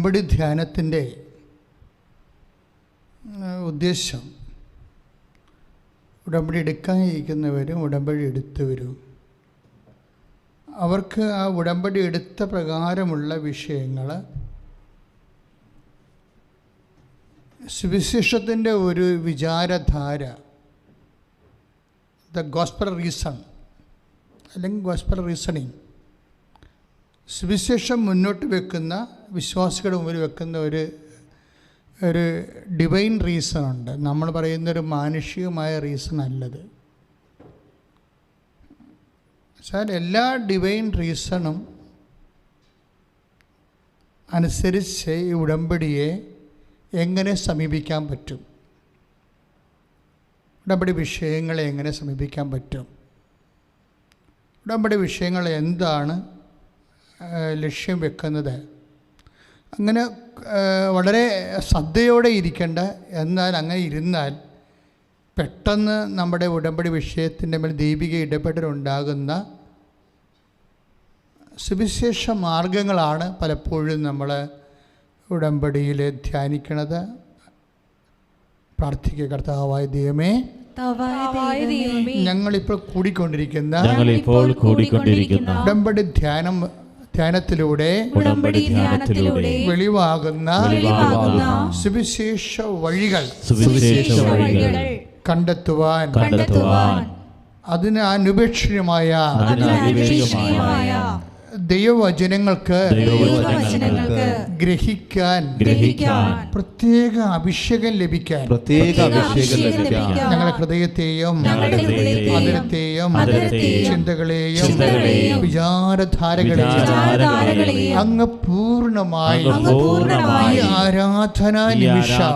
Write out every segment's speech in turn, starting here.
ഉടമ്പടി ധ്യാനത്തിൻ്റെ ഉദ്ദേശം ഉടമ്പടി എടുക്കാനിരിക്കുന്നവരും ഉടമ്പടി എടുത്തവരും അവർക്ക് ആ ഉടമ്പടി എടുത്ത പ്രകാരമുള്ള വിഷയങ്ങൾ സുവിശേഷത്തിൻ്റെ ഒരു വിചാരധാര, ദ ഗോസ്പൽ റീസൺ അല്ലെങ്കിൽ ഗോസ്പൽ റീസണിങ്, സുവിശേഷം മുന്നോട്ട് വെക്കുന്ന വിശ്വാസികളുടെ മുമ്പിൽ വെക്കുന്ന ഒരു ഡിവൈൻ റീസൺ ഉണ്ട്. നമ്മൾ പറയുന്നൊരു മാനുഷികമായ റീസൺ അല്ലത്. പക്ഷേ എല്ലാ ഡിവൈൻ റീസണും അനുസരിച്ച് ഈ ഉടമ്പടിയെ എങ്ങനെ സമീപിക്കാൻ പറ്റും, ഉടമ്പടി വിഷയങ്ങളെ എങ്ങനെ സമീപിക്കാൻ പറ്റും, ഉടമ്പടി വിഷയങ്ങൾ എന്താണ് ലക്ഷ്യം വെക്കുന്നത്, അങ്ങനെ വളരെ ശ്രദ്ധയോടെ ഇരിക്കേണ്ട. എന്നാൽ അങ്ങനെ ഇരുന്നാൽ പെട്ടെന്ന് നമ്മുടെ ഉടമ്പടി വിഷയത്തിൻ്റെ മേൽ ദൈവിക ഇടപെടലുണ്ടാകുന്ന സുവിശേഷ മാർഗങ്ങളാണ് പലപ്പോഴും നമ്മൾ ഉടമ്പടിയിൽ ധ്യാനിക്കുന്നത്. പ്രാർത്ഥിക്കുക. കർത്താവായ ദൈവമേ, ഞങ്ങളിപ്പോൾ കൂടിക്കൊണ്ടിരിക്കുന്ന ഉടമ്പടി ധ്യാനത്തിലൂടെ വെളിവാകുന്ന സുവിശേഷ വഴികൾ കണ്ടെത്തുവാൻ അതിന് അനുപേക്ഷണീയമായ ദൈവവചനങ്ങൾക്ക് ഗ്രഹിക്കാൻ പ്രത്യേക അഭിഷേകം ലഭിക്കാൻ ഞങ്ങളുടെ ഹൃദയത്തെയും അതിരത്തെയും ചിന്തകളെയും വിചാരധാരകളെയും അങ്ങ് പൂർണ്ണമായി ഈ ആരാധനാ നിമിഷം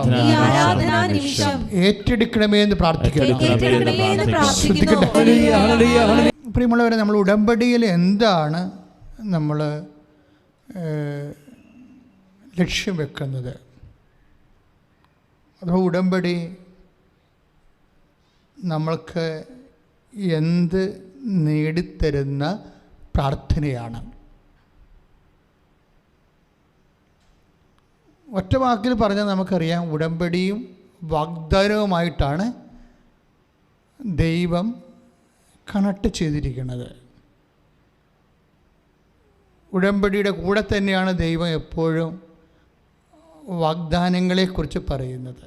ഏറ്റെടുക്കണമേ എന്ന് പ്രാർത്ഥിക്കുന്നു. പ്രിയമുള്ളവരെ, നമ്മൾ ഉടമ്പടിയിൽ എന്താണ് നമ്മൾ ലക്ഷ്യം വെക്കുന്നത്? അഥവാ ഉടമ്പടി നമ്മൾക്ക് എന്ത് നേടിത്തരുന്ന പ്രാർത്ഥനയാണ്? ഒറ്റ വാക്കിൽ പറഞ്ഞാൽ നമുക്കറിയാം, ഉടമ്പടിയും വാഗ്ദാനവുമായിട്ടാണ് ദൈവം കണക്ട് ചെയ്തിരിക്കുന്നത്. ഉടമ്പടിയുടെ കൂടെ തന്നെയാണ് ദൈവം എപ്പോഴും വാഗ്ദാനങ്ങളെക്കുറിച്ച് പറയുന്നത്.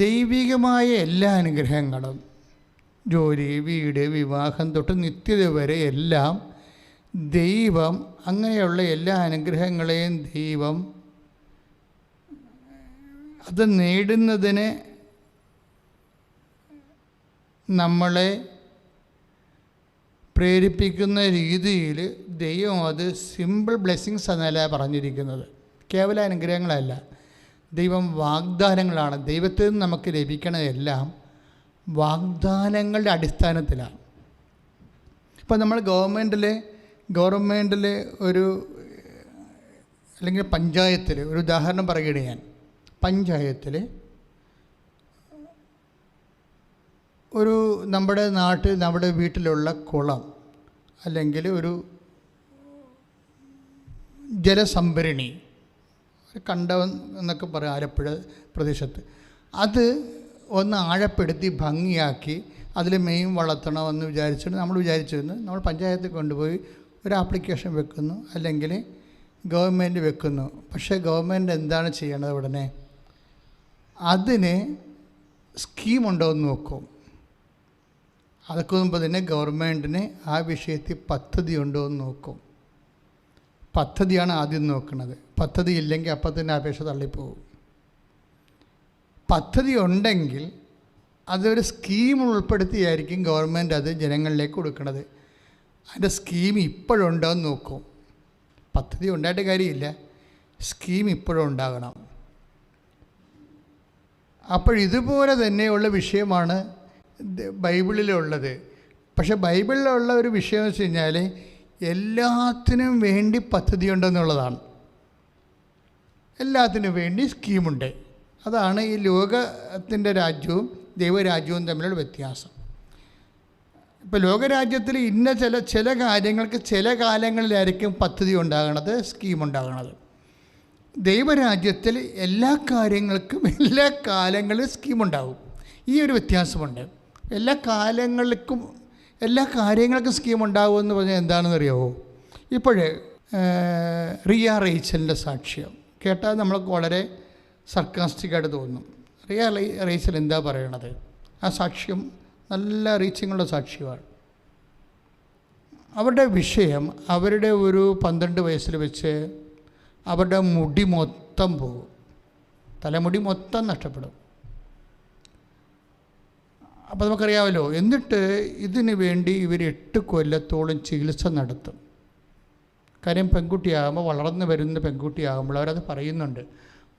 ദൈവികമായ എല്ലാ അനുഗ്രഹങ്ങളും, ജോലി, വീട്, വിവാഹം തൊട്ട് നിത്യത വരെ എല്ലാം ദൈവം, അങ്ങനെയുള്ള എല്ലാ അനുഗ്രഹങ്ങളെയും ദൈവം അത് നേടുന്നതിന് നമ്മളെ പ്രേരിപ്പിക്കുന്ന രീതിയിൽ ദൈവം അത് സിമ്പിൾ ബ്ലെസ്സിങ്സ് എന്നല്ല പറഞ്ഞിരിക്കുന്നത്. കേവല അനുഗ്രഹങ്ങളല്ല, ദൈവം വാഗ്ദാനങ്ങളാണ്. ദൈവത്തിൽ നിന്ന് നമുക്ക് ലഭിക്കണതെല്ലാം വാഗ്ദാനങ്ങളുടെ അടിസ്ഥാനത്തിലാണ്. ഇപ്പോൾ നമ്മൾ ഗവൺമെൻറ്റിൽ ഒരു അല്ലെങ്കിൽ പഞ്ചായത്തിൽ ഒരു ഉദാഹരണം പറയുകയാണ് ഞാൻ. പഞ്ചായത്തിൽ ഒരു നമ്മുടെ വീട്ടിലുള്ള കുളം അല്ലെങ്കിൽ ഒരു ജലസംഭരണി, കണ്ടം എന്നൊക്കെ പറയും ആലപ്പുഴ പ്രദേശത്ത്, അത് ഒന്ന് ആഴപ്പെടുത്തി ഭംഗിയാക്കി അതിൽ മെയിൻ വളർത്തണമെന്ന് വിചാരിച്ചിട്ട് നമ്മൾ പഞ്ചായത്തിൽ കൊണ്ടുപോയി ഒരു ആപ്ലിക്കേഷൻ വെക്കുന്നു, അല്ലെങ്കിൽ ഗവൺമെൻറ് വെക്കുന്നു. പക്ഷേ ഗവൺമെൻറ് എന്താണ് ചെയ്യണത്? ഉടനെ അതിന് സ്കീമുണ്ടോ എന്ന് നോക്കും. അതൊക്കെ മുമ്പ് തന്നെ ഗവൺമെൻറ്റിന് ആ വിഷയത്തിൽ പദ്ധതി ഉണ്ടോ എന്ന് നോക്കും. പദ്ധതിയാണ് ആദ്യം നോക്കുന്നത്. പദ്ധതി ഇല്ലെങ്കിൽ അപ്പം തന്നെ അപേക്ഷ തള്ളിപ്പോകും. പദ്ധതി ഉണ്ടെങ്കിൽ അതൊരു സ്കീം ഉൾപ്പെടുത്തിയായിരിക്കും ഗവൺമെൻറ് അത് ജനങ്ങളിലേക്ക് കൊടുക്കുന്നത്. അതിൻ്റെ സ്കീം ഇപ്പോഴുണ്ടോ എന്ന് നോക്കും. പദ്ധതി ഉണ്ടായിട്ട് കാര്യമില്ല, സ്കീം ഇപ്പോഴും ഉണ്ടാകണം. അപ്പോൾ ഇതുപോലെ തന്നെയുള്ള വിഷയമാണ് ബൈബിളിലുള്ളത്. പക്ഷേ ബൈബിളിലുള്ള ഒരു വിഷയം എന്ന് വെച്ച് കഴിഞ്ഞാൽ എല്ലാത്തിനും വേണ്ടി പദ്ധതി ഉണ്ടെന്നുള്ളതാണ്. എല്ലാത്തിനും വേണ്ടി സ്കീമുണ്ട്. അതാണ് ഈ ലോകത്തിൻ്റെ രാജ്യവും ദൈവരാജ്യവും തമ്മിലുള്ള വ്യത്യാസം. ഇപ്പോൾ ലോകരാജ്യത്തിൽ ഇന്ന ചില കാര്യങ്ങൾക്ക് ചില കാലങ്ങളിലായിരിക്കും പദ്ധതി ഉണ്ടാകണത്, സ്കീം ഉണ്ടാകണത്. ദൈവരാജ്യത്തിൽ എല്ലാ കാര്യങ്ങൾക്കും എല്ലാ കാലങ്ങളിലും സ്കീമുണ്ടാകും. ഈ ഒരു വ്യത്യാസമുണ്ട്. എല്ലാ കാര്യങ്ങൾക്കും സ്കീം ഉണ്ടാകുമെന്ന് പറഞ്ഞാൽ എന്താണെന്ന് അറിയാമോ? ഇപ്പോഴേ റിയ റേച്ചലിൻ്റെ സാക്ഷ്യം കേട്ടാൽ നമ്മൾക്ക് വളരെ സർക്കാസ്റ്റിക്കായിട്ട് തോന്നും. റിയ റേച്ചൽ എന്താ പറയണത്? ആ സാക്ഷ്യം നല്ല റീച്ചിങ്ങുള്ള സാക്ഷ്യമാണ്. അവരുടെ വിഷയം, അവരുടെ ഒരു 12 വയസ്സിൽ വെച്ച് അവരുടെ മുടി മൊത്തം പോകും, തലമുടി മൊത്തം നഷ്ടപ്പെടും. അപ്പോൾ നമുക്കറിയാമല്ലോ. എന്നിട്ട് ഇതിന് വേണ്ടി ഇവർ 8 കൊല്ലത്തോളം ചികിത്സ നടത്തും. കാര്യം പെൺകുട്ടിയാകുമ്പോൾ, വളർന്നു വരുന്ന പെൺകുട്ടിയാകുമ്പോൾ അവരത് പറയുന്നുണ്ട്.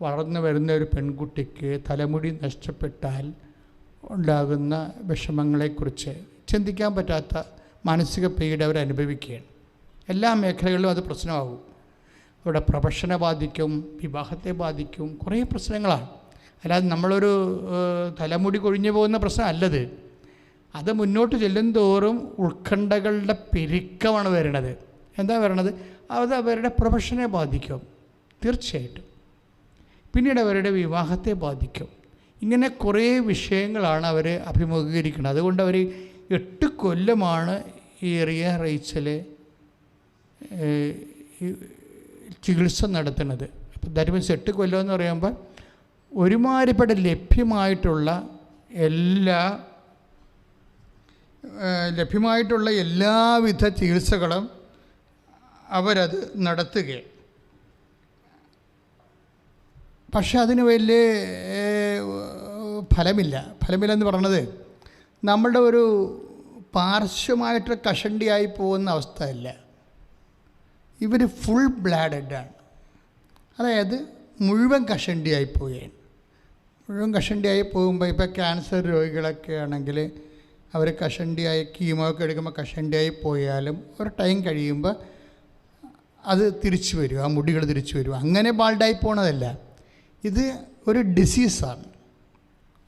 വളർന്നു വരുന്ന ഒരു പെൺകുട്ടിക്ക് തലമുടി നഷ്ടപ്പെട്ടാൽ ഉണ്ടാകുന്ന വിഷമങ്ങളെക്കുറിച്ച് ചിന്തിക്കാൻ പറ്റാത്ത മാനസിക പീഡ അവർ അനുഭവിക്കുകയാണ്. എല്ലാ മേഖലകളിലും അത് പ്രശ്നമാകും. അവരുടെ പ്രൊഫഷനെ ബാധിക്കും, വിവാഹത്തെ ബാധിക്കും, കുറേ പ്രശ്നങ്ങളാണ്. അല്ലാതെ നമ്മളൊരു തലമുടി കൊഴിഞ്ഞു പോകുന്ന പ്രശ്നം അല്ലത്. അത് മുന്നോട്ട് ചെല്ലും തോറും ഉത്കണ്ഠകളുടെ പെരുക്കമാണ് വരണത്. എന്താ വരണത്? അത് അവരുടെ പ്രൊഫഷനെ ബാധിക്കും തീർച്ചയായിട്ടും. പിന്നീട് അവരുടെ വിവാഹത്തെ ബാധിക്കും. ഇങ്ങനെ കുറേ വിഷയങ്ങളാണ് അവർ അഭിമുഖീകരിക്കുന്നത്. അതുകൊണ്ട് അവർ 8 കൊല്ലമാണ് ഈ റിയ റേച്ചൽ ചികിത്സ നടത്തുന്നത്. അപ്പോൾ ദാറ്റ് മീൻസ് 8 കൊല്ലം എന്ന് പറയുമ്പോൾ ഒരുമാതിരിപ്പെട്ട ലഭ്യമായിട്ടുള്ള എല്ലാവിധ ചികിത്സകളും അവരത് നടത്തുകയാണ്. പക്ഷെ അതിന് വലിയ ഫലമില്ലെന്ന് പറഞ്ഞത് നമ്മളുടെ ഒരു പാർശ്വമായിട്ട് കഷണ്ടിയായി പോകുന്ന അവസ്ഥയല്ല. ഇവർ ഫുൾ ബ്ലാഡഡാണ്. അതായത് മുഴുവൻ കഷണ്ടിയായി പോവുകയാണ്. മുഴുവൻ കഷണ്ടിയായി പോകുമ്പോൾ ഇപ്പോൾ ക്യാൻസർ രോഗികളൊക്കെ ആണെങ്കിൽ അവർ കഷണ്ടിയായി കീമോ ഒക്കെ എടുക്കുമ്പോൾ കഷണ്ടിയായി പോയാലും ഒരു ടൈം കഴിയുമ്പോൾ അത് തിരിച്ചു വരും, ആ മുടികൾ തിരിച്ചു വരും. അങ്ങനെ ബാൾഡായി പോണതല്ല. ഇത് ഒരു ഡിസീസാണ്.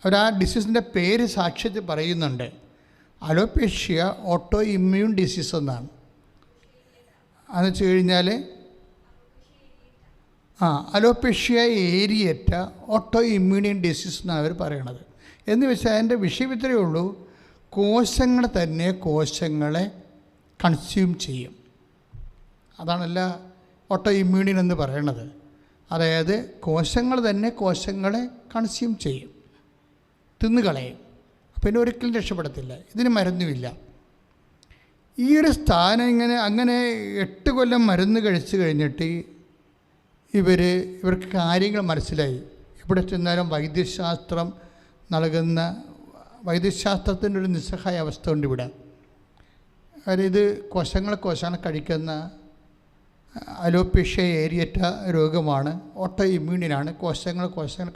ആ ഡിസീസിൻ്റെ പേര് സാക്ഷ്യത്തിൽ പറയുന്നുണ്ട്. അലോപേഷ്യ ഓട്ടോ ഇമ്മ്യൂൺ ഡിസീസ് എന്നാണ്. അതെന്ന് വെച്ച് കഴിഞ്ഞാൽ അലോപേഷ്യ ഏരിയേറ്റ ഓട്ടോ ഇമ്മ്യൂണിയൻ ഡിസീസ് എന്നാണ് അവർ പറയണത്. എന്ന് വെച്ചാൽ അതിൻ്റെ വിഷയം ഇത്രയേ ഉള്ളൂ. കോശങ്ങളെ കൺസ്യൂം ചെയ്യും. അതാണല്ല ഓട്ടോ ഇമ്മ്യൂണിയൻ എന്ന് പറയണത്. അതായത് കോശങ്ങളെ കൺസ്യൂം ചെയ്യും, തിന്നുകളയും. പിന്നെ ഒരിക്കലും രക്ഷപ്പെടത്തില്ല. ഇതിന് മരുന്നുമില്ല. ഈ ഒരു സ്ഥാനം അങ്ങനെ 8 കൊല്ലം മരുന്ന് കഴിച്ചു കഴിഞ്ഞിട്ട് ഇവർക്ക് കാര്യങ്ങൾ മനസ്സിലായി. എവിടെ ചെന്നാലും വൈദ്യശാസ്ത്രത്തിൻ്റെ ഒരു നിസ്സഹായ അവസ്ഥ ഉണ്ട് ഇവിടെ. കാര്യം ഇത് കോശങ്ങളെ കഴിക്കുന്ന അലോപേഷ്യ ഏരിയറ്റ രോഗമാണ്, ഓട്ടോ ഇമ്മ്യൂണിയനാണ്. കോശങ്ങൾ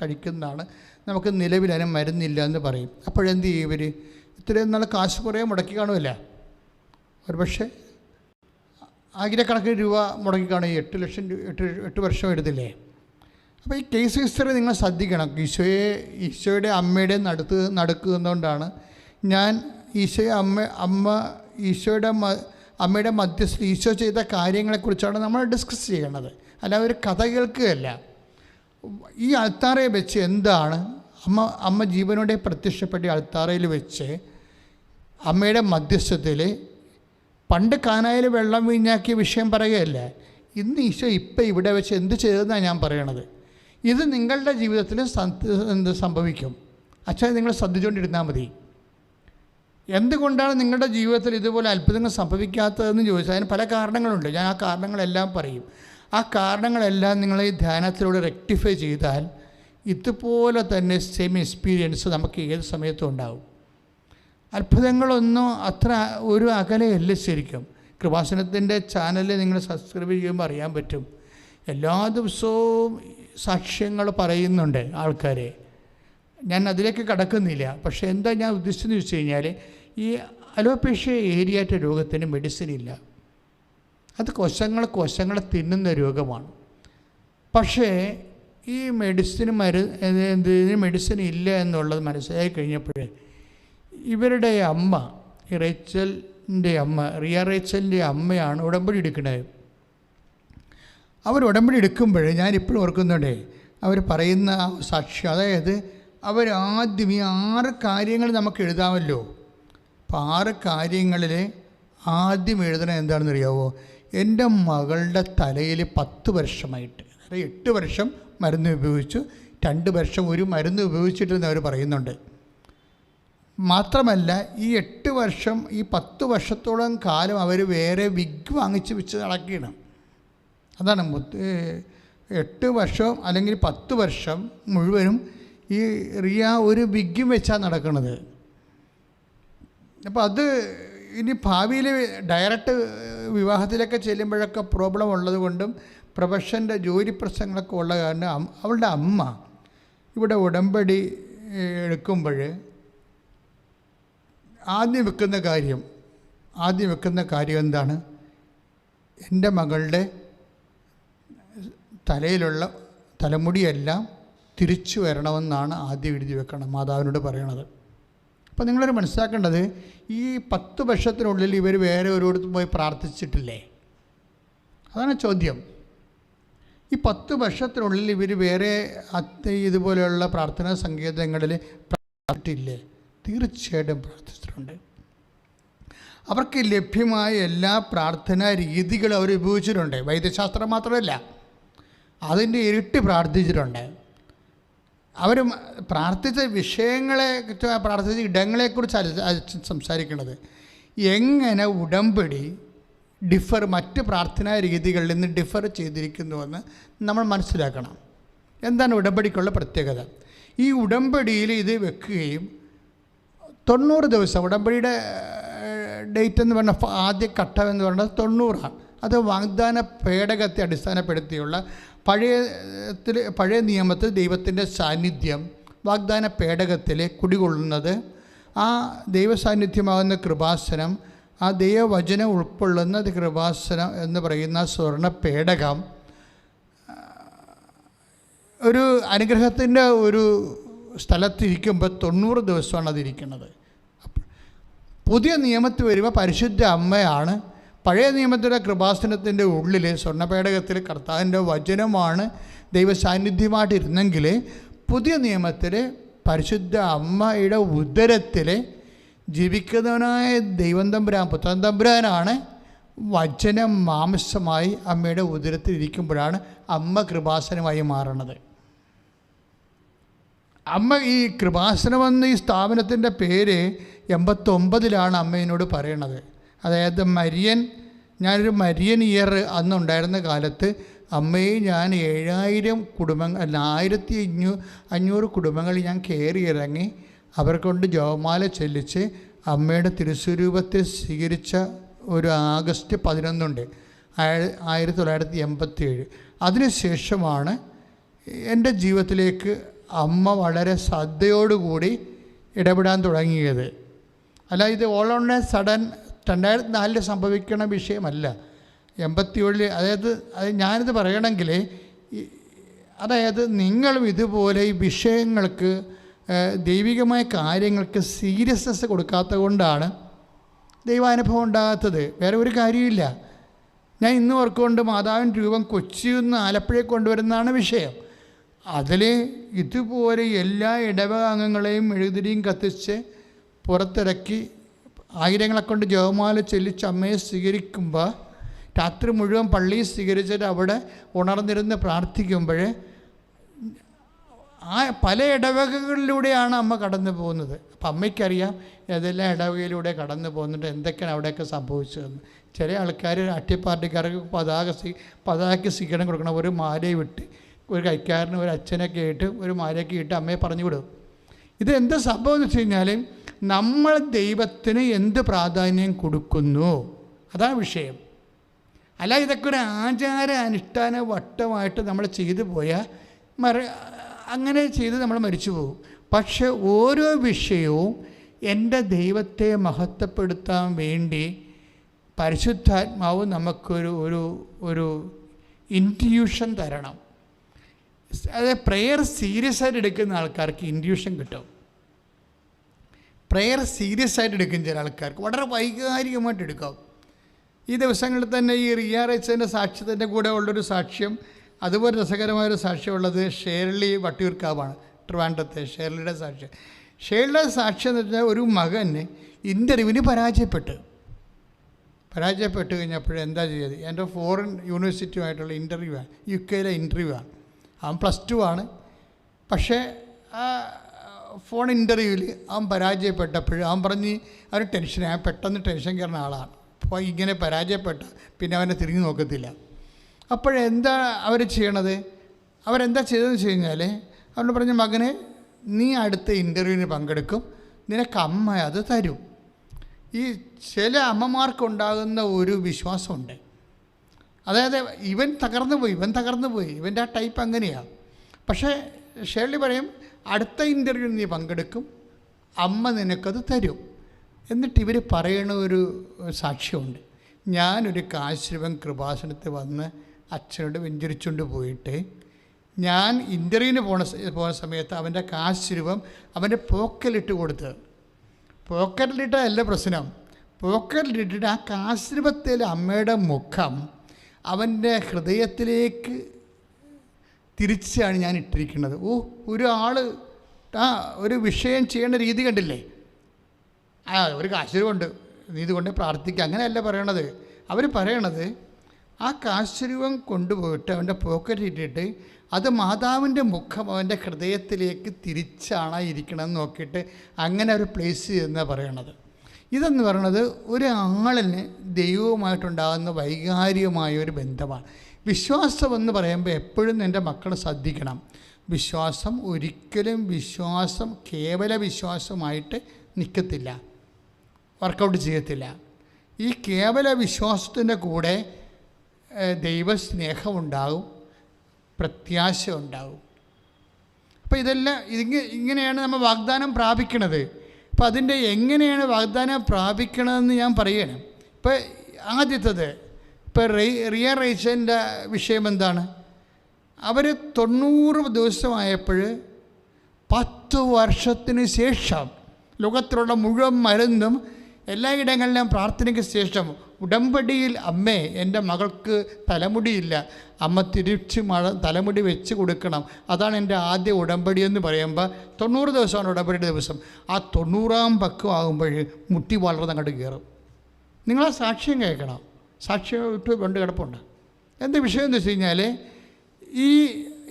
കഴിക്കുന്നതാണ്. നമുക്ക് നിലവിൽ അതിന് മരുന്നില്ല എന്ന് പറയും. അപ്പോഴെന്ത് ചെയ്യും ഇവർ? ഇത്രയും നാൾ കാശ് കുറേ മുടക്കി കാണുമല്ല, ഒരു പക്ഷേ ആയിരക്കണക്കിന് രൂപ മുടക്കി കാണും. 8 ലക്ഷം 8 വർഷം എടുത്തില്ലേ? അപ്പോൾ ഈ കേസ് ഹിസ്റ്ററി നിങ്ങൾ ശ്രദ്ധിക്കണം. ഈശോയുടെ അമ്മയുടെ നടക്കുന്നതുകൊണ്ടാണ് ഞാൻ ഈശോയുടെ അമ്മയുടെ മധ്യസ്ഥ ഈശോ ചെയ്ത കാര്യങ്ങളെക്കുറിച്ചാണ് നമ്മൾ ഡിസ്കസ് ചെയ്യണത്. അല്ല ഒരു കഥ കേൾക്കുകയല്ല. ഈ അൾത്താറയെ വെച്ച് എന്താണ് അമ്മ ജീവനോടെ പ്രത്യക്ഷപ്പെട്ട അൾത്താറയിൽ വെച്ച് അമ്മയുടെ മധ്യസ്ഥത്തിൽ പണ്ട് കാനായിൽ വെള്ളം വീഞ്ഞാക്കിയ വിഷയം പറയുകയല്ല. ഇന്ന് ഈശോ ഇപ്പം ഇവിടെ വെച്ച് എന്ത് ചെയ്തതെന്നാണ് ഞാൻ പറയണത്. ഇത് നിങ്ങളുടെ ജീവിതത്തിൽ എന്ത് സംഭവിക്കും? അച്ഛൻ നിങ്ങൾ ശ്രദ്ധിച്ചുകൊണ്ടിരുന്നാൽ മതി. എന്തുകൊണ്ടാണ് നിങ്ങളുടെ ജീവിതത്തിൽ ഇതുപോലെ അത്ഭുതങ്ങൾ സംഭവിക്കാത്തതെന്ന് ചോദിച്ചാൽ അതിന് പല കാരണങ്ങളുണ്ട്. ഞാൻ ആ കാരണങ്ങളെല്ലാം പറയും. ആ കാരണങ്ങളെല്ലാം നിങ്ങൾ ഈ ധ്യാനത്തിലൂടെ റെക്ടിഫൈ ചെയ്താൽ ഇതുപോലെ തന്നെ സെയിം എക്സ്പീരിയൻസ് നമുക്ക് ഏത് സമയത്തും ഉണ്ടാകും. അത്ഭുതങ്ങളൊന്നും അത്ര ഒരു അകലെയല്ല. ശരിക്കും കൃപാസനത്തിൻ്റെ ചാനൽ നിങ്ങൾ സബ്സ്ക്രൈബ് ചെയ്യുമ്പോൾ അറിയാൻ പറ്റും. എല്ലാ ദിവസവും സാക്ഷ്യങ്ങൾ പറയുന്നുണ്ട് ആൾക്കാരെ. ഞാൻ അതിലേക്ക് കടക്കുന്നില്ല. പക്ഷേ എന്താ ഞാൻ ഉദ്ദേശിച്ചതെന്ന് വെച്ച് കഴിഞ്ഞാൽ ഈ അലോപേഷ്യ ഏരിയാറ്റ രോഗത്തിന് മെഡിസിൻ ഇല്ല. അത് കോശങ്ങളെ തിന്നുന്ന രോഗമാണ്. പക്ഷേ ഈ മെഡിസിൻ ഇല്ല എന്നുള്ളത് മനസ്സിലായി കഴിഞ്ഞപ്പോഴേ ഇവരുടെ അമ്മ ഈ റേച്ചലിൻ്റെ അമ്മ, റിയ അമ്മയാണ് ഉടമ്പടി എടുക്കുന്നത്. അവർ ഉടമ്പടി എടുക്കുമ്പോൾ ഞാനിപ്പോഴും ഓർക്കുന്നുണ്ടേ, അവർ പറയുന്ന സാക്ഷ്യം, അതായത് അവരാദ്യം ഈ 6 കാര്യങ്ങൾ നമുക്ക് എഴുതാമല്ലോ. അപ്പോൾ 6 കാര്യങ്ങളിൽ ആദ്യം എഴുതണത് എന്താണെന്ന് അറിയാമോ? എൻ്റെ മകളുടെ തലയിൽ 10 വർഷമായിട്ട്, അതായത് 8 വർഷം മരുന്ന് ഉപയോഗിച്ചു, 2 വർഷം ഒരു മരുന്ന് ഉപയോഗിച്ചിട്ടെന്ന് അവർ പറയുന്നുണ്ട്. മാത്രമല്ല ഈ 8 വർഷം, ഈ 10 വർഷത്തോളം കാലം അവർ വേറെ വിഗ് വാങ്ങിച്ച് വെച്ച് നടക്കുകയാണ്. അതാണ് 8 വർഷം അല്ലെങ്കിൽ 10 വർഷം മുഴുവനും ഈ റിയ ഒരു വിഗ്ഗും വെച്ചാണ് നടക്കുന്നത്. അപ്പോൾ അത് ഇനി ഭാവിയിൽ ഡയറക്റ്റ് വിവാഹത്തിലൊക്കെ ചെല്ലുമ്പോഴൊക്കെ പ്രോബ്ലം ഉള്ളത് കൊണ്ടും പ്രൊഫഷൻ്റെ ജോലി പ്രശ്നങ്ങളൊക്കെ ഉള്ള കാരണം അവളുടെ അമ്മ ഇവിടെ ഉടമ്പടി എടുക്കുമ്പോൾ ആദ്യം വെക്കുന്ന കാര്യം എന്താണ്? എൻ്റെ മകളുടെ തലയിലുള്ള തലമുടിയെല്ലാം തിരിച്ചു വരണമെന്നാണ് ആദ്യം എഴുതി വെക്കണം, മാതാവിനോട് പറയണത്. അപ്പോൾ നിങ്ങളൊരു മനസ്സിലാക്കേണ്ടത്, ഈ 10 വർഷത്തിനുള്ളിൽ ഇവർ വേറെ ഒരിടത്ത് പോയി പ്രാർത്ഥിച്ചിട്ടില്ലേ? അതാണ് ചോദ്യം. ഈ 10 വർഷത്തിനുള്ളിൽ ഇവർ വേറെ ഇതുപോലെയുള്ള പ്രാർത്ഥനാ സങ്കേതങ്ങളിൽ പ്രാർത്ഥിച്ചിട്ടില്ലേ? തീർച്ചയായിട്ടും പ്രാർത്ഥിച്ചിട്ടുണ്ട്. അവർക്ക് ലഭ്യമായ എല്ലാ പ്രാർത്ഥനാ രീതികളും അവർ ഉപയോഗിച്ചിട്ടുണ്ട്. വൈദ്യശാസ്ത്രം മാത്രമല്ല, അതിൻ്റെ ഇരട്ടി പ്രാർത്ഥിച്ചിട്ടുണ്ട്. അവർ പ്രാർത്ഥിച്ച വിഷയങ്ങളെ, പ്രാർത്ഥിച്ച ഇടങ്ങളെക്കുറിച്ച് സംസാരിക്കുന്നത്. എങ്ങനെ ഉടമ്പടി മറ്റ് പ്രാർത്ഥനാ രീതികളിൽ നിന്ന് ഡിഫർ ചെയ്തിരിക്കുന്നുവെന്ന് നമ്മൾ മനസ്സിലാക്കണം. എന്താണ് ഉടമ്പടിക്കുള്ള പ്രത്യേകത? ഈ ഉടമ്പടിയിൽ ഇത് വെക്കുകയും 90 ദിവസം, ഉടമ്പടിയുടെ ഡേറ്റ് എന്ന് പറഞ്ഞാൽ ആദ്യ ഘട്ടം എന്ന് പറയുന്നത് 90ആണ്. അത് വാഗ്ദാന പേടകത്തെ അടിസ്ഥാനപ്പെടുത്തിയുള്ള പഴയ നിയമത്തിൽ ദൈവത്തിൻ്റെ സാന്നിധ്യം വാഗ്ദാന പേടകത്തിൽ കുടികൊള്ളുന്നത്, ആ ദൈവസാന്നിധ്യമാകുന്ന കൃപാസനം, ആ ദൈവവചനം ഉൾക്കൊള്ളുന്ന കൃപാസനം എന്ന് പറയുന്ന സ്വർണ്ണ പേടകം ഒരു അനുഗ്രഹത്തിൻ്റെ ഒരു സ്ഥലത്തിരിക്കുമ്പോൾ 90 ദിവസമാണ് അതിരിക്കുന്നത്. പുതിയ നിയമത്തിൽ വരുമ്പോൾ പരിശുദ്ധ അമ്മയാണ്. പഴയ നിയമത്തിൻ്റെ കൃപാസനത്തിൻ്റെ ഉള്ളിൽ സ്വർണ്ണപേടകത്തിൽ കർത്താവിൻ്റെ വചനമാണ് ദൈവസാന്നിധ്യമായിട്ടിരുന്നെങ്കിൽ, പുതിയ നിയമത്തിൽ പരിശുദ്ധ അമ്മയുടെ ഉദരത്തിൽ ജീവിക്കുന്നവനായ ദൈവം തമ്പുരാൻ, പുത്രൻ തമ്പുരാനാണ് വചനം മാംസമായി അമ്മയുടെ ഉദരത്തിൽ ഇരിക്കുമ്പോഴാണ് അമ്മ കൃപാസനമായി മാറണത്. അമ്മ ഈ കൃപാസനമെന്ന ഈ സ്ഥാപനത്തിൻ്റെ പേര് 89 അമ്മയോട് പറയണത്. അതായത് ഞാനൊരു മരിയൻ ഇയർ അന്നുണ്ടായിരുന്ന കാലത്ത് അമ്മയെ ഞാൻ 7000 കുടുംബങ്ങൾ, അല്ല 1500 കുടുംബങ്ങൾ ഞാൻ കയറി ഇറങ്ങി അവർക്കൊണ്ട് ജപമാല ചെല്ലിച്ച് അമ്മയുടെ തിരുസ്വരൂപത്തെ സ്വീകരിച്ച ഒരു ആഗസ്റ്റ് 11 1987. അതിനുശേഷമാണ് എൻ്റെ ജീവിതത്തിലേക്ക് അമ്മ വളരെ ശ്രദ്ധയോടുകൂടി ഇടപെടാൻ തുടങ്ങിയത്. അല്ല, ഇത് ഓൾ ഓൺ എ സഡൻ 2004 സംഭവിക്കണ വിഷയമല്ല. 87, അതായത് ഞാനിത് പറയണമെങ്കിൽ, അതായത് നിങ്ങളും ഇതുപോലെ ഈ വിഷയങ്ങൾക്ക്, ദൈവികമായ കാര്യങ്ങൾക്ക് സീരിയസ്നെസ് കൊടുക്കാത്തത് കൊണ്ടാണ് ദൈവാനുഭവം ഉണ്ടാകാത്തത്. വേറെ ഒരു കാര്യമില്ല. ഞാൻ ഇന്ന് ഓർക്കുകൊണ്ട് മാതാവിൻ്റെ രൂപം കൊച്ചിയിൽ നിന്ന് ആലപ്പുഴയിൽ കൊണ്ടുവരുന്നതാണ് വിഷയം. അതിൽ ഇതുപോലെ എല്ലാ ഇടവക അംഗങ്ങളെയും മെഴുകുതിരിയും കത്തിച്ച് പുറത്തിറക്കി ആയിരങ്ങളെ കൊണ്ട് ജപമാല ചെല്ലിച്ച് അമ്മയെ സ്വീകരിക്കുമ്പോൾ, രാത്രി മുഴുവൻ പള്ളിയിൽ സ്വീകരിച്ചിട്ട് അവിടെ ഉണർന്നിരുന്ന് പ്രാർത്ഥിക്കുമ്പോൾ ആ പല ഇടവകകളിലൂടെയാണ് അമ്മ കടന്നു പോകുന്നത്. അപ്പം അമ്മയ്ക്കറിയാം ഏതെല്ലാം ഇടവകയിലൂടെ കടന്നു പോകുന്നുണ്ട്, എന്തൊക്കെയാണ് അവിടെയൊക്കെ സംഭവിച്ചതെന്ന്. ചില ആൾക്കാർ അട്ടിപ്പാർട്ടിക്കാർക്ക് പതാകയ്ക്ക് സ്വീകരണം കൊടുക്കണം, ഒരു മാലയെ വിട്ട്, ഒരു കൈക്കാരന് ഒരു അച്ഛനൊക്കെ ഇട്ട് ഒരു മാലയൊക്കെ ഇട്ട് അമ്മയെ പറഞ്ഞു വിടും. ഇത് എന്താ സംഭവം എന്ന് വെച്ച് കഴിഞ്ഞാൽ, നമ്മൾ ദൈവത്തിന് എന്ത് പ്രാധാന്യം കൊടുക്കുന്നു, അതാണ് വിഷയം. അല്ല, ഇതൊക്കെ ഒരു ആചാര അനുഷ്ഠാന വട്ടമായിട്ട് നമ്മൾ ചെയ്തു പോയാൽ അങ്ങനെ ചെയ്ത് നമ്മൾ മരിച്ചു പോകും. പക്ഷെ ഓരോ വിഷയവും എൻ്റെ ദൈവത്തെ മഹത്വപ്പെടുത്താൻ വേണ്ടി പരിശുദ്ധാത്മാവ് നമുക്കൊരു ഒരു ഇൻറ്റ്യൂഷൻ തരണം. അതായത് പ്രെയർ സീരിയസ് ആയിട്ട് എടുക്കുന്ന ആൾക്കാർക്ക് ഇൻറ്റ്യൂഷൻ കിട്ടും. പ്രെയർ സീരിയസ് ആയിട്ട് എടുക്കും. ചില ആൾക്കാർക്ക് വളരെ വൈകാരികമായിട്ട് എടുക്കാം. ഈ ദിവസങ്ങളിൽ തന്നെ ഈ റിയ റൈച്ചൻ്റെ സാക്ഷ്യത്തിൻ്റെ കൂടെ ഉള്ളൊരു സാക്ഷ്യം, അതുപോലെ രസകരമായൊരു സാക്ഷ്യമുള്ളത് ഷേർലി വട്ടിയൂർക്കാവാണ്, ട്രിവാൻഡ്രത്തെ ഷേർലിയുടെ സാക്ഷ്യം. ഷേർലിയുടെ സാക്ഷ്യം എന്ന് വെച്ചാൽ ഒരു മകന് ഇൻ്റർവ്യൂവിന് പരാജയപ്പെട്ട് കഴിഞ്ഞപ്പോൾ എന്താ ചെയ്തത്? എൻ്റെ ഫോറിൻ യൂണിവേഴ്സിറ്റിയുമായിട്ടുള്ള ഇൻ്റർവ്യൂ ആണ്, UK ഇൻ്റർവ്യൂ ആണ്. അവൻ +2 ആണ്. പക്ഷേ ആ ഫോൺ ഇൻ്റർവ്യൂവിൽ അവൻ പരാജയപ്പെട്ടപ്പോൾ അവൻ പറഞ്ഞ് അവന് ടെൻഷനായി, പെട്ടെന്ന് ടെൻഷൻ കയറുന്ന ആളാണ്. അപ്പോൾ ഇങ്ങനെ പരാജയപ്പെട്ട പിന്നെ അവനെ തിരിഞ്ഞു നോക്കത്തില്ല. അപ്പോഴെന്താ അവർ ചെയ്യണത്? അവരെന്താ ചെയ്തതെന്ന് വെച്ച് കഴിഞ്ഞാൽ അവനോട് പറഞ്ഞ, മകനെ നീ അടുത്ത ഇൻ്റർവ്യൂവിന് പങ്കെടുക്കും, നിനക്ക് അമ്മ അത് തരും. ഈ ചില അമ്മമാർക്കുണ്ടാകുന്ന ഒരു വിശ്വാസമുണ്ട്, അതായത് ഇവൻ തകർന്നു പോയി, ഇവൻ്റെ ആ ടൈപ്പ് അങ്ങനെയാണ്. പക്ഷേ ഷേർലി പറയും, അടുത്ത ഇൻ്റർവ്യൂവിന് നീ പങ്കെടുക്കും, അമ്മ നിനക്കത് തരും. എന്നിട്ട് ഇവർ പറയുന്ന ഒരു സാക്ഷ്യമുണ്ട്. ഞാനൊരു കാശുരൂപം കൃപാസനത്തിൽ വന്ന് അച്ഛനോട് വെഞ്ചരിച്ചുകൊണ്ട് പോയിട്ട് ഞാൻ ഇൻ്റർവ്യൂവിന് പോകുന്ന സമയത്ത് അവൻ്റെ കാശുരൂപം അവൻ്റെ പോക്കലിട്ട് കൊടുത്തത്. പോക്കറ്റിലിട്ടല്ല പ്രശ്നം, പോക്കറ്റിലിട്ടിട്ട് ആ കാശുരൂപത്തിലെ അമ്മയുടെ മുഖം അവൻ്റെ ഹൃദയത്തിലേക്ക് തിരിച്ചാണ് ഞാൻ ഇട്ടിരിക്കുന്നത്. ഒരാൾ ഒരു വിഷയം ചെയ്യേണ്ട രീതി കണ്ടില്ലേ? ഒരു കാശുരൂപമുണ്ട്, നീ ഇതുകൊണ്ട് പ്രാർത്ഥിക്കുക, അങ്ങനെയല്ല പറയണത്. അവർ പറയണത് ആ കാശുരൂപം കൊണ്ടുപോയിട്ട് അവൻ്റെ പോക്കറ്റ് ഇട്ടിട്ട് അത് മാതാവിൻ്റെ മുഖം അവൻ്റെ ഹൃദയത്തിലേക്ക് തിരിച്ചാണ് ഇരിക്കണമെന്ന് നോക്കിയിട്ട് അങ്ങനെ ഒരു പ്ലേസ് ചെയ്യുന്നതാണ് പറയണത്. ഇതെന്ന് പറയണത് ഒരാളിന് ദൈവവുമായിട്ടുണ്ടാകുന്ന വൈകാരികമായൊരു ബന്ധമാണ്. വിശ്വാസമെന്ന് പറയുമ്പോൾ എപ്പോഴും എൻ്റെ മക്കൾ ശ്രദ്ധിക്കണം, വിശ്വാസം ഒരിക്കലും കേവല വിശ്വാസമായിട്ട് നിൽക്കത്തില്ല, വർക്കൗട്ട് ചെയ്യത്തില്ല. ഈ കേവല വിശ്വാസത്തിൻ്റെ കൂടെ ദൈവസ്നേഹമുണ്ടാകും, പ്രത്യാശ ഉണ്ടാകും. അപ്പോൾ ഇതെല്ലാം ഇങ്ങനെയാണ് നമ്മൾ വാഗ്ദാനം പ്രാപിക്കണത്. അപ്പോൾ അതിൻ്റെ എങ്ങനെയാണ് വാഗ്ദാനം പ്രാപിക്കണതെന്ന് ഞാൻ പറയുകയാണ്. ഇപ്പോൾ ആദ്യത്തത്, ഇപ്പോൾ റിയ റൈച്ചൻ്റെ വിഷയം എന്താണ്? അവർ 90 ദിവസമായപ്പോൾ 10 വർഷത്തിന് ശേഷം ലോകത്തിലുള്ള മുഴുവൻ മരുന്നും എല്ലായിടങ്ങളിലും പ്രാർത്ഥനയ്ക്ക് ശേഷം ഉടമ്പടിയിൽ, അമ്മേ എൻ്റെ മകൾക്ക് തലമുടിയില്ല, അമ്മ തിരിച്ച് തലമുടി വെച്ച് കൊടുക്കണം, അതാണ് എൻ്റെ ആദ്യ ഉടമ്പടി എന്ന് പറയുമ്പോൾ 90 ദിവസമാണ് ഉടമ്പടിയുടെ ദിവസം. ആ 90-ാം പക്വമാകുമ്പോൾ മുട്ടി വളർന്ന് അങ്ങോട്ട് കയറും. നിങ്ങളാ സാക്ഷ്യം കേൾക്കണം. സാക്ഷ്യം ഇട്ട് കൊണ്ട് കിടപ്പുണ്ട്. എന്താ വിഷയം എന്ന് വെച്ച് കഴിഞ്ഞാൽ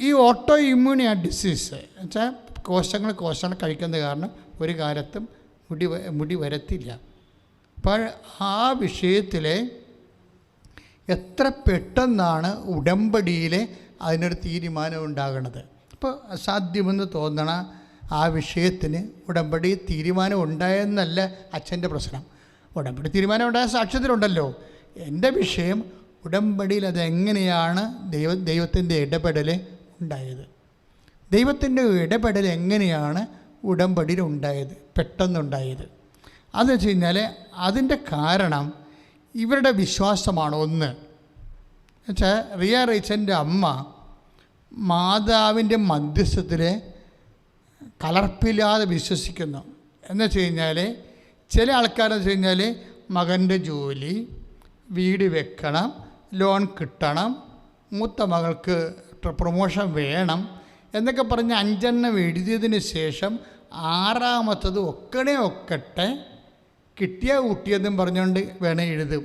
ഈ ഓട്ടോ ഇമ്മ്യൂണി ഡിസീസ് വെച്ചാൽ കോശങ്ങൾ കഴിക്കുന്ന കാരണം ഒരു കാലത്തും മുടി വരത്തില്ല. അപ്പോൾ ആ വിഷയത്തിൽ എത്ര പെട്ടെന്നാണ് ഉടമ്പടിയിൽ അതിനൊരു തീരുമാനം ഉണ്ടാകണത്. അപ്പോൾ അസാധ്യമെന്ന് തോന്നണ ആ വിഷയത്തിന് ഉടമ്പടി തീരുമാനം ഉണ്ടായെന്നല്ല അച്ഛൻ്റെ പ്രശ്നം. ഉടമ്പടി തീരുമാനം ഉണ്ടായ സാക്ഷ്യത്തിലുണ്ടല്ലോ. എൻ്റെ വിഷയം ഉടമ്പടിയിൽ അതെങ്ങനെയാണ് ദൈവത്തിൻ്റെ ഇടപെടൽ ഉണ്ടായത്. ദൈവത്തിൻ്റെ ഇടപെടൽ എങ്ങനെയാണ് ഉടമ്പടിയിൽ ഉണ്ടായത്, പെട്ടെന്നുണ്ടായത്. അതെന്ന് വെച്ച് കഴിഞ്ഞാൽ അതിൻ്റെ കാരണം ഇവരുടെ വിശ്വാസമാണ്. ഒന്ന് വെച്ചാൽ റിയ റൈച്ചൻ്റെ അമ്മ മാതാവിൻ്റെ മധ്യസ്ഥത്തിൽ കലർപ്പില്ലാതെ വിശ്വസിക്കുന്നു. എന്ന് വെച്ച് കഴിഞ്ഞാൽ ചില ആൾക്കാരെന്ന് വെച്ച് കഴിഞ്ഞാൽ മകൻ്റെ ജോലി, വീട് വെക്കണം, ലോൺ കിട്ടണം, മൂത്ത മകൾക്ക് പ്രൊമോഷൻ വേണം എന്നൊക്കെ പറഞ്ഞ് 5 എണ്ണം എഴുതിയതിന് ശേഷം 6ാമത്തത് ഒക്കട്ടെ കിട്ടിയ ഊട്ടിയെന്നും പറഞ്ഞുകൊണ്ട് വേണേൽ എഴുതും,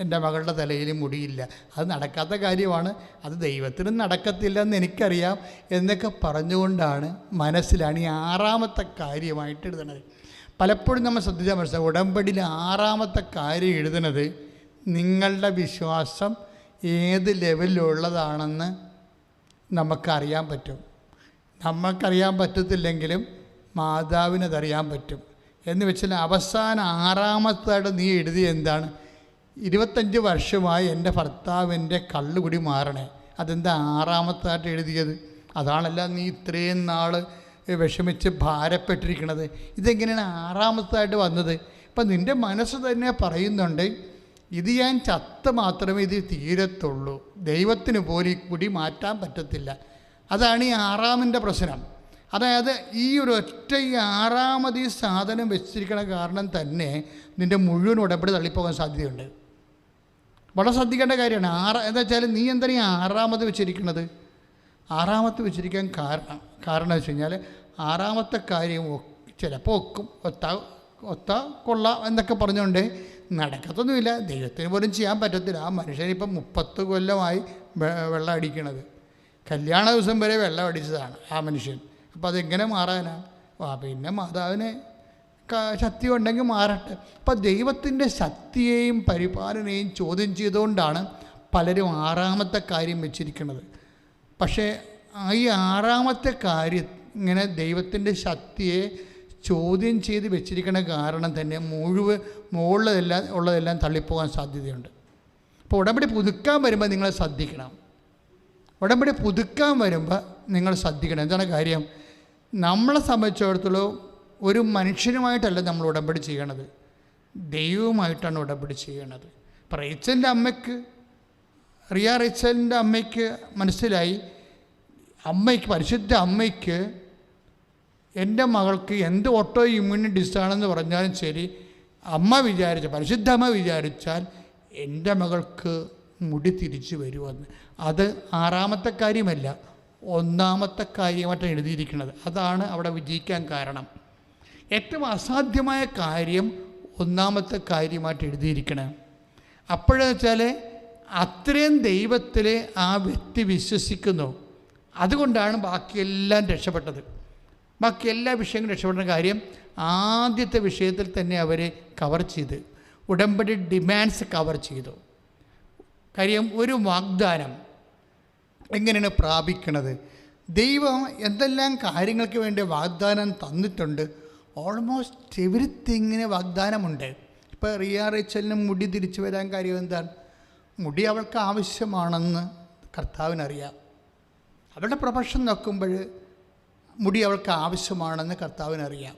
എൻ്റെ മകളുടെ തലയിൽ മുടിയില്ല, അത് നടക്കാത്ത കാര്യമാണ്, അത് ദൈവത്തിനും നടക്കത്തില്ലെന്ന് എനിക്കറിയാം എന്നൊക്കെ പറഞ്ഞുകൊണ്ടാണ് മനസ്സിലാണ് ഈ 6ാമത്തെ കാര്യമായിട്ട് എഴുതണത്. പലപ്പോഴും നമ്മൾ ശ്രദ്ധിച്ചാൽ മനസ്സിലാവും, ഉടമ്പടിയിൽ 6ാമത്തെ കാര്യം എഴുതുന്നത് നിങ്ങളുടെ വിശ്വാസം ഏത് ലെവലിലുള്ളതാണെന്ന് നമുക്കറിയാൻ പറ്റും. നമുക്കറിയാൻ പറ്റത്തില്ലെങ്കിലും മാതാവിനതറിയാൻ പറ്റും. എന്ന് വെച്ചാൽ അവസാനം 6ാമത്തായിട്ട് നീ എഴുതിയ എന്താണ്? 25 വർഷമായി എൻ്റെ ഭർത്താവിൻ്റെ കള്ളുകുടി മാറണേ. അതെന്താ 6ാമത്തായിട്ട് എഴുതിയത്? അതാണല്ല നീ ഇത്രയും നാൾ വിഷമിച്ച് ഭാരപ്പെട്ടിരിക്കണത്. ഇതെങ്ങനെയാണ് 6ാമത്തായിട്ട് വന്നത്? ഇപ്പം നിൻ്റെ മനസ്സ് തന്നെ പറയുന്നുണ്ട്, ഇത് ഞാൻ ചത്ത് മാത്രമേ ഇത് തീരത്തുള്ളൂ, ദൈവത്തിന് പോലും ഈ കുടി മാറ്റാൻ പറ്റത്തില്ല. അതാണ് ഈ 6ാമൻ്റെ പ്രശ്നം. അതായത് ഈ ഒരു ഒറ്റ ഈ ആറാമത് ഈ സാധനം വെച്ചിരിക്കണ കാരണം തന്നെ നിൻ്റെ മുഴുവൻ ഉടമ്പടി തള്ളിപ്പോകാൻ സാധ്യതയുണ്ട്. വളരെ ശ്രദ്ധിക്കേണ്ട കാര്യമാണ്. എന്താ വെച്ചാൽ നീ എന്താണ് ഈ ആറാമത് വെച്ചിരിക്കുന്നത്? ആറാമത്തെ വെച്ചിരിക്കാൻ കാരണം വെച്ച് കഴിഞ്ഞാൽ ആറാമത്തെ കാര്യം ചിലപ്പോൾ ഒത്ത കൊള്ളാം എന്നൊക്കെ പറഞ്ഞുകൊണ്ട് നടക്കത്തൊന്നുമില്ല. ദൈവത്തിന് പോലും ചെയ്യാൻ പറ്റത്തില്ല. ആ മനുഷ്യനിപ്പം 30 കൊല്ലമായി വെള്ളം അടിക്കണത്. കല്യാണ ദിവസം വരെ വെള്ളം അടിച്ചതാണ് ആ മനുഷ്യൻ. അപ്പോൾ അതെങ്ങനെ മാറാനാണ്? പിന്നെ മാതാവിന് ശക്തി ഉണ്ടെങ്കിൽ മാറട്ടെ. അപ്പം ദൈവത്തിൻ്റെ ശക്തിയെയും പരിപാലനയെയും ചോദ്യം ചെയ്തുകൊണ്ടാണ് പലരും ആറാമത്തെ കാര്യം വെച്ചിരിക്കുന്നത്. പക്ഷേ ഈ ആറാമത്തെ കാര്യം ഇങ്ങനെ ദൈവത്തിൻ്റെ ശക്തിയെ ചോദ്യം ചെയ്ത് വെച്ചിരിക്കുന്ന കാരണം തന്നെ ഉള്ളതെല്ലാം തള്ളിപ്പോകാൻ സാധ്യതയുണ്ട്. അപ്പോൾ ഉടമ്പടി പുതുക്കാൻ വരുമ്പോൾ നിങ്ങൾ ശ്രദ്ധിക്കണം. ഉടമ്പടി പുതുക്കാൻ വരുമ്പോൾ നിങ്ങൾ ശ്രദ്ധിക്കണം. എന്താണ് കാര്യം? നമ്മളെ സംബന്ധിച്ചിടത്തോളം ഒരു മനുഷ്യനുമായിട്ടല്ല നമ്മൾ ഉടമ്പടി ചെയ്യണത്, ദൈവവുമായിട്ടാണ് ഉടമ്പടി ചെയ്യണത്. ഇപ്പോൾ റേച്ചലിൻ്റെ അമ്മയ്ക്ക് റേച്ചലിൻ്റെ അമ്മയ്ക്ക് മനസ്സിലായി, പരിശുദ്ധ അമ്മയ്ക്ക് എൻ്റെ മകൾക്ക് എന്ത് ഓട്ടോ ഇമ്മ്യൂണി ഡിസാണെന്ന് പറഞ്ഞാലും ശരി, പരിശുദ്ധ അമ്മ വിചാരിച്ചാൽ എൻ്റെ മകൾക്ക് മുടി തിരിച്ചു വരുമെന്ന്. അത് ആറാമത്തെ കാര്യമല്ല, ഒന്നാമത്തെ കാര്യമായിട്ടാണ് എഴുതിയിരിക്കുന്നത്. അതാണ് അവിടെ വിജയിക്കാൻ കാരണം. ഏറ്റവും അസാധ്യമായ കാര്യം ഒന്നാമത്തെ കാര്യമായിട്ട് എഴുതിയിരിക്കണം. അപ്പോഴെന്ന് വെച്ചാൽ അത്രയും ദൈവത്തിൽ ആ വ്യക്തി വിശ്വസിക്കുന്നു. അതുകൊണ്ടാണ് ബാക്കിയെല്ലാം രക്ഷപ്പെട്ടത്. ബാക്കി എല്ലാ വിഷയങ്ങളും രക്ഷപ്പെടുന്ന കാര്യം ആദ്യത്തെ വിഷയത്തിൽ തന്നെ അവർ കവർ ചെയ്ത്, ഉടമ്പടി ഡിമാൻഡ്സ് കവർ ചെയ്തു. കാര്യം ഒരു വാഗ്ദാനം എങ്ങനെയാണ് പ്രാപിക്കണത്? ദൈവം എന്തെല്ലാം കാര്യങ്ങൾക്ക് വേണ്ടി വാഗ്ദാനം തന്നിട്ടുണ്ട്. ഓൾമോസ്റ്റ് എവരിത്തിങ്ങിന് വാഗ്ദാനമുണ്ട്. ഇപ്പോൾ റേച്ചലിന് മുടി തിരിച്ചു വരാൻ കാര്യം എന്താണ്? മുടി അവൾക്ക് ആവശ്യമാണെന്ന് കർത്താവിനറിയാം. അവളുടെ പ്രൊഫഷൻ നോക്കുമ്പോൾ മുടി അവൾക്ക് ആവശ്യമാണെന്ന് കർത്താവിനറിയാം.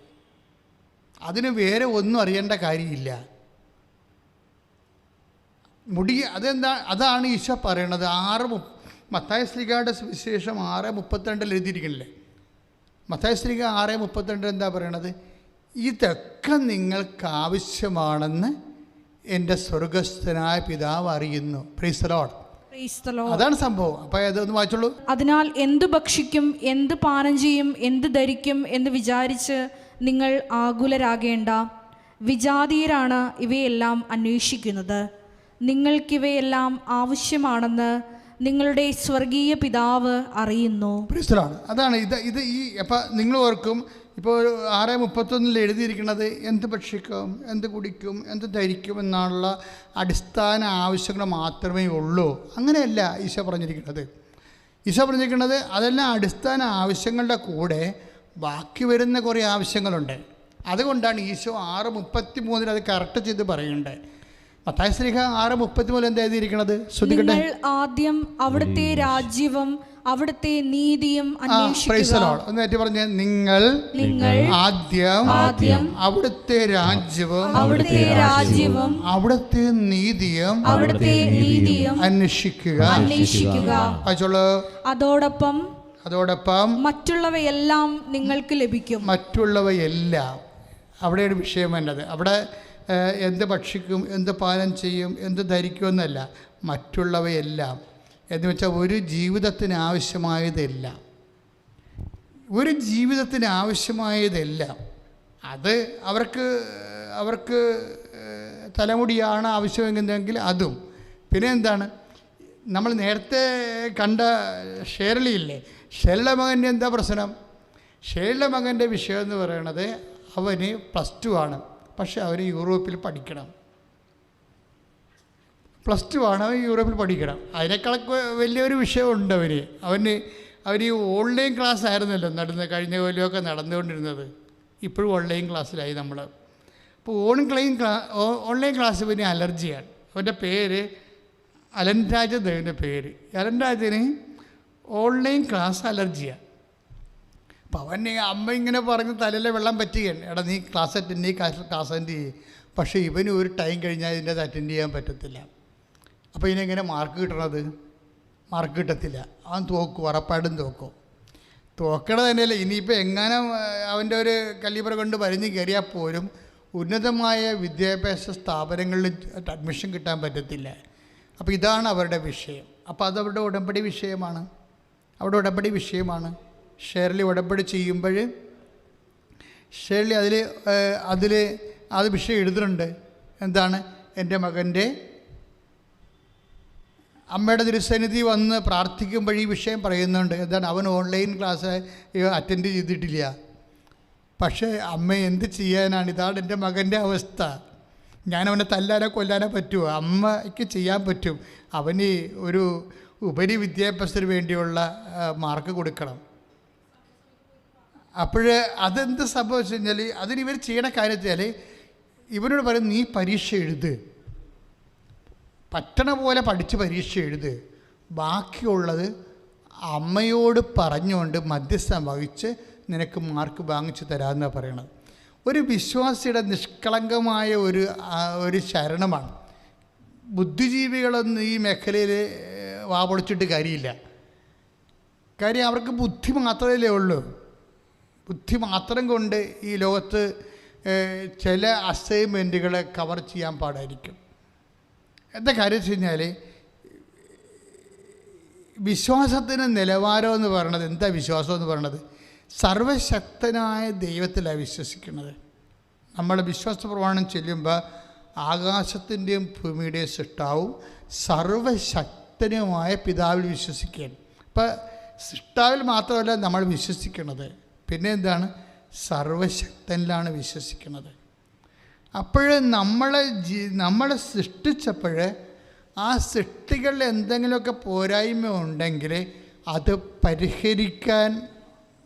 അതിന് വേറെ ഒന്നും അറിയേണ്ട കാര്യമില്ല. മുടി അതാണ് ഈശോ പറയണത്. മത്തായി ശ്ലീഹയുടെ സുവിശേഷം 6:32 എഴുതിയിരിക്കണില്ലേ? മത്തായി ശ്ലീഹ 6:32 എന്താ പറയണത്? ഇതൊക്കെ നിങ്ങൾക്ക് ആവശ്യമാണെന്ന് എൻ്റെ സ്വർഗസ്ഥനായ പിതാവ് അറിയുന്നു. Price the Lord. അതാണ് സംഭവം. അപ്പോൾ അതൊന്ന് വായിച്ചോളൂ. അതിനാൽ എന്തു ഭക്ഷിക്കും, എന്ത് പാനം ചെയ്യും, എന്ത് ധരിക്കും എന്ന് വിചാരിച്ച് നിങ്ങൾ ആകുലരാകേണ്ട. വിജാതീയരാണ് ഇവയെല്ലാം അന്വേഷിക്കുന്നത്. നിങ്ങൾക്കിവയെല്ലാം ആവശ്യമാണെന്ന് നിങ്ങളുടെ സ്വർഗീയ പിതാവ് അറിയുന്നു. അതാണ് ഇത് അപ്പം നിങ്ങൾ ഓർക്കും, ഇപ്പോൾ 6:31 എഴുതിയിരിക്കുന്നത് എന്ത് ഭക്ഷിക്കും, എന്ത് കുടിക്കും, എന്ത് ധരിക്കും എന്നുള്ള അടിസ്ഥാന ആവശ്യങ്ങൾ മാത്രമേ ഉള്ളൂ. അങ്ങനെയല്ല ഈശോ പറഞ്ഞിരിക്കുന്നത്. ഈശോ പറഞ്ഞിരിക്കുന്നത് അതെല്ലാം അടിസ്ഥാന ആവശ്യങ്ങളുടെ കൂടെ ബാക്കി വരുന്ന കുറേ ആവശ്യങ്ങളുണ്ട്. അതുകൊണ്ടാണ് ഈശോ 6:33 അത് കറക്റ്റ് ചെയ്ത് പറയുന്നുണ്ട്. മത്തായി ശ്ലീഹ 6:33 എന്താ എഴുതിയിരിക്കുന്നത്? നിങ്ങൾ ആദ്യം അവിടുത്തെ രാജ്യവും അവിടുത്തെ നീതിയും അന്വേഷിക്കുക. പറഞ്ഞ നിങ്ങൾ ആദ്യം അവിടുത്തെ രാജ്യവും അവിടുത്തെ നീതിയും അന്വേഷിക്കുക. അതോടൊപ്പം മറ്റുള്ളവയെല്ലാം നിങ്ങൾക്ക് ലഭിക്കും. മറ്റുള്ളവയെല്ലാം അവിടെയാണ് വിഷയം വേണ്ടത്. അവിടെ എന്ത് ഭക്ഷിക്കും, എന്ത് പാനം ചെയ്യും, എന്ത് ധരിക്കുമെന്നല്ല, മറ്റുള്ളവയെല്ലാം എന്ന് വെച്ചാൽ ഒരു ജീവിതത്തിന് ആവശ്യമായതെല്ലാം അത് അവർക്ക് തലമുടിയാണ് ആവശ്യമെങ്കിൽ അതും. പിന്നെ എന്താണ്, നമ്മൾ നേരത്തെ കണ്ട ഷേർലിയില്ലേ, ഷേർലിയുടെ മകൻ്റെ എന്താ പ്രശ്നം? ഷേർലിയുടെ മകൻ്റെ വിഷയം എന്ന് പറയുന്നത് അവന് +2 ആണ്. പക്ഷെ അവന് യൂറോപ്പിൽ പഠിക്കണം. +2 ആണ്, അവൻ യൂറോപ്പിൽ പഠിക്കണം. അതിനേക്കാളൊക്കെ വലിയൊരു വിഷയമുണ്ട് അവന് ഈ ഓൺലൈൻ ക്ലാസ് ആയിരുന്നല്ലോ കഴിഞ്ഞ കൊല്ലമൊക്കെ നടന്നുകൊണ്ടിരുന്നത്. ഇപ്പോഴും ഓൺലൈൻ ക്ലാസ്സിലായി നമ്മൾ. അപ്പോൾ ഓൺലൈൻ ക്ലാസ് പിന്നെ അലർജിയാണ്. അവൻ്റെ പേര് അലൻരാജ് ദേവൻ്റെ പേര്. അലൻരാജിന് ഓൺലൈൻ ക്ലാസ് അലർജിയാണ്. അപ്പോൾ അവൻ്റെ അമ്മ ഇങ്ങനെ പറഞ്ഞ് തലയിലെ വെള്ളം പറ്റുകയാണ്, എടാ നീ ക്ലാസ് അറ്റൻഡ് ചെയ്യും. പക്ഷേ ഇവന് ഒരു ടൈം കഴിഞ്ഞാൽ ഇതിൻ്റെ അത് അറ്റൻഡ് ചെയ്യാൻ പറ്റത്തില്ല. അപ്പോൾ ഇതിനെങ്ങനെ മാർക്ക് കിട്ടണത്? മാർക്ക് കിട്ടത്തില്ല. അവൻ തോക്കും, ഉറപ്പായിട്ടും തോക്കും. തോക്കണ തന്നെയല്ല. ഇനിയിപ്പോൾ എങ്ങാനും അവൻ്റെ ഒരു കല്ലിപ്പറ കൊണ്ട് വലിഞ്ഞ് കയറിയാൽ പോലും ഉന്നതമായ വിദ്യാഭ്യാസ സ്ഥാപനങ്ങളിൽ അഡ്മിഷൻ കിട്ടാൻ പറ്റത്തില്ല. അപ്പോൾ ഇതാണ് അവരുടെ വിഷയം. അപ്പോൾ അതവരുടെ ഉടമ്പടി വിഷയമാണ്. അവിടെ ഉടമ്പടി വിഷയമാണ്. ഷേർലി ഉടമ്പടി ചെയ്യുമ്പോൾ ഷേർലി അതിൽ അത് വിഷയം എഴുതുന്നുണ്ട്. എന്താണ്? എൻ്റെ മകൻ്റെ അമ്മയുടെ തിരുസന്നിധി വന്ന് പ്രാർത്ഥിക്കുമ്പോൾ ഈ വിഷയം പറയുന്നുണ്ട്. എന്താണ്? അവൻ ഓൺലൈൻ ക്ലാസ് അറ്റൻഡ് ചെയ്തിട്ടില്ല. പക്ഷേ അമ്മ എന്ത് ചെയ്യാനാണ്? ഇതാണ് എൻ്റെ മകൻ്റെ അവസ്ഥ. ഞാനവനെ തല്ലാനോ കൊല്ലാനോ പറ്റുമോ? അമ്മയ്ക്ക് ചെയ്യാൻ പറ്റും. അവന് ഒരു ഉപരി വിദ്യാഭ്യാസത്തിന് വേണ്ടിയുള്ള മാർക്ക് കൊടുക്കണം. അപ്പോൾ അതെന്ത് സംഭവിച്ചു കഴിഞ്ഞാൽ അതിനിവർ ചെയ്യണ കാര്യത്തിൽ ഇവരോട് പറയും, നീ പരീക്ഷ എഴുത്, പറ്റണ പോലെ പഠിച്ച് പരീക്ഷ എഴുത്, ബാക്കിയുള്ളത് അമ്മയോട് പറഞ്ഞുകൊണ്ട് മധ്യസ്ഥം വഹിച്ച് നിനക്ക് മാർക്ക് വാങ്ങിച്ച് തരാമെന്നാണ് പറയണത്. ഒരു വിശ്വാസിയുടെ നിഷ്കളങ്കമായ ഒരു ശരണമാണ്. ബുദ്ധിജീവികളൊന്നും ഈ മേഖലയിൽ വാപൊളിച്ചിട്ട് കാര്യമില്ല. കാര്യം അവർക്ക് ബുദ്ധി മാത്രമല്ലേ ഉള്ളൂ. ബുദ്ധി മാത്രം കൊണ്ട് ഈ ലോകത്ത് ചില അസൈൻമെൻറ്റുകൾ കവർ ചെയ്യാൻ പാടായിരിക്കും. എന്താ കാര്യം വെച്ച് കഴിഞ്ഞാൽ വിശ്വാസത്തിന് നിലവാരം എന്ന് പറയണത് എന്താ? വിശ്വാസം എന്ന് പറയണത് സർവശക്തനായ ദൈവത്തിലാണ് വിശ്വസിക്കുന്നത്. നമ്മൾ വിശ്വാസ പ്രമാണം ചെല്ലുമ്പോൾ ആകാശത്തിൻ്റെയും ഭൂമിയുടെയും സൃഷ്ടാവും സർവശക്തനുമായ പിതാവിൽ വിശ്വസിക്കുകയാണ്. അപ്പം സൃഷ്ടാവിൽ മാത്രമല്ല നമ്മൾ വിശ്വസിക്കുന്നത്, പിന്നെ എന്താണ്? സർവശക്തനിലാണ് വിശ്വസിക്കുന്നത്. അപ്പോൾ നമ്മളെ സൃഷ്ടിച്ചപ്പോൾ ആ സൃഷ്ടികളിൽ എന്തെങ്കിലുമൊക്കെ പോരായ്മ ഉണ്ടെങ്കിൽ അത് പരിഹരിക്കാൻ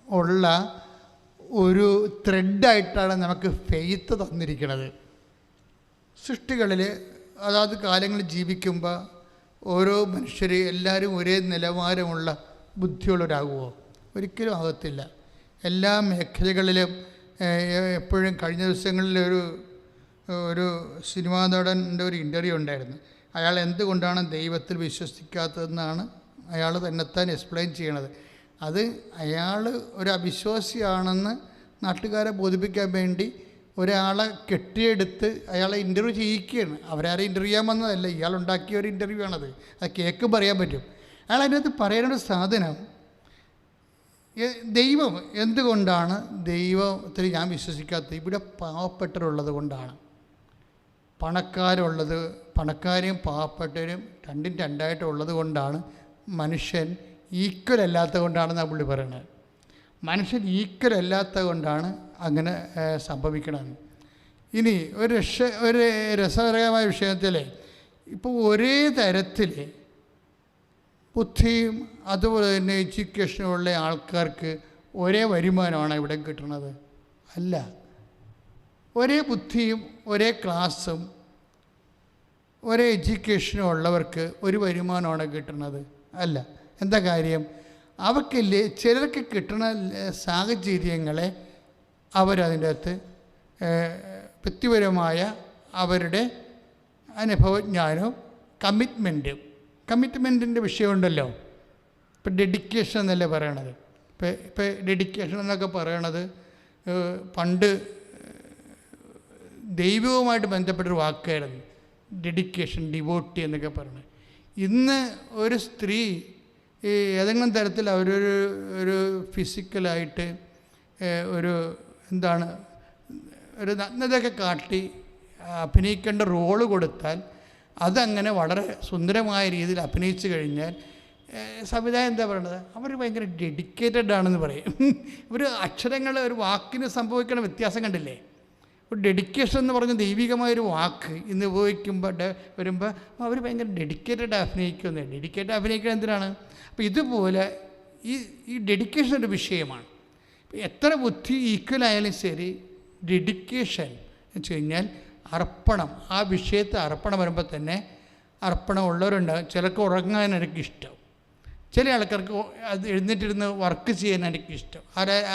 ഉള്ള ഒരു ത്രെഡായിട്ടാണ് നമുക്ക് ഫെയ്ത്ത് തന്നിരിക്കുന്നത്. സൃഷ്ടികളിൽ അതാത് കാലങ്ങളിൽ ജീവിക്കുമ്പോൾ ഓരോ മനുഷ്യർ എല്ലാവരും ഒരേ നിലവാരമുള്ള ബുദ്ധിയുള്ളവരാകുമോ? ഒരിക്കലും ആകത്തില്ല. എല്ലാ മേഖലകളിലും എപ്പോഴും കഴിഞ്ഞ ദിവസങ്ങളിൽ ഒരു സിനിമാ നടൻ്റെ ഒരു ഇൻ്റർവ്യൂ ഉണ്ടായിരുന്നു. അയാൾ എന്തുകൊണ്ടാണ് ദൈവത്തിൽ വിശ്വസിക്കാത്തതെന്നാണ് അയാൾ തന്നെത്താൻ എക്സ്പ്ലെയിൻ ചെയ്യണത്. അത് അയാൾ ഒരു അവിശ്വാസിയാണെന്ന് നാട്ടുകാരെ ബോധിപ്പിക്കാൻ വേണ്ടി ഒരാളെ കെട്ടിയെടുത്ത് അയാളെ ഇൻ്റർവ്യൂ ചെയ്യിക്കുകയാണ്. അവരാരെ ഇൻ്റർവ്യൂ ചെയ്യാൻ വന്നതല്ല, ഇയാൾ ഉണ്ടാക്കിയ ഒരു ഇൻ്റർവ്യൂ ആണത്. അത് കേൾക്കും പറയാൻ പറ്റും. അയാൾ അതിനകത്ത് പറയുന്ന സാധനം, ദൈവം എന്തുകൊണ്ടാണ് ദൈവത്തിൽ ഞാൻ വിശ്വസിക്കാത്തത്? ഇവിടെ പാവപ്പെട്ടവരുള്ളത് കൊണ്ടാണ്. പണക്കാരും പാവപ്പെട്ടവരും രണ്ടും രണ്ടായിട്ടുള്ളത് കൊണ്ടാണ്. മനുഷ്യൻ ഈക്വൽ അല്ലാത്തത് കൊണ്ടാണെന്നാണ് പുള്ളി പറയുന്നത്. മനുഷ്യൻ ഈക്വൽ അല്ലാത്തത് കൊണ്ടാണ് അങ്ങനെ സംഭവിക്കണമെന്ന്. ഇനി ഒരു രസകരമായ വിഷയത്തിൽ ഇപ്പോൾ ഒരേ തരത്തിൽ ബുദ്ധിയും അതുപോലെ തന്നെ എഡ്യൂക്കേഷനുള്ള ആൾക്കാർക്ക് ഒരേ വരുമാനമാണ് ഇവിടെ കിട്ടുന്നത്? അല്ല. ഒരേ ബുദ്ധിയും ഒരേ ക്ലാസ്സും ഒരേ എഡ്യൂക്കേഷനും ഉള്ളവർക്ക് ഒരു വരുമാനമാണ് കിട്ടുന്നത്? അല്ല. എന്താ കാര്യം? അവർക്കില്ലേ ചിലർക്ക് കിട്ടുന്ന സാഹചര്യങ്ങളെ അവരതിൻ്റെ അകത്ത് വ്യക്തിപരമായ അവരുടെ അനുഭവജ്ഞാനവും കമ്മിറ്റ്മെൻറ്റിൻ്റെ വിഷയമുണ്ടല്ലോ. ഇപ്പം ഡെഡിക്കേഷൻ എന്നല്ലേ പറയണത്. ഇപ്പം ഡെഡിക്കേഷൻ എന്നൊക്കെ പറയണത് പണ്ട് ദൈവവുമായിട്ട് ബന്ധപ്പെട്ടൊരു വാക്കായിരുന്നു ഡെഡിക്കേഷൻ, ഡിവോട്ടി എന്നൊക്കെ പറയുന്നത്. ഇന്ന് ഒരു സ്ത്രീ ഏതെങ്കിലും തരത്തിൽ ഒരു ഫിസിക്കലായിട്ട് ഒരു നഗ്നതയൊക്കെ കാട്ടി അഭിനയിക്കേണ്ട റോള് കൊടുത്താൽ അതങ്ങനെ വളരെ സുന്ദരമായ രീതിയിൽ അഭിനയിച്ചു കഴിഞ്ഞാൽ സംവിധാനം എന്താ പറയണത്? അവർ ഭയങ്കര ഡെഡിക്കേറ്റഡ് ആണെന്ന് പറയും. ഒരു അക്ഷരങ്ങൾ ഒരു വാക്കിന് സംഭവിക്കുന്ന വ്യത്യാസം കണ്ടില്ലേ? ഒരു ഡെഡിക്കേഷൻ എന്ന് പറഞ്ഞ ദൈവികമായൊരു വാക്ക് ഇന്ന് ഉപയോഗിക്കുമ്പോൾ വരുമ്പോൾ അവർ ഭയങ്കര ഡെഡിക്കേറ്റഡ് അഭിനയിക്കുന്നത്. ഡെഡിക്കേറ്റഡ് അഭിനയിക്കുന്നത് എന്തിനാണ്? അപ്പോൾ ഇതുപോലെ ഈ ഡെഡിക്കേഷൻ ഒരു വിഷയമാണ്. എത്ര ബുദ്ധി ഈക്വലായാലും ശരി, ഡെഡിക്കേഷൻ എന്ന് വെച്ച് കഴിഞ്ഞാൽ അർപ്പണം, ആ വിഷയത്തെ അർപ്പണം വരുമ്പോൾ തന്നെ അർപ്പണം ഉള്ളവരുണ്ടാകും. ചിലർക്ക് ഉറങ്ങാൻ എനിക്കിഷ്ടം, ചില ആൾക്കാർക്ക് അത് എഴുന്നേറ്റിരുന്ന് വർക്ക് ചെയ്യാൻ എനിക്കിഷ്ടം.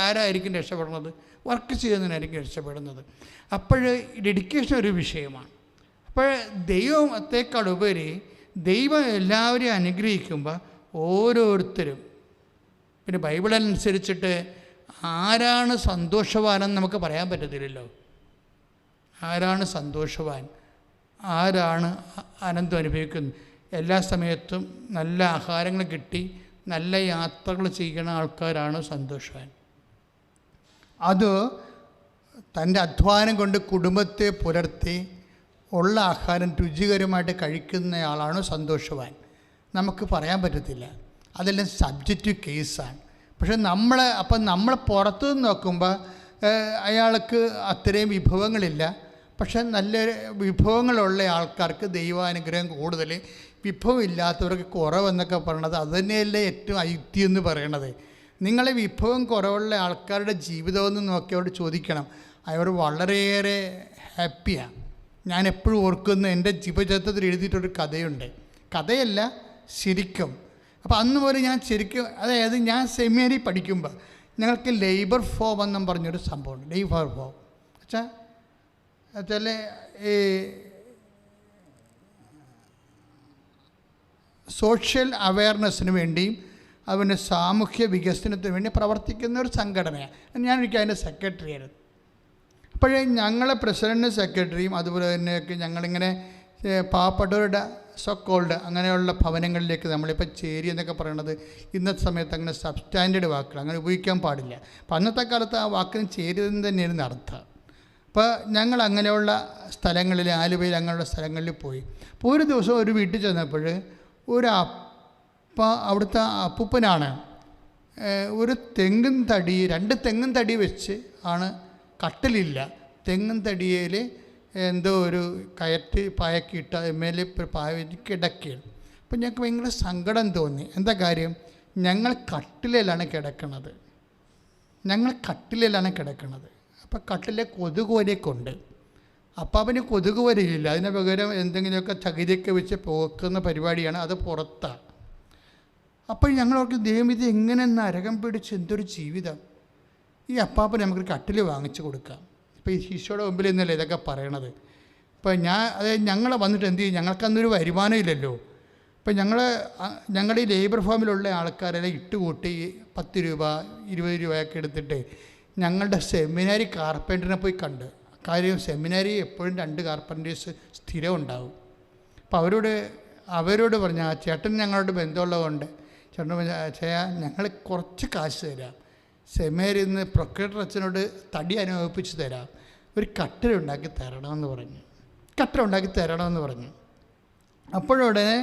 ആരായിരിക്കും രക്ഷപ്പെടുന്നത്? വർക്ക് ചെയ്യുന്നതിനായിരിക്കും രക്ഷപ്പെടുന്നത്. അപ്പോൾ ഡെഡിക്കേഷൻ ഒരു വിഷയമാണ്. അപ്പോൾ ദൈവത്തെക്കാളുപരി ദൈവം എല്ലാവരെയും അനുഗ്രഹിക്കുമ്പോൾ ഓരോരുത്തരും പിന്നെ ബൈബിൾ അനുസരിച്ചിട്ട് ആരാണ് സന്തോഷവാനെന്ന് നമുക്ക് പറയാൻ പറ്റത്തില്ലല്ലോ. ആരാണ് സന്തോഷവാൻ, ആരാണ് ആനന്ദം അനുഭവിക്കുന്നത്? എല്ലാ സമയത്തും നല്ല ആഹാരങ്ങൾ കിട്ടി നല്ല യാത്രകൾ ചെയ്യുന്ന ആൾക്കാരാണ് സന്തോഷവാൻ. അത് തൻ്റെ അധ്വാനം കൊണ്ട് കുടുംബത്തെ പുലർത്തി ഉള്ള ആഹാരം രുചികരമായിട്ട് കഴിക്കുന്നയാളാണ് സന്തോഷവാൻ. നമുക്ക് പറയാൻ പറ്റത്തില്ല, അതെല്ലാം സബ്ജക്റ്റീവ് കേസാണ്. പക്ഷെ നമ്മൾ പുറത്തു നിന്ന് നോക്കുമ്പോൾ അയാൾക്ക് അത്രയും വിഭവങ്ങളില്ല. പക്ഷെ നല്ല വിഭവങ്ങളുള്ള ആൾക്കാർക്ക് ദൈവാനുഗ്രഹം കൂടുതൽ, വിഭവമില്ലാത്തവർക്ക് കുറവെന്നൊക്കെ പറയണത് അത് തന്നെയല്ലേ ഏറ്റവും ഐക്യം എന്ന് പറയണത്. നിങ്ങളെ വിഭവം കുറവുള്ള ആൾക്കാരുടെ ജീവിതമെന്ന് നോക്കിയവരോട് ചോദിക്കണം, അവർ വളരെയേറെ ഹാപ്പിയാണ്. ഞാൻ എപ്പോഴും ഓർക്കുന്ന എൻ്റെ ജീവചരിത്രത്തിൽ എഴുതിയിട്ടൊരു കഥയുണ്ട്, കഥയല്ല ശരിക്കും. അപ്പോൾ അന്ന് പോലെ ഞാൻ ശരിക്കും, അതായത് ഞാൻ സെമിനാരി പഠിക്കുമ്പോൾ ഞങ്ങൾക്ക് ലേബർ ഫോം എന്നും പറഞ്ഞൊരു സംഭവമുണ്ട്. ലേബർ ഫോം വെച്ചാൽ ഈ സോഷ്യൽ അവയർനെസ്സിന് വേണ്ടിയും അവൻ്റെ സാമൂഹ്യ വികസനത്തിന് വേണ്ടി പ്രവർത്തിക്കുന്ന ഒരു സംഘടനയാണ്. ഞാനൊരിക്കൽ അതിൻ്റെ സെക്രട്ടറി ആയിരുന്നു. അപ്പോഴേ ഞങ്ങളെ പ്രസിഡൻറ്റും സെക്രട്ടറിയും അതുപോലെ തന്നെയൊക്കെ ഞങ്ങളിങ്ങനെ പാവപ്പെട്ടവരുടെ സോക്കോൾഡ് അങ്ങനെയുള്ള ഭവനങ്ങളിലേക്ക് നമ്മളിപ്പോൾ ചേരി എന്നൊക്കെ പറയണത് ഇന്നത്തെ സമയത്ത് അങ്ങനെ സബ്സ്റ്റാൻഡേർഡ് വാക്കുകൾ അങ്ങനെ ഉപയോഗിക്കാൻ പാടില്ല. അപ്പം അന്നത്തെ കാലത്ത് ആ വാക്കിന് ചേരുതെന്ന് തന്നെയായിരുന്നു അർത്ഥം. അപ്പോൾ ഞങ്ങൾ അങ്ങനെയുള്ള സ്ഥലങ്ങളിൽ, ആലുവയിൽ അങ്ങനെയുള്ള സ്ഥലങ്ങളിൽ പോയി. അപ്പോൾ ഒരു ദിവസം ഒരു വീട്ടിൽ ചെന്നപ്പോൾ അവിടുത്തെ അപ്പൂപ്പനാണ് ഒരു തെങ്ങും തടി, 2 തെങ്ങും തടി വെച്ച് ആണ്, കട്ടിലില്ല, തെങ്ങും തടിയിൽ എന്തോ ഒരു കയറ്റ് പായക്കിട്ട് മേലെ പായ വെച്ച് കിടക്കുകയാണ്. അപ്പോൾ ഞങ്ങൾക്ക് ഭയങ്കര സങ്കടം തോന്നി. എന്താ കാര്യം? ഞങ്ങൾ കട്ടിലിലാണ് കിടക്കണത്. അപ്പോൾ കട്ടിലെ കൊതുക് വരെയൊക്കെയുണ്ട്. അപ്പോൾ അവന് കൊതുക് വരെയില്ല, അതിന് പകരം എന്തെങ്കിലുമൊക്കെ ചകിരിയൊക്കെ വെച്ച് പോക്കുന്ന പരിപാടിയാണ്, അത് പുറത്താണ്. അപ്പോൾ ഞങ്ങളവർക്ക് ദൈവം ഇത് എങ്ങനെ നരകം പിടിച്ച് എന്തൊരു ജീവിതം, ഈ അപ്പാപ്പന് നമുക്കൊരു കട്ടിൽ വാങ്ങിച്ചു കൊടുക്കാം. ഇപ്പോൾ ഈ ശിശുയുടെ മുമ്പിൽ നിന്നല്ലേ ഇതൊക്കെ പറയണത്. ഇപ്പോൾ അതായത് ഞങ്ങൾ വന്നിട്ട് എന്ത് ചെയ്യും, ഞങ്ങൾക്കന്നൊരു വരുമാനം ഇല്ലല്ലോ. അപ്പോൾ ഞങ്ങളുടെ ഈ ലേബർ ഫാമിലുള്ള ആൾക്കാരെല്ലാം ഇട്ടുകൂട്ടി 10 രൂപ 20 രൂപയൊക്കെ എടുത്തിട്ട് ഞങ്ങളുടെ സെമിനാരി കാർപ്പൻറ്ററിനെ പോയി കണ്ട്. കാര്യം സെമിനാരി എപ്പോഴും 2 കാർപ്പൻറ്റേഴ്സ് സ്ഥിരം ഉണ്ടാവും. അപ്പോൾ അവരോട് പറഞ്ഞ ആ ചേട്ടൻ ഞങ്ങളോട് ബന്ധമുള്ളതുകൊണ്ട് ചേട്ടൻ ഞങ്ങൾ കുറച്ച് കാശ് തരാം, സെമിനാരിയിൽ നിന്ന് പ്രൊക്രേറ്റർ അച്ഛനോട് തടി അനുഭവിപ്പിച്ച് തരാം, ഒരു കട്ടിലുണ്ടാക്കി തരണമെന്ന് പറഞ്ഞു. അപ്പോഴുടനെ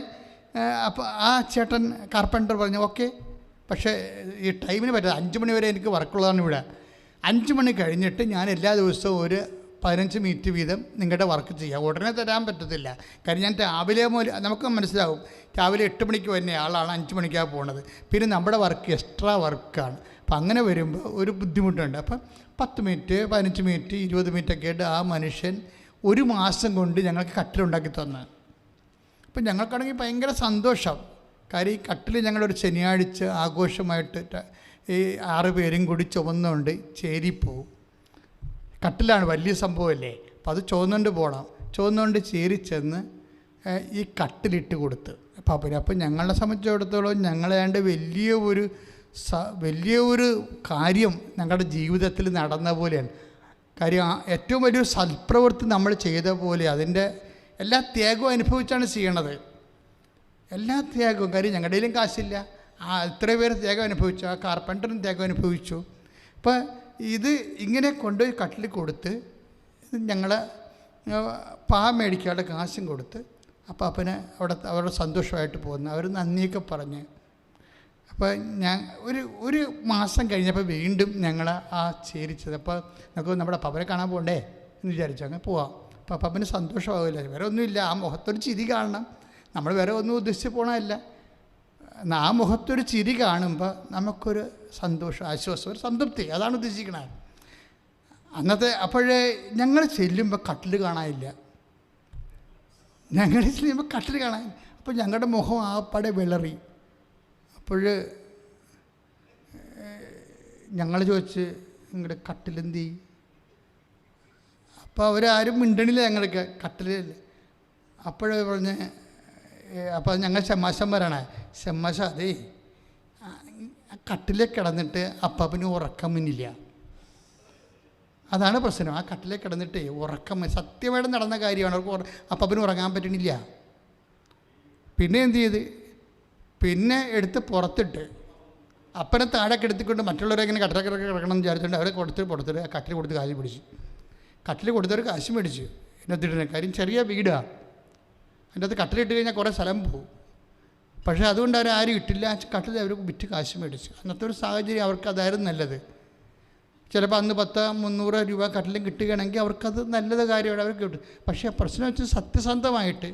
അപ്പോൾ ആ ചേട്ടൻ കാർപ്പൻറ്റർ പറഞ്ഞു ഓക്കെ, പക്ഷേ ഈ ടൈമിന് പറ്റില്ല, 5 മണി വരെ എനിക്ക് വർക്കുള്ളതാണ് ഇവിടെ. 5 മണി കഴിഞ്ഞിട്ട് ഞാൻ എല്ലാ ദിവസവും ഒരു 15 മിനിറ്റ് വീതം നിങ്ങളുടെ വർക്ക് ചെയ്യാം. ഉടനെ തരാൻ പറ്റത്തില്ല, കാര്യം ഞാൻ രാവിലെ മുതൽ നമുക്ക് മനസ്സിലാവും, രാവിലെ 8 മണിക്ക് വരുന്ന ആളാണ് 5 മണിക്കാണ് പോണത്. പിന്നെ നമ്മുടെ വർക്ക് എക്സ്ട്രാ വർക്കാണ്. അപ്പം അങ്ങനെ വരുമ്പോൾ ഒരു ബുദ്ധിമുട്ടുണ്ട്. അപ്പം 10 മിനിറ്റ് 15 മിനിറ്റ് 20 മിനിറ്റൊക്കെ ആയിട്ട് ആ മനുഷ്യൻ 1 മാസം കൊണ്ട് ഞങ്ങൾക്ക് കട്ടിലുണ്ടാക്കി തന്നു. അപ്പം ഞങ്ങൾക്കാണെങ്കിൽ ഭയങ്കര സന്തോഷം. കാര്യം ഈ കട്ടിൽ ഞങ്ങളൊരു ശനിയാഴ്ച ആഘോഷമായിട്ട് ഈ 6 പേരും കൂടി ചുമന്നുകൊണ്ട് ചേരിപ്പോവും. കട്ടിലാണ്, വലിയ സംഭവമല്ലേ. അപ്പം അത് ചുവന്നുകൊണ്ട് ചേരി ചെന്ന് ഈ കട്ടിലിട്ട് കൊടുത്ത് പാപ്പന്. അപ്പം ഞങ്ങളെ സംബന്ധിച്ചിടത്തോളം ഞങ്ങളേണ്ട വലിയ ഒരു കാര്യം ഞങ്ങളുടെ ജീവിതത്തിൽ നടന്ന പോലെയാണ്. കാര്യം ഏറ്റവും വലിയൊരു സൽപ്രവൃത്തി നമ്മൾ ചെയ്ത പോലെ അതിൻ്റെ എല്ലാ ത്യാഗവും അനുഭവിച്ചാണ് ചെയ്യണത്. എല്ലാ ത്യാഗവും, കാര്യം ഞങ്ങളുടെ കയ്യിലും കാശില്ല, ഇത്ര പേര് ത്യാഗം അനുഭവിച്ചു, ആ കാർപ്പൻറ്ററും ത്യാഗം അനുഭവിച്ചു. അപ്പോൾ ഇത് ഇങ്ങനെ കൊണ്ടുപോയി കട്ടിൽ കൊടുത്ത് ഞങ്ങൾ മേടിക്കാനുള്ള കാശും കൊടുത്ത് അപ്പാപ്പന് അവരുടെ സന്തോഷമായിട്ട് പോകുന്നു. അവർ നന്ദിയൊക്കെ പറഞ്ഞ്. അപ്പോൾ ഞാൻ ഒരു മാസം കഴിഞ്ഞപ്പോൾ വീണ്ടും ഞങ്ങൾ ആ ചേരിച്ചത്. അപ്പോൾ നമുക്ക് നമ്മുടെ പപ്പനെ കാണാൻ പോകണ്ടേ എന്ന് വിചാരിച്ചു, അങ്ങനെ പോവാം. അപ്പോൾ പപ്പന് സന്തോഷമാവില്ല, വേറെ ഒന്നുമില്ല, ആ മുഖത്തൊരു ചിരി കാണണം. നമ്മൾ വേറെ ഒന്നും ഉദ്ദേശിച്ച് പോകണമല്ല, ആ മുഖത്തൊരു ചിരി കാണുമ്പോൾ നമുക്കൊരു സന്തോഷം, ആശ്വാസം, ഒരു സംതൃപ്തി, അതാണ് ഉദ്ദേശിക്കണത് അന്നത്തെ. അപ്പോഴേ ഞങ്ങൾ ചെല്ലുമ്പോൾ കട്ടിൽ കാണാനില്ല. അപ്പോൾ ഞങ്ങളുടെ മുഖം ആപ്പാടെ വിളറി. അപ്പോൾ ഞങ്ങൾ ചോദിച്ച് നിങ്ങളുടെ കട്ടിലെന്തി? അപ്പോൾ അവരാരും മിണ്ടണില്ല, ഞങ്ങൾക്ക് കട്ടിലില്ല. അപ്പോഴേ പറഞ്ഞ്, അപ്പോൾ ഞങ്ങൾ ഷമ്മാശന്മാരാണ്, ഷമ്മാശ അതേ കട്ടിലെ കിടന്നിട്ട് അപ്പാപ്പന് ഉറക്കമില്ല. അതാണ് പ്രശ്നം. ആ കട്ടിലെ കിടന്നിട്ട് ഉറക്കം സത്യമായിട്ട് നടന്ന കാര്യമാണ്. അവർക്ക് അപ്പാപ്പന് ഉറങ്ങാൻ പറ്റണില്ല. പിന്നെ എന്ത് ചെയ്ത്, പിന്നെ എടുത്ത് പുറത്തിട്ട് അപ്പനെ താഴെ കിടത്തിക്കൊണ്ട് മറ്റുള്ളവരെ ഇങ്ങനെ കട്ടിലൊക്കെ കിടക്കണം എന്ന് വിചാരിച്ചുകൊണ്ട് അവരെ പുറത്തിട്ട് ആ കട്ടിൽ കൊടുത്ത് കാശ് പിടിച്ചു. കട്ടിൽ കൊടുത്തവർ കാശ് മേടിച്ചു. ഇതിനകത്തിടുന്ന കാര്യം ചെറിയ വീടാണ്, അതിൻ്റെ അകത്ത് കട്ടിലിട്ട് കഴിഞ്ഞാൽ കുറേ സ്ഥലം പോകും. പക്ഷേ അതുകൊണ്ട് അവർ ആരും ഇട്ടില്ല. കട്ടിൽ അവർ വിറ്റ് കാശ് മേടിച്ചു. അന്നത്തെ ഒരു സാഹചര്യം അവർക്ക് അതായിരുന്നു നല്ലത്. ചിലപ്പോൾ അന്ന് 10-300 രൂപ കട്ടിലും കിട്ടുകയാണെങ്കിൽ അവർക്കത് നല്ലത് കാര്യമാണ്, അവർ കിട്ടും. പക്ഷേ പ്രശ്നം വെച്ചാൽ സത്യസന്ധമായിട്ട്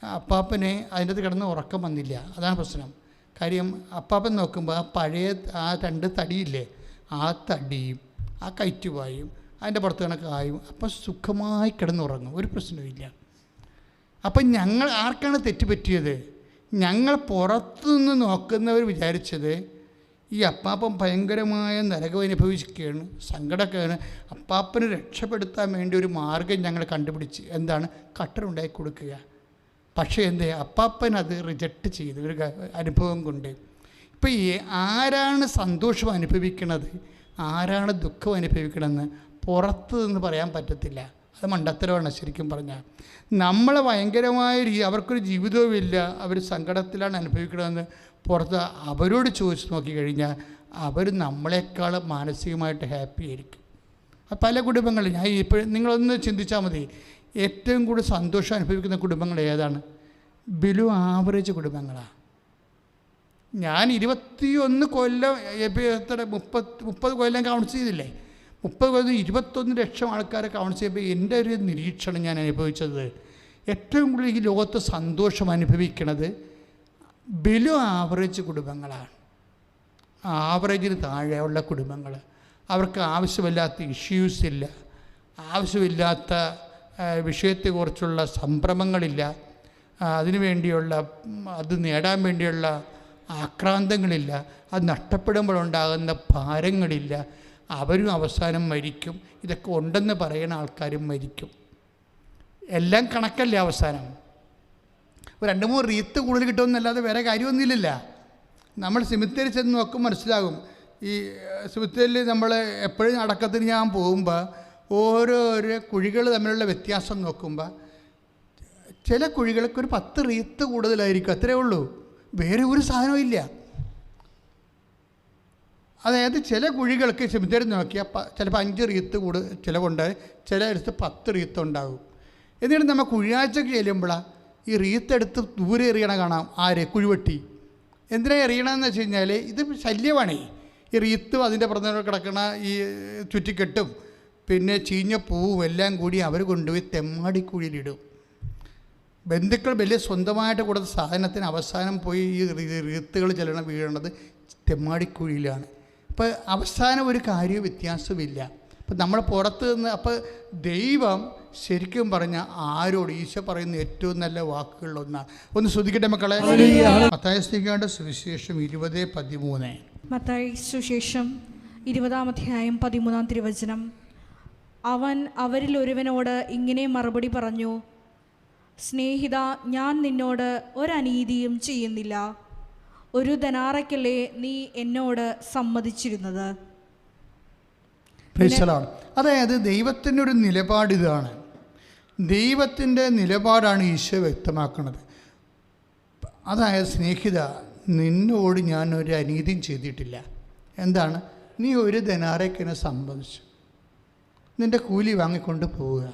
അപ്പാപ്പനെ അതിൻ്റെ അകത്ത് കിടന്ന് ഉറക്കം വന്നില്ല. അതാണ് പ്രശ്നം. കാര്യം അപ്പാപ്പൻ നോക്കുമ്പോൾ ആ പഴയ ആ 2 തടിയില്ലേ, ആ തടിയും ആ കയറ്റുപായും അതിൻ്റെ പുറത്ത് കണക്കായും അപ്പം സുഖമായി കിടന്നുറങ്ങും, ഒരു പ്രശ്നവുമില്ല. അപ്പം ഞങ്ങൾ ആർക്കാണ് തെറ്റുപറ്റിയത്? ഞങ്ങൾ പുറത്തുനിന്ന് നോക്കുന്നവർ വിചാരിച്ചത് ഈ അപ്പാപ്പൻ ഭയങ്കരമായ നരകം അനുഭവിക്കുകയാണ്, സങ്കടമൊക്കെയാണ്. അപ്പാപ്പനെ രക്ഷപ്പെടുത്താൻ വേണ്ടി ഒരു മാർഗം ഞങ്ങൾ കണ്ടുപിടിച്ച്, എന്താണ്, കട്ടറുണ്ടാക്കി കൊടുക്കുക. പക്ഷേ എന്തേ, അപ്പാപ്പൻ അത് റിജക്റ്റ് ചെയ്തു ഒരു അനുഭവം കൊണ്ട്. ഇപ്പം ഈ ആരാണ് സന്തോഷം അനുഭവിക്കണത്, ആരാണ് ദുഃഖം അനുഭവിക്കണമെന്ന് പുറത്ത് നിന്ന് പറയാൻ പറ്റത്തില്ല. അത് മണ്ടത്തരമാണ് ശരിക്കും പറഞ്ഞാൽ. നമ്മളെ ഭയങ്കരമായ അവർക്കൊരു ജീവിതവുമില്ല, അവർ സങ്കടത്തിലാണ് അനുഭവിക്കണമെന്ന് പുറത്ത് അവരോട് ചോദിച്ച് നോക്കിക്കഴിഞ്ഞാൽ അവർ നമ്മളെക്കാൾ മാനസികമായിട്ട് ഹാപ്പി ആയിരിക്കും. പല കുടുംബങ്ങളിൽ ഞാൻ ഇപ്പോഴും നിങ്ങളൊന്ന് ചിന്തിച്ചാൽ മതി, ഏറ്റവും കൂടുതൽ സന്തോഷം അനുഭവിക്കുന്ന കുടുംബങ്ങൾ ഏതാണ്? ബിലോ ആവറേജ് കുടുംബങ്ങളാണ്. ഞാൻ 21 കൊല്ലം 30 കൊല്ലം കൗൺസ് ചെയ്തില്ലേ, 30 കൊല്ലം 21 ലക്ഷം ആൾക്കാരെ കൗൺസ് ചെയ്യുമ്പോൾ എൻ്റെ ഒരു നിരീക്ഷണം ഞാൻ അനുഭവിച്ചത്, ഏറ്റവും കൂടുതൽ ഈ ലോകത്ത് സന്തോഷം അനുഭവിക്കുന്നത് ബിലോ ആവറേജ് കുടുംബങ്ങളാണ്. ആവറേജിന് താഴെയുള്ള കുടുംബങ്ങൾ. അവർക്ക് ആവശ്യമില്ലാത്ത ഇഷ്യൂസ് ഇല്ല, ആവശ്യമില്ലാത്ത വിഷയത്തെക്കുറിച്ചുള്ള സംഭ്രമങ്ങളില്ല, അതിനുവേണ്ടിയുള്ള അത് നേടാൻ വേണ്ടിയുള്ള ആക്രാന്തങ്ങളില്ല, അത് നഷ്ടപ്പെടുമ്പോഴുണ്ടാകുന്ന ഭാരങ്ങളില്ല. അവരും അവസാനം മരിക്കും. ഇതൊക്കെ ഉണ്ടെന്ന് പറയുന്ന ആൾക്കാരും മരിക്കും. എല്ലാം കണക്കല്ലേ അവസാനം. ഒരു 2-3 റീത്ത് കൂടുതൽ കിട്ടുമെന്നല്ലാതെ വേറെ കാര്യമൊന്നുമില്ലല്ല. നമ്മൾ സിമിത്തേരി ചെന്ന് നോക്കും മനസ്സിലാകും. ഈ സിമിത്തേരിൽ നമ്മൾ എപ്പോഴും അടക്കത്തിന് ഞാൻ പോകുമ്പോൾ ഓരോരോ കുഴികൾ തമ്മിലുള്ള വ്യത്യാസം നോക്കുമ്പോൾ ചില കുഴികൾക്ക് ഒരു 10 റീത്ത് കൂടുതലായിരിക്കും, അത്രേ ഉള്ളൂ, വേറെ ഒരു സാധനവും ഇല്ല. അതായത് ചില കുഴികൾക്ക് സിമിത്തേരി നോക്കിയാൽ ചിലപ്പോൾ 5 റീത്ത് ചിലവുണ്ട്, ചില അടുത്ത് 10 റീത്ത് ഉണ്ടാകും. എന്നിട്ട് നമ്മൾ കുഴിയാഴ്ചക്ക് ചെല്ലുമ്പോഴാണ് ഈ റീത്തെടുത്ത് ദൂരെ എറിയണ കാണാം. ആര്? കുഴിവെട്ടി. എന്തിനാണ് എറിയണമെന്ന് വെച്ച് കഴിഞ്ഞാൽ ഇത് ശല്യമാണേ. ഈ റീത്തും അതിൻ്റെ പുറത്ത് കിടക്കണ ഈ ചുറ്റിക്കെട്ടും പിന്നെ ചീഞ്ഞ പൂവും എല്ലാം കൂടി അവർ കൊണ്ടുപോയി തെമ്മാടിക്കുഴിയിലിടും. ബന്ധുക്കൾ വലിയ സ്വന്തമായിട്ട് കൊടുത്ത സാധനത്തിന് അവസാനം പോയി ഈ റീത്തുകൾ വീഴണത് തെമ്മാടിക്കുഴിയിലാണ്. അപ്പോൾ അവസാനം ഒരു കാര്യവും വ്യത്യാസമില്ല. അപ്പം നമ്മൾ പുറത്ത് നിന്ന് അപ്പോൾ ദൈവം ശരിക്കും പറഞ്ഞാൽ ആരോട് ഈശോ പറയുന്ന ഏറ്റവും നല്ല വാക്കുകളിലൊന്നാണ്. ഒന്ന് ശ്രദ്ധിക്കട്ടെ മക്കളെ. മത്തായിയുടെ സുവിശേഷം 20:13. മത്തായി സുവിശേഷം 20-ാം അധ്യായം 13-ാം തിരുവചനം. അവൻ അവരിൽ ഒരുവനോട് ഇങ്ങനെ മറുപടി പറഞ്ഞു, സ്നേഹിത, ഞാൻ നിന്നോട് ഒരനീതിയും ചെയ്യുന്നില്ല. ഒരു ദനാറയ്ക്കല്ലേ നീ എന്നോട് സമ്മതിച്ചിരുന്നത്. അതായത് ദൈവത്തിൻ്റെ ഒരു നിലപാട് ഇതാണ്. ദൈവത്തിൻ്റെ നിലപാടാണ് ഈശോ വ്യക്തമാക്കുന്നത്. അതായത് സ്നേഹിത, നിന്നോട് ഞാൻ ഒരു അനീതിയും ചെയ്തിട്ടില്ല. എന്താണ്? നീ ഒരു ദനാറയ്ക്കിനെ സംബന്ധിച്ചു നിൻ്റെ കൂലി വാങ്ങിക്കൊണ്ട് പോവുക.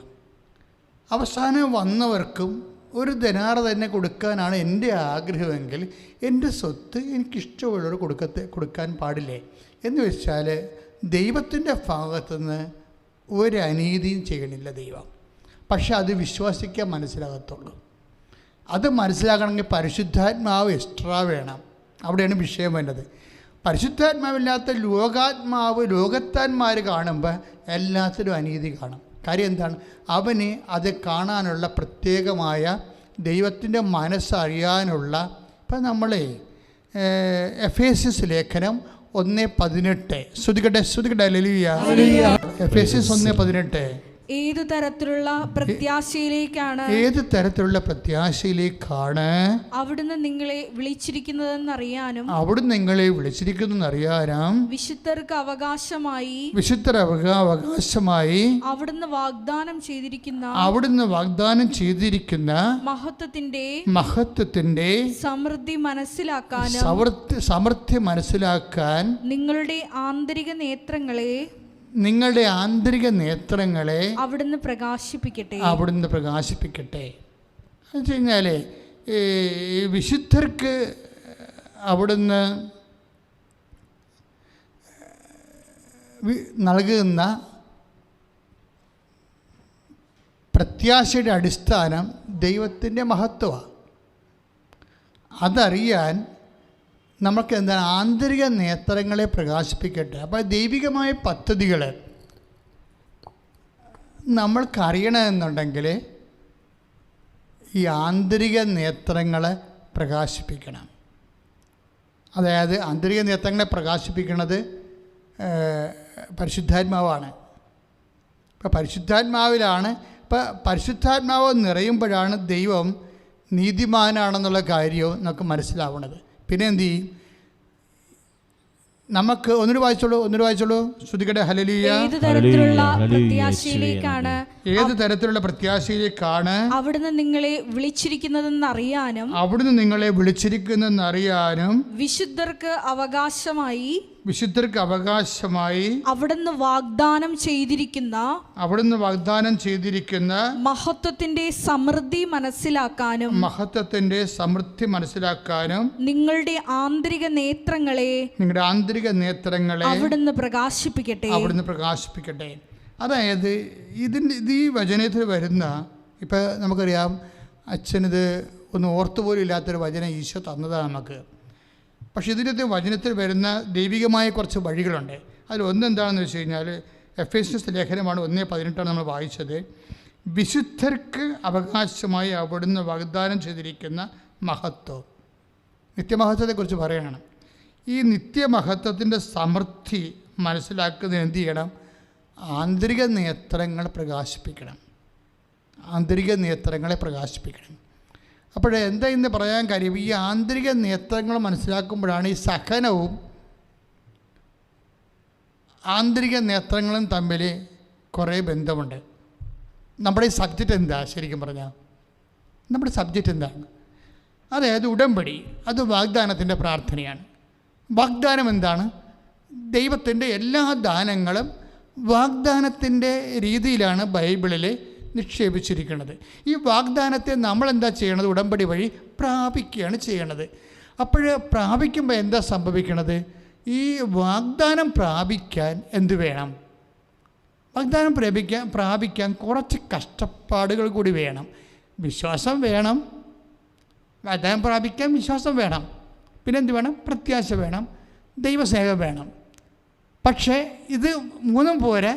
അവസാനം വന്നവർക്കും ഒരു ദനാറ തന്നെ കൊടുക്കാനാണ് എൻ്റെ ആഗ്രഹമെങ്കിൽ എൻ്റെ സ്വത്ത് എനിക്കിഷ്ടമുള്ളവർ കൊടുക്കാൻ പാടില്ലേ എന്ന് വെച്ചാൽ ദൈവത്തിൻ്റെ ഭാഗത്തുനിന്ന് ഒരു അനീതിയും ചെയ്യണില്ല ദൈവം. പക്ഷെ അത് വിശ്വസിക്കാൻ മനസ്സിലാകത്തുള്ളൂ. അത് മനസ്സിലാക്കണമെങ്കിൽ പരിശുദ്ധാത്മാവ് എക്സ്ട്രാ വേണം. അവിടെയാണ് വിഷയം വേണ്ടത്. പരിശുദ്ധാത്മാവില്ലാത്ത ലോകത്താന്മാർ കാണുമ്പോൾ എല്ലാത്തിലും അനീതി കാണും. കാര്യം എന്താണ്? അവന് അത് കാണാനുള്ള പ്രത്യേകമായ ദൈവത്തിൻ്റെ മനസ്സറിയാനുള്ള. ഇപ്പം നമ്മളെ എഫേസ്യസ് ലേഖനം 1:18 ശ്രദ്ധിക്കട്ടെ. ഹല്ലേലൂയ. എഫേസ്യസ് 1:18. ഏത് തരത്തിലുള്ള പ്രത്യാശയിലേക്കാണ് അവിടുന്ന് നിങ്ങളെ വിളിച്ചിരിക്കുന്നതെന്നറിയാനും വിശുദ്ധർക്ക് അവകാശമായി അവിടുന്ന് വാഗ്ദാനം ചെയ്തിരിക്കുന്ന മഹത്വത്തിന്റെ സമൃദ്ധി മനസ്സിലാക്കാൻ നിങ്ങളുടെ ആന്തരിക നേത്രങ്ങളെ അവിടുന്ന് പ്രകാശിപ്പിക്കട്ടെ എന്ന് വെച്ച് കഴിഞ്ഞാൽ വിശുദ്ധർക്ക് അവിടുന്ന് നൽകുന്ന പ്രത്യാശയുടെ അടിസ്ഥാനം ദൈവത്തിൻ്റെ മഹത്വമാണ്. അതറിയാൻ നമുക്ക് എന്താണ് ആന്തരിക നേത്രങ്ങളെ പ്രകാശിപ്പിക്കട്ടെ. അപ്പോൾ ദൈവികമായ പദ്ധതികൾ നമ്മൾക്കറിയണമെന്നുണ്ടെങ്കിൽ ഈ ആന്തരിക നേത്രങ്ങളെ പ്രകാശിപ്പിക്കണം. അതായത് ആന്തരിക നേത്രങ്ങളെ പ്രകാശിപ്പിക്കുന്നത് പരിശുദ്ധാത്മാവാണ്. ഇപ്പോൾ പരിശുദ്ധാത്മാവിലാണ്. ഇപ്പോൾ പരിശുദ്ധാത്മാവ് നിറയുമ്പോഴാണ് ദൈവം നീതിമാനാണെന്നുള്ള കാര്യവും നമുക്ക് മനസ്സിലാവുന്നത്. പിന്നെ എന്ത് ചെയ്യും? നമുക്ക് ഒന്നൊരു വായിച്ചോളൂ. ശ്രുതികടെ ഹല്ലേലൂയ. ഏത് തരത്തിലുള്ള പ്രത്യാശയിലേക്കാണ് അവിടുന്ന് നിങ്ങളെ വിളിച്ചിരിക്കുന്നതെന്നറിയാനും വിശുദ്ധർക്ക് അവകാശമായി അവിടുന്ന് വാഗ്ദാനം ചെയ്തിരിക്കുന്ന മഹത്വത്തിന്റെ സമൃദ്ധി മനസ്സിലാക്കാനും നിങ്ങളുടെ ആന്തരിക നേത്രങ്ങളെ അവിടുന്ന് പ്രകാശിപ്പിക്കട്ടെ. അതായത് ഈ വചനത്തിൽ വരുന്ന, ഇപ്പം നമുക്കറിയാം, അച്ഛനിത് ഒന്ന് ഓർത്തുപോലും ഇല്ലാത്തൊരു വചനം ഈശോ തന്നതാണ് നമുക്ക്. പക്ഷേ ഇതിൻ്റെ വചനത്തിൽ വരുന്ന ദൈവികമായ കുറച്ച് വഴികളുണ്ട്. അതിലൊന്നെന്താണെന്ന് വെച്ച് കഴിഞ്ഞാൽ എഫേസ്യസ് ലേഖനമാണ് 1:18 നമ്മൾ വായിച്ചത്. വിശുദ്ധർക്ക് അവകാശമായി അവിടുന്ന് വാഗ്ദാനം ചെയ്തിരിക്കുന്ന മഹത്വം, നിത്യമഹത്വത്തെക്കുറിച്ച് പറയണം. ഈ നിത്യമഹത്വത്തിൻ്റെ സമൃദ്ധി മനസ്സിലാക്കുന്നതിന് എന്ത് ചെയ്യണം? ആന്തരിക നേത്രങ്ങളെ പ്രകാശിപ്പിക്കണം. അപ്പോഴെന്താ ഇന്ന് പറയാൻ കാര്യം? ഈ ആന്തരിക നേത്രങ്ങൾ മനസ്സിലാക്കുമ്പോഴാണ് ഈ സഹനവും ആന്തരിക നേത്രങ്ങളും തമ്മിൽ കുറേ ബന്ധമുണ്ട്. നമ്മുടെ ഈ സബ്ജക്റ്റ് എന്താ? ശരിക്കും പറഞ്ഞാൽ നമ്മുടെ സബ്ജക്റ്റ് എന്താണ്? അതായത് ഉടമ്പടി, അത് വാഗ്ദാനത്തിൻ്റെ പ്രാർത്ഥനയാണ്. വാഗ്ദാനം എന്താണ്? ദൈവത്തിൻ്റെ എല്ലാ ദാനങ്ങളും വാഗ്ദാനത്തിൻ്റെ രീതിയിലാണ് ബൈബിളിൽ നിക്ഷേപിച്ചിരിക്കുന്നത്. ഈ വാഗ്ദാനത്തെ നമ്മളെന്താ ചെയ്യണത്? ഉടമ്പടി വഴി പ്രാപിക്കുകയാണ് ചെയ്യണത്. അപ്പോൾ പ്രാപിക്കുമ്പോൾ എന്താ സംഭവിക്കണത്? ഈ വാഗ്ദാനം പ്രാപിക്കാൻ എന്ത് വേണം? വാഗ്ദാനം പ്രാപിക്കാൻ കുറച്ച് കഷ്ടപ്പാടുകൾ കൂടി വേണം. വിശ്വാസം വേണം. വാഗ്ദാനം പ്രാപിക്കാൻ വിശ്വാസം വേണം. പിന്നെന്ത് വേണം? പ്രത്യാശ വേണം, ദൈവസ്നേഹം വേണം. പക്ഷേ ഇത് മൂന്നും പോരെ,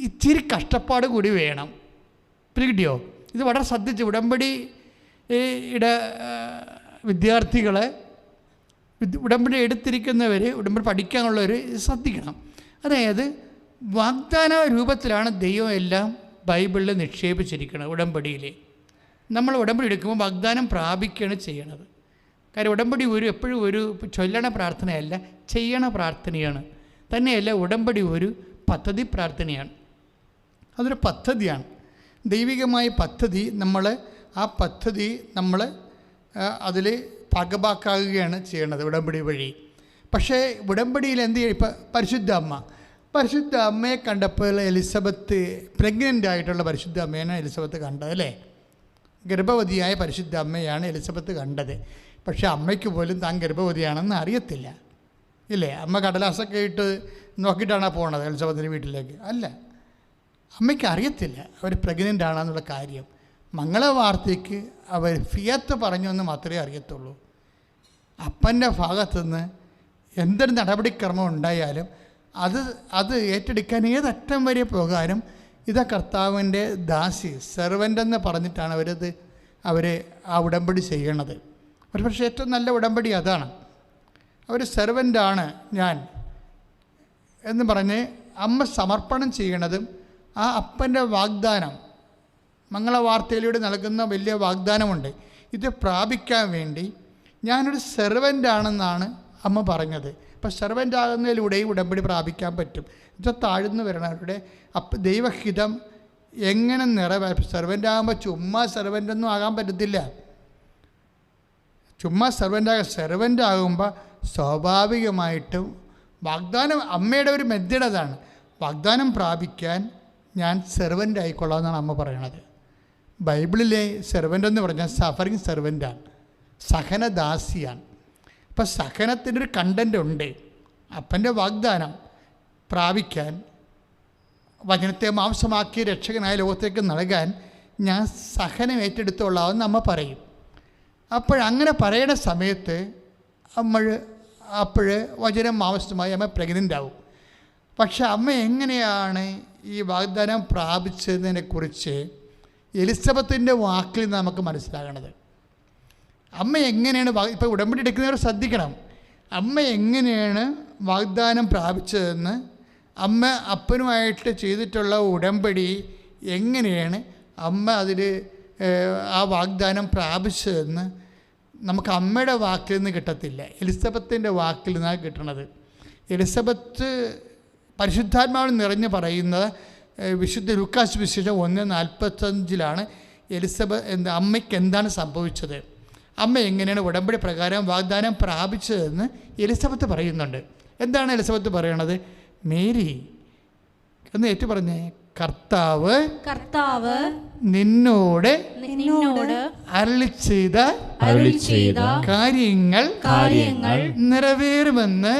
ഇച്ചിരി കഷ്ടപ്പാട് കൂടി വേണം. പിടിയോ? ഇത് വളരെ ശ്രദ്ധിച്ച് ഉടമ്പടിയുടെ വിദ്യാർത്ഥികളെ, ഉടമ്പടി എടുത്തിരിക്കുന്നവർ, ഉടമ്പടി പഠിക്കാനുള്ളവർ ശ്രദ്ധിക്കണം. അതായത് വാഗ്ദാന രൂപത്തിലാണ് ദൈവം എല്ലാം ബൈബിളിൽ നിക്ഷേപിച്ചിരിക്കുന്നത്. ഉടമ്പടിയിൽ നമ്മൾ ഉടമ്പടി എടുക്കുമ്പോൾ വാഗ്ദാനം പ്രാപിക്കുകയാണ് ചെയ്യണത്. കാര്യം ഉടമ്പടി എപ്പോഴും ഒരു ചൊല്ലണ പ്രാർത്ഥനയല്ല, ചെയ്യണ പ്രാർത്ഥനയാണ്. തന്നെയല്ല, ഉടമ്പടി ഒരു പദ്ധതി പ്രാർത്ഥനയാണ്. അതൊരു പദ്ധതിയാണ്, ദൈവികമായ പദ്ധതി. ആ പദ്ധതി നമ്മൾ അതിൽ ഭാഗഭാക്കാകുകയാണ് ചെയ്യണത് ഉടമ്പടി വഴി. പക്ഷേ ഉടമ്പടിയിൽ എന്ത് ചെയ്യും? ഇപ്പം പരിശുദ്ധ അമ്മയെ കണ്ടപ്പോൾ എലിസബത്ത്, പ്രഗ്നൻ്റ് ആയിട്ടുള്ള പരിശുദ്ധ അമ്മയാണ് എലിസബത്ത് കണ്ടത്, അല്ലേ? ഗർഭവതിയായ പരിശുദ്ധ അമ്മയാണ് എലിസബത്ത് കണ്ടത്. പക്ഷേ അമ്മയ്ക്ക് പോലും താൻ ഗർഭവതിയാണെന്ന് അറിയത്തില്ല, ഇല്ലേ? അമ്മ കടലാസൊക്കെ ഇട്ട് നോക്കിയിട്ടാണ് പോണത് എലിസബത്തിൻ്റെ വീട്ടിലേക്ക്. അല്ല, അമ്മയ്ക്ക് അറിയത്തില്ല അവർ പ്രഗ്നൻ്റ് ആണെന്നുള്ള കാര്യം. മംഗളവാർത്തയ്ക്ക് അവർ ഫിയത്ത് പറഞ്ഞു എന്ന് മാത്രമേ അറിയത്തുള്ളൂ. അപ്പൻ്റെ ഭാഗത്തുനിന്ന് എന്തൊരു നടപടിക്രമം ഉണ്ടായാലും അത് ഏറ്റെടുക്കാൻ ഏതറ്റം വരെ പോകാനും ഇതാ കർത്താവിൻ്റെ ദാസി, സെർവൻ്റ് എന്ന് പറഞ്ഞിട്ടാണ് അവർ ആ ഉടമ്പടി ചെയ്യണത്. ഒരു പക്ഷേ ഏറ്റവും നല്ല ഉടമ്പടി അതാണ്. അവർ സെർവൻ്റാണ് ഞാൻ എന്ന് പറഞ്ഞ് അമ്മ സമർപ്പണം ചെയ്യണതും ആ അപ്പൻ്റെ വാഗ്ദാനം, മംഗളവാർത്തയിലൂടെ നൽകുന്ന വലിയ വാഗ്ദാനമുണ്ട്. ഇത് പ്രാപിക്കാൻ വേണ്ടി ഞാനൊരു സെർവൻ്റാണെന്നാണ് അമ്മ പറഞ്ഞത്. അപ്പോൾ സെർവൻ്റ് ആകുന്നതിലൂടെയും ഉടമ്പടി പ്രാപിക്കാൻ പറ്റും. ഇത് താഴ്ന്നു വരണവരുടെ ദൈവഹിതം എങ്ങനെ സെർവൻ്റ് ആകുമ്പോൾ ചുമ്മാ സെർവൻ്റൊന്നും ആകാൻ പറ്റത്തില്ല. ചുമ്മാ സെർവൻ്റ് ആകുമ്പോൾ സ്വാഭാവികമായിട്ടും വാഗ്ദാനം, അമ്മയുടെ ഒരു മെത്തേഡ് അതാണ്. വാഗ്ദാനം പ്രാപിക്കാൻ ഞാൻ സെർവൻ്റ് ആയിക്കൊള്ളാം എന്നാണ് അമ്മ പറയണത്. ബൈബിളിലെ സെർവൻ്റ് എന്ന് പറഞ്ഞാൽ സഫറിങ് സെർവൻ്റാണ്, സഹനദാസിയാണ്. അപ്പം സഹനത്തിൻ്റെ ഒരു കണ്ടൻ്റ് ഉണ്ട്. അപ്പൻ്റെ വാഗ്ദാനം പ്രാപിക്കാൻ, വചനത്തെ മാംസമാക്കി രക്ഷകനായ ലോകത്തേക്ക് നൽകാൻ ഞാൻ സഹനം ഏറ്റെടുത്തോളാമെന്ന് അമ്മ പറയും. അപ്പോഴങ്ങനെ പറയുന്ന സമയത്ത് അപ്പോൾ വചനം മാംസമായി അമ്മ പ്രഗ്നൻ്റ് ആവും. പക്ഷെ അമ്മ എങ്ങനെയാണ് ഈ വാഗ്ദാനം പ്രാപിച്ചതിനെക്കുറിച്ച് എലിസബത്തിൻ്റെ വാക്കിൽ നിന്ന് നമുക്ക് മനസ്സിലാകണത്. അമ്മ എങ്ങനെയാണ് ഇപ്പോൾ ഉടമ്പടി എടുക്കുന്നവർ ശ്രദ്ധിക്കണം. അമ്മ എങ്ങനെയാണ് വാഗ്ദാനം പ്രാപിച്ചതെന്ന്, അമ്മ അപ്പനുമായിട്ട് ചെയ്തിട്ടുള്ള ഉടമ്പടി എങ്ങനെയാണ് അമ്മ അതിൽ ആ വാഗ്ദാനം പ്രാപിച്ചതെന്ന് നമുക്ക് അമ്മയുടെ വാക്കിൽ നിന്ന് കിട്ടത്തില്ല, എലിസബത്തിൻ്റെ വാക്കിൽ നിന്നാണ് കിട്ടണത്. എലിസബത്ത് പരിശുദ്ധാത്മാവിൽ നിറഞ്ഞ് പറയുന്നത് വിശുദ്ധ ലൂക്കാസ് വിശേഷം 1:45 അമ്മയ്ക്ക് എന്താണ് സംഭവിച്ചത്, അമ്മ എങ്ങനെയാണ് ഉടമ്പടി പ്രകാരം വാഗ്ദാനം പ്രാപിച്ചതെന്ന് എലിസബത്ത് പറയുന്നുണ്ട്. എന്താണ് എലിസബത്ത് പറയണത്? മേരി എന്ന് ഏറ്റു പറഞ്ഞേ, കർത്താവ് നിന്നോട് അരുളി ചെയ്ത കാര്യങ്ങൾ നിറവേറുമെന്ന്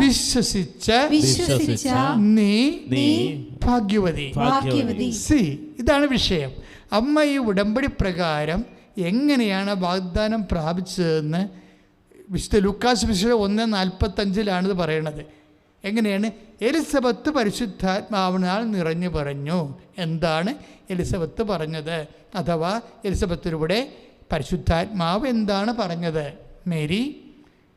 വിശ്വസിച്ച നീ ഭാഗ്യവതി. ഇതാണ് വിഷയം. അമ്മ ഈ ഉടമ്പടി പ്രകാരം എങ്ങനെയാണ് വാഗ്ദാനം പ്രാപിച്ചതെന്ന് വിശുദ്ധ ലൂക്കാസ് വിശേഷം 1:45 പറയണത്. എങ്ങനെയാണ്? എലിസബത്ത് പരിശുദ്ധാത്മാവിനാൽ നിറഞ്ഞു പറഞ്ഞു. എന്താണ് എലിസബത്ത് പറഞ്ഞത്? അഥവാ എലിസബത്തിലൂടെ പരിശുദ്ധാത്മാവ് എന്താണ് പറഞ്ഞത്? മേരി,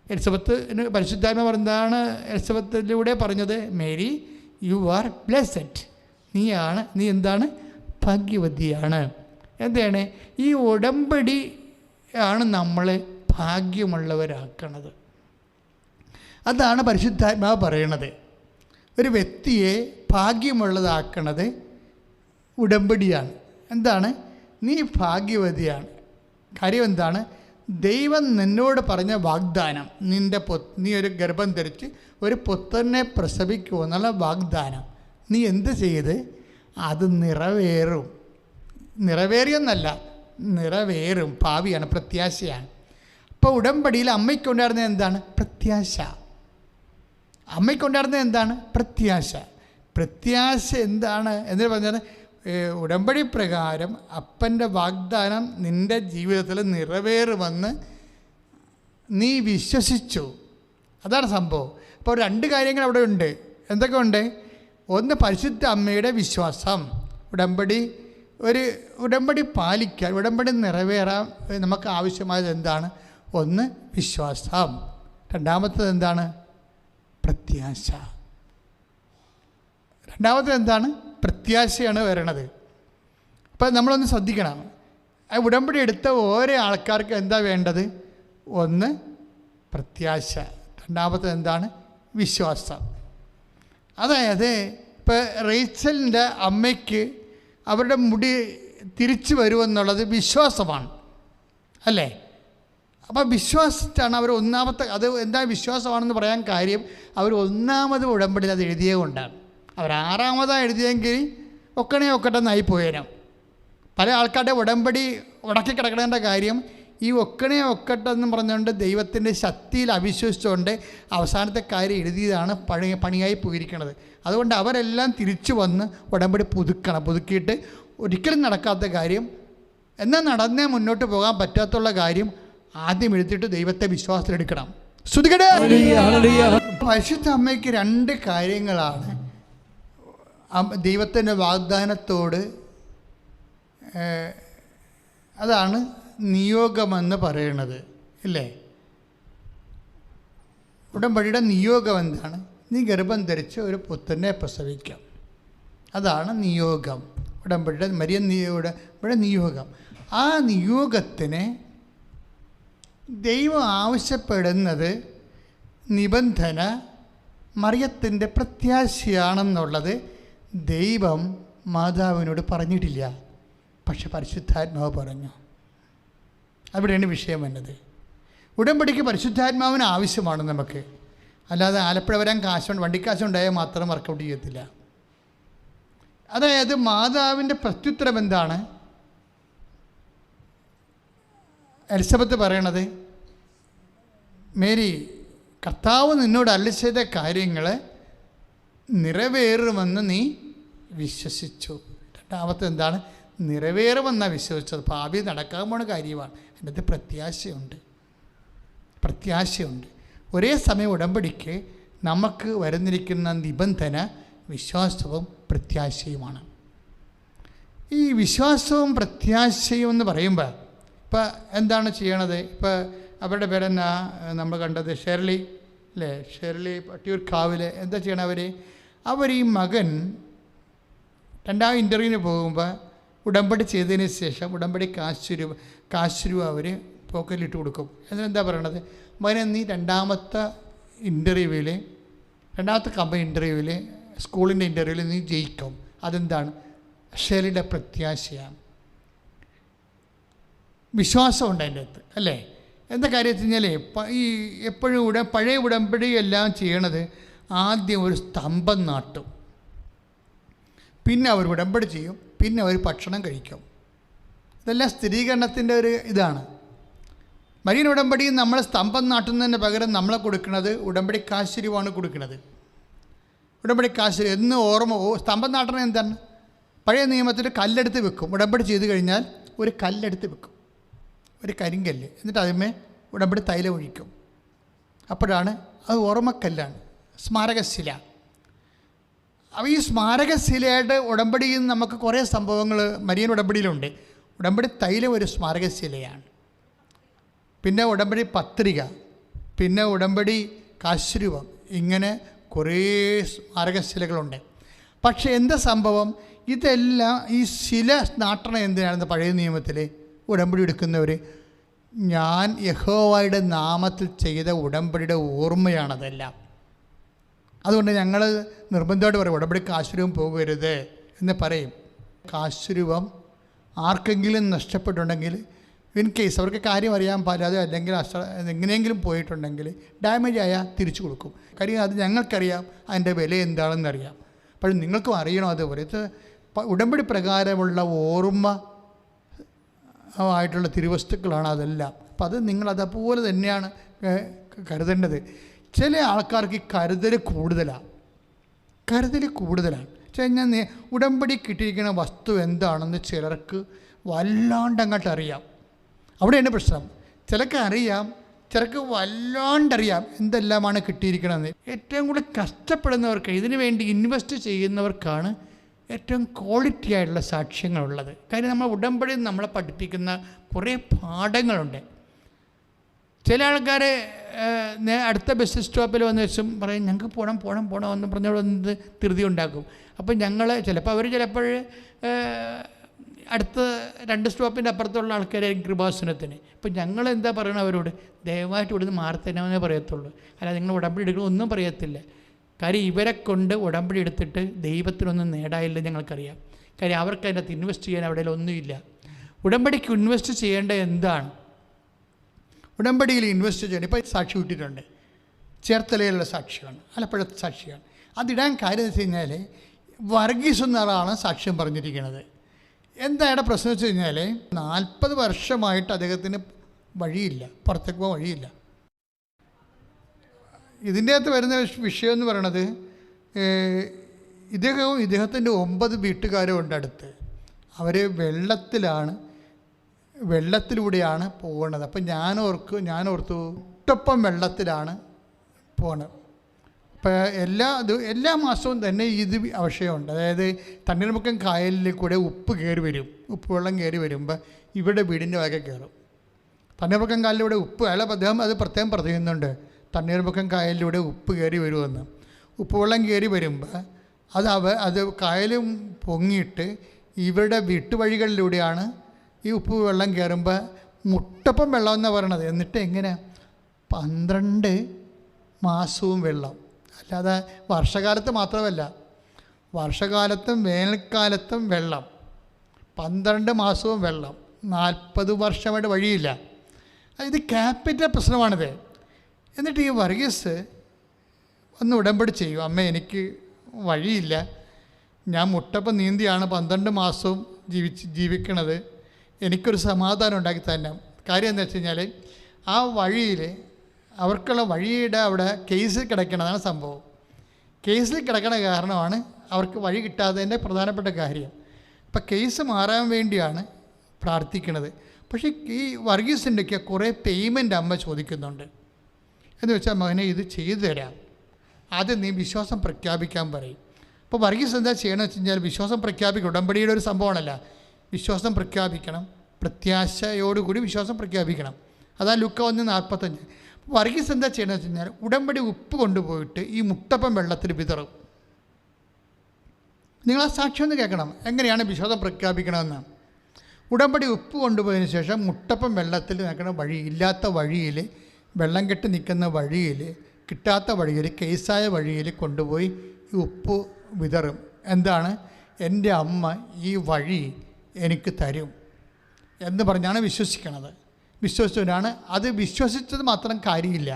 എലിസബത്തിന് പരിശുദ്ധാത്മാവ് എന്താണ് എലിസബത്തിലൂടെ പറഞ്ഞത്? Mary, you are blessed. നീ എന്താണ്? ഭാഗ്യവതിയാണ്. എന്താണ്? ഈ ഉടമ്പടി ആണ് നമ്മളെ ഭാഗ്യമുള്ളവരാക്കണത്. അതാണ് പരിശുദ്ധാത്മാവ് പറയണത്. ഒരു വ്യക്തിയെ ഭാഗ്യമുള്ളതാക്കണത് ഉടമ്പടിയാണ്. എന്താണ്? നീ ഭാഗ്യവതിയാണ്. കാര്യം എന്താണ്? ദൈവം നിന്നോട് പറഞ്ഞ വാഗ്ദാനം, നീ ഒരു ഗർഭം ധരിച്ച് ഒരു പുത്രനെ പ്രസവിക്കുമെന്നുള്ള വാഗ്ദാനം നീ എന്ത് ചെയ്ത്? അത് നിറവേറിയെന്നല്ല, നിറവേറും. ഭാവിയാണ്, പ്രത്യാശയാണ്. അപ്പോൾ ഉടമ്പടിയിൽ അമ്മയ്ക്കുണ്ടായിരുന്നത് എന്താണ്? പ്രത്യാശ. അമ്മയ്ക്കുണ്ടായിരുന്നത് എന്താണ്? പ്രത്യാശ. പ്രത്യാശ എന്താണ് എന്ന് പറഞ്ഞാൽ, ഉടമ്പടി പ്രകാരം അപ്പൻ്റെ വാഗ്ദാനം നിൻ്റെ ജീവിതത്തിൽ നിറവേറുമെന്ന് നീ വിശ്വസിച്ചു. അതാണ് സംഭവം. അപ്പോൾ 2 കാര്യങ്ങൾ അവിടെ ഉണ്ട്. എന്തൊക്കെ ഉണ്ട്? ഒന്ന്, പരിശുദ്ധ അമ്മയുടെ വിശ്വാസം. ഉടമ്പടി പാലിക്കാൻ, ഉടമ്പടി നിറവേറാൻ നമുക്ക് ആവശ്യമായത് എന്താണ്? ഒന്ന്, വിശ്വാസം. രണ്ടാമത്തത് എന്താണ്? പ്രത്യാശ. രണ്ടാമത്തത് എന്താണ്? പ്രത്യാശയാണ് വരണത്. അപ്പം നമ്മളൊന്ന് ശ്രദ്ധിക്കണം. ആ ഉടമ്പടി എടുത്ത ഓരോ ആൾക്കാർക്ക് എന്താ വേണ്ടത്? ഒന്ന്, പ്രത്യാശ. രണ്ടാമത്തത് എന്താണ്? വിശ്വാസം. അതായത് ഇപ്പോൾ റേച്ചലിൻ്റെ അമ്മയ്ക്ക് അവരുടെ മുടി തിരിച്ചു വരുമെന്നുള്ളത് വിശ്വാസമാണ്, അല്ലേ? അപ്പോൾ വിശ്വാസത്താണ് അവർ ഒന്നാമത്തെ. അത് എന്താ വിശ്വാസമാണെന്ന് പറയാൻ കാര്യം, അവർ ഒന്നാമത് ഉടമ്പടിയിൽ അത് എഴുതിയേ കൊണ്ടാണ്. അവർ 6ാമതാണ് എഴുതിയെങ്കിൽ ഒക്കട്ടെന്നായി പോയേരം. പല ആൾക്കാരുടെ ഉടമ്പടി ഉടക്കി കിടക്കണേൻ്റെ കാര്യം ഈ ഒക്കട്ടെന്ന് പറഞ്ഞുകൊണ്ട് ദൈവത്തിൻ്റെ ശക്തിയിൽ അവിശ്വസിച്ചുകൊണ്ട് അവസാനത്തെ കാര്യം എഴുതിയതാണ് പണിയായി പോയിരിക്കുന്നത്. അതുകൊണ്ട് അവരെല്ലാം തിരിച്ചു വന്ന് ഉടമ്പടി പുതുക്കിയിട്ട് ഒരിക്കലും നടക്കാത്ത കാര്യം, എന്നാൽ നടന്നേ മുന്നോട്ട് പോകാൻ പറ്റാത്തുള്ള കാര്യം ആദ്യം എഴുതിയിട്ട് ദൈവത്തെ വിശ്വാസത്തിലെടുക്കണം. പരിശുദ്ധ അമ്മയ്ക്ക് 2 കാര്യങ്ങളാണ് ദൈവത്തിൻ്റെ വാഗ്ദാനത്തോട്, അതാണ് നിയോഗമെന്ന് പറയണത്, ഇല്ലേ? ഉടമ്പടിയുടെ നിയോഗം എന്താണ്? നീ ഗർഭം ധരിച്ച് ഒരു പുത്രനെ പ്രസവിക്കാം. അതാണ് നിയോഗം. ഉടമ്പടിയുടെ ഇവിടെ നിയോഗം. ആ നിയോഗത്തിന് ദൈവം ആവശ്യപ്പെടുന്നത് നിബന്ധന മറിയത്തിൻ്റെ പ്രത്യാശയാണെന്നുള്ളത് ദൈവം മാതാവിനോട് പറഞ്ഞിട്ടില്ല. പക്ഷെ പരിശുദ്ധാത്മാവ് പറഞ്ഞു. അവിടെയാണ് വിഷയം വന്നത്. ഉടമ്പടിക്ക് പരിശുദ്ധാത്മാവിന് ആവശ്യമാണ് നമുക്ക്. അല്ലാതെ ആലപ്പുഴ വരാൻ കാശുണ്ട്, വണ്ടിക്കാശുണ്ടായാൽ മാത്രം വർക്കൗട്ട് ചെയ്യത്തില്ല. അതായത് മാതാവിൻ്റെ പ്രത്യുത്തരം എന്താണ്? എലിസബത്ത് പറയണത്, മേരി, കർത്താവ് നിന്നോട് അരുളി ചെയ്ത കാര്യങ്ങൾ നിറവേറുമെന്ന് നീ വിശ്വസിച്ചു. രണ്ടാമത്തെ എന്താണ്? നിറവേറുമെന്നാണ് വിശ്വസിച്ചത്. ഭാവി നടക്കാൻ പോണ കാര്യമാണ്. അതിനകത്ത് പ്രത്യാശയുണ്ട്. ഒരേ സമയം ഉടമ്പടിക്ക് നമുക്ക് വരുന്നിരിക്കുന്ന നിബന്ധന വിശ്വാസവും പ്രത്യാശയുമാണ്. ഈ വിശ്വാസവും പ്രത്യാശയും എന്ന് പറയുമ്പോൾ ഇപ്പം എന്താണ് ചെയ്യണത്? ഇപ്പോൾ അവരുടെ പേരെന്നാ നമ്മൾ കണ്ടത്, ഷെർലി അല്ലേ? ഷെർലി പട്ടിയൂർക്കാവിൽ എന്താ ചെയ്യണം? അവർ ഈ മകൻ രണ്ടാം ഇൻ്റർവ്യൂവിന് പോകുമ്പോൾ ഉടമ്പടി ചെയ്തതിന് ശേഷം ഉടമ്പടി കാശ് രൂപ അവർ പോക്കറ്റിലിട്ട് കൊടുക്കും. എന്നിട്ടെന്താ പറയണത്? മകനെ, നീ രണ്ടാമത്തെ കമ്പനി ഇൻ്റർവ്യൂവിൽ, സ്കൂളിൻ്റെ ഇൻ്റർവ്യൂവിൽ നീ ജയിക്കും. അതെന്താണ്? ഷെർലിയുടെ പ്രത്യാശയാണ്. വിശ്വാസമുണ്ട് അതിൻ്റെ അകത്ത്, അല്ലേ? എന്താ കാര്യം വെച്ച് കഴിഞ്ഞാൽ ഈ എപ്പോഴും പഴയ ഉടമ്പടി എല്ലാം ചെയ്യണത് ആദ്യം ഒരു സ്തംഭം നാട്ടും, പിന്നെ അവർ ഉടമ്പടി ചെയ്യും, പിന്നെ അവർ ഭക്ഷണം കഴിക്കും. ഇതെല്ലാം സ്ഥിരീകരണത്തിൻ്റെ ഒരു ഇതാണ്. മരിയൻ ഉടമ്പടി നമ്മൾ സ്തംഭം നാട്ടുന്നതിന് പകരം നമ്മളെ കൊടുക്കുന്നത് ഉടമ്പടി കാശുരുവാണ് കൊടുക്കുന്നത്. ഉടമ്പടി കാശ് എന്ന് സ്തംഭം നാട്ടണം എന്താണ്? പഴയ നിയമത്തിൽ കല്ലെടുത്ത് വെക്കും. ഉടമ്പടി ചെയ്ത് കഴിഞ്ഞാൽ ഒരു കല്ലെടുത്ത് വെക്കും, ഒരു കരിങ്കല്ല്. എന്നിട്ട് അതിന്മേ ഉടമ്പടി തൈലം ഒഴിക്കും. അപ്പോഴാണ് അത് ഓർമ്മക്കല്ലാണ്, സ്മാരകശില. അപ്പോൾ ഈ സ്മാരകശിലയുടെ ഉടമ്പടിയിൽ നമുക്ക് കുറേ സംഭവങ്ങൾ മരിയൻ ഉടമ്പടിയിലുണ്ട്. ഉടമ്പടി തൈലം ഒരു സ്മാരകശിലയാണ്. പിന്നെ ഉടമ്പടി പത്രിക, പിന്നെ ഉടമ്പടി കാശുരൂപം, ഇങ്ങനെ കുറേ സ്മാരകശിലകളുണ്ട്. പക്ഷേ എന്താ സംഭവം? ഇതെല്ലാം ഈ ശില നാട്ടണം എന്തിനാണെന്ന് പഴയ നിയമത്തിൽ ഉടമ്പടി എടുക്കുന്നവർ, ഞാൻ യഹോവയുടെ നാമത്തിൽ ചെയ്ത ഉടമ്പടിയുടെ ഓർമ്മയാണതെല്ലാം. അതുകൊണ്ട് ഞങ്ങൾ നിർബന്ധമായിട്ട് പറയും, ഉടമ്പടി കാശുരൂപം പോകരുത് എന്ന് പറയും. കാശുരൂപം ആർക്കെങ്കിലും നഷ്ടപ്പെട്ടുണ്ടെങ്കിൽ, ഇൻ കേസ് അവർക്ക് കാര്യം അറിയാൻ പാടില്ലാതെ അല്ലെങ്കിൽ എങ്ങനെയെങ്കിലും പോയിട്ടുണ്ടെങ്കിൽ ഡാമേജ് ആയാൽ തിരിച്ചു കൊടുക്കും. കാര്യം അത് ഞങ്ങൾക്കറിയാം അതിൻ്റെ വില എന്താണെന്നറിയാം. പക്ഷേ നിങ്ങൾക്കും അറിയണം. അതുപോലെ ഉടമ്പടി പ്രകാരമുള്ള ഓർമ്മ ആയിട്ടുള്ള തിരുവസ്തുക്കളാണ് അതെല്ലാം. അപ്പം അത് നിങ്ങളതുപോലെ തന്നെയാണ് കരുതേണ്ടത്. ചില ആൾക്കാർക്ക് ഈ കരുതൽ കൂടുതലാണ്. കഴിഞ്ഞാൽ ഉടമ്പടി കിട്ടിയിരിക്കുന്ന വസ്തു എന്താണെന്ന് ചിലർക്ക് വല്ലാണ്ട് അങ്ങോട്ട് അറിയാം. അവിടെയാണ് പ്രശ്നം. ചിലർക്ക് അറിയാം, ചിലർക്ക് വല്ലാണ്ടറിയാം എന്തെല്ലാമാണ് കിട്ടിയിരിക്കണമെന്ന്. ഏറ്റവും കൂടുതൽ കഷ്ടപ്പെടുന്നവർക്ക്, ഇതിനു വേണ്ടി ഇൻവെസ്റ്റ് ചെയ്യുന്നവർക്കാണ് ഏറ്റവും ക്വാളിറ്റി ആയിട്ടുള്ള സാക്ഷ്യങ്ങളുള്ളത്. കാര്യം നമ്മൾ ഉടമ്പടി നമ്മളെ പഠിപ്പിക്കുന്ന കുറേ പാഠങ്ങളുണ്ട്. ചില ആൾക്കാർ അടുത്ത ബസ് സ്റ്റോപ്പിൽ വന്ന് വെച്ചും പറയും, ഞങ്ങൾക്ക് പോകണം എന്ന് പറഞ്ഞുകൊണ്ട് ധൃതി ഉണ്ടാക്കും. അപ്പം ഞങ്ങൾ ചിലപ്പോൾ അടുത്ത 2 സ്റ്റോപ്പിൻ്റെ അപ്പുറത്തുള്ള ആൾക്കാരായിരിക്കും കൃപാസനത്തിന്. ഇപ്പം ഞങ്ങൾ എന്താ പറയണം അവരോട്? ദയവായിട്ട് ഇവിടുന്ന് മാറിത്തരാമെന്നേ പറയത്തുള്ളൂ. അല്ലാതെ നിങ്ങൾ ഉടമ്പടി എടുക്കണം ഒന്നും പറയത്തില്ല. കാര്യം ഇവരെ കൊണ്ട് ഉടമ്പടി എടുത്തിട്ട് ദൈവത്തിനൊന്നും നേടായില്ലെന്ന് ഞങ്ങൾക്കറിയാം. കാര്യം അവർക്ക് അതിനകത്ത് ഇൻവെസ്റ്റ് ചെയ്യാൻ അവിടെ ഒന്നുമില്ല. ഉടമ്പടിക്ക് ഇൻവെസ്റ്റ് ചെയ്യേണ്ടത് എന്താണ്? ഉടമ്പടിയിൽ ഇൻവെസ്റ്റ് ചെയ്യണം. ഇപ്പോൾ സാക്ഷി വിട്ടിട്ടുണ്ട്, ചേർത്തലയിലുള്ള സാക്ഷിയാണ്, ആലപ്പുഴത്തെ സാക്ഷിയാണ്. അതിടാൻ കാര്യം എന്ന് വെച്ച് കഴിഞ്ഞാൽ വർഗീസ് എന്നൊരാളാണ് സാക്ഷ്യം പറഞ്ഞിരിക്കുന്നത്. എന്താണ് പ്രശ്നം വെച്ച് കഴിഞ്ഞാൽ 40 വർഷമായിട്ട് അദ്ദേഹത്തിന് വഴിയില്ല, പുറത്തേക്ക് പോകാൻ വഴിയില്ല. ഇതിൻ്റെ അകത്ത് വരുന്ന വിഷയം എന്ന് പറയണത്, ഇദ്ദേഹത്തിൻ്റെ 9 വീട്ടുകാരും ഉണ്ട് അടുത്ത്. അവർ വെള്ളത്തിലൂടെയാണ് പോകുന്നത്. അപ്പം ഞാൻ ഓർത്തു ഒട്ടൊപ്പം വെള്ളത്തിലാണ് പോകുന്നത്. ഇപ്പം എല്ലാ മാസവും തന്നെ ഇത് വിഷയമുണ്ട്. അതായത് തണ്ണീർമുക്കം കായലിൽ കൂടെ ഉപ്പുവെള്ളം കയറി വരുമ്പോൾ ഇവിടെ വീടിൻ്റെ വകെ കയറും. തണ്ണീർമുക്കം കായലിലൂടെ അദ്ദേഹം അത് പ്രത്യേകം പറയുന്നുണ്ട്, തണ്ണീർമുക്കം കായലിലൂടെ ഉപ്പ് കയറി വരുമെന്ന്. ഉപ്പുവെള്ളം കയറി വരുമ്പോൾ അത് കായലും പൊങ്ങിയിട്ട് ഇവരുടെ വീട്ടുവഴികളിലൂടെയാണ് ഈ ഉപ്പ് വെള്ളം കയറുമ്പോൾ മുട്ടപ്പം വെള്ളം എന്നാണ് പറയണത്. എന്നിട്ട് എങ്ങനെ 12 മാസവും വെള്ളം, അല്ലാതെ വർഷകാലത്ത് മാത്രമല്ല, വർഷകാലത്തും വേനൽക്കാലത്തും വെള്ളം, 12 മാസവും വെള്ളം, 40 വർഷമായിട്ട് വഴിയില്ല. ഇത് ക്യാപിറ്റൽ പ്രശ്നമാണിത്. എന്നിട്ട് ഈ വർഗീസ് ഒന്ന് ഉടമ്പടി ചെയ്യും, അമ്മ എനിക്ക് വഴിയില്ല, ഞാൻ മുട്ടപ്പം നീന്തിയാണ് 12 മാസവും ജീവിക്കണത്, എനിക്കൊരു സമാധാനം ഉണ്ടാക്കി തന്നെ. കാര്യം എന്താ വെച്ച് കഴിഞ്ഞാൽ ആ വഴിയിൽ അവർക്കുള്ള വഴിയുടെ അവിടെ കേസിൽ കിടക്കണതാണ് സംഭവം. കേസിൽ കിടക്കണ കാരണമാണ് അവർക്ക് വഴി കിട്ടാത്തതിൻ്റെ പ്രധാനപ്പെട്ട കാര്യം. ഇപ്പം കേസ് മാറാൻ വേണ്ടിയാണ് പ്രാർത്ഥിക്കുന്നത്. പക്ഷേ ഈ വർഗീസിൻ്റെയൊക്കെ കുറേ പേയ്മെൻ്റ് അമ്മ ചോദിക്കുന്നുണ്ട്. എന്ന് വെച്ചാൽ മകനെ ഇത് ചെയ്തു തരാം, ആദ്യം നീ വിശ്വാസം പ്രഖ്യാപിക്കാൻ പറയും. അപ്പോൾ വർഗീസ് എന്താ ചെയ്യണമെന്ന് വെച്ച് കഴിഞ്ഞാൽ വിശ്വാസം പ്രഖ്യാപിക്കണം. ഉടമ്പടിയുടെ ഒരു സംഭവമാണല്ല, വിശ്വാസം പ്രഖ്യാപിക്കണം, പ്രത്യാശയോടുകൂടി വിശ്വാസം പ്രഖ്യാപിക്കണം. അതാ ലുക്ക 1:45. വർഗീസ് എന്താ ചെയ്യണമെന്ന് വെച്ച് കഴിഞ്ഞാൽ ഉടമ്പടി ഉപ്പ് കൊണ്ടുപോയിട്ട് ഈ മുട്ടപ്പം വെള്ളത്തിൽ വിതറും. നിങ്ങൾ ആ സാക്ഷ്യം ഒന്ന് കേൾക്കണം, എങ്ങനെയാണ് വിശ്വാസം പ്രഖ്യാപിക്കണമെന്ന്. ഉടമ്പടി ഉപ്പ് കൊണ്ടുപോയതിന് ശേഷം മുട്ടപ്പം വെള്ളത്തിൽ നിൽക്കുന്ന വഴി, ഇല്ലാത്ത വഴിയിൽ, വെള്ളം കെട്ടി നിൽക്കുന്ന വഴിയിൽ, കിട്ടാത്ത വഴിയിൽ, കേസായ വഴിയിൽ കൊണ്ടുപോയി ഈ ഉപ്പ് വിതറും. എന്താണ്, എൻ്റെ അമ്മ ഈ വഴി എനിക്ക് തരും എന്ന് പറഞ്ഞാണ് വിശ്വസിക്കണത്. വിശ്വസിച്ചവരാണ്. അത് വിശ്വസിച്ചത് മാത്രം കാര്യമില്ല,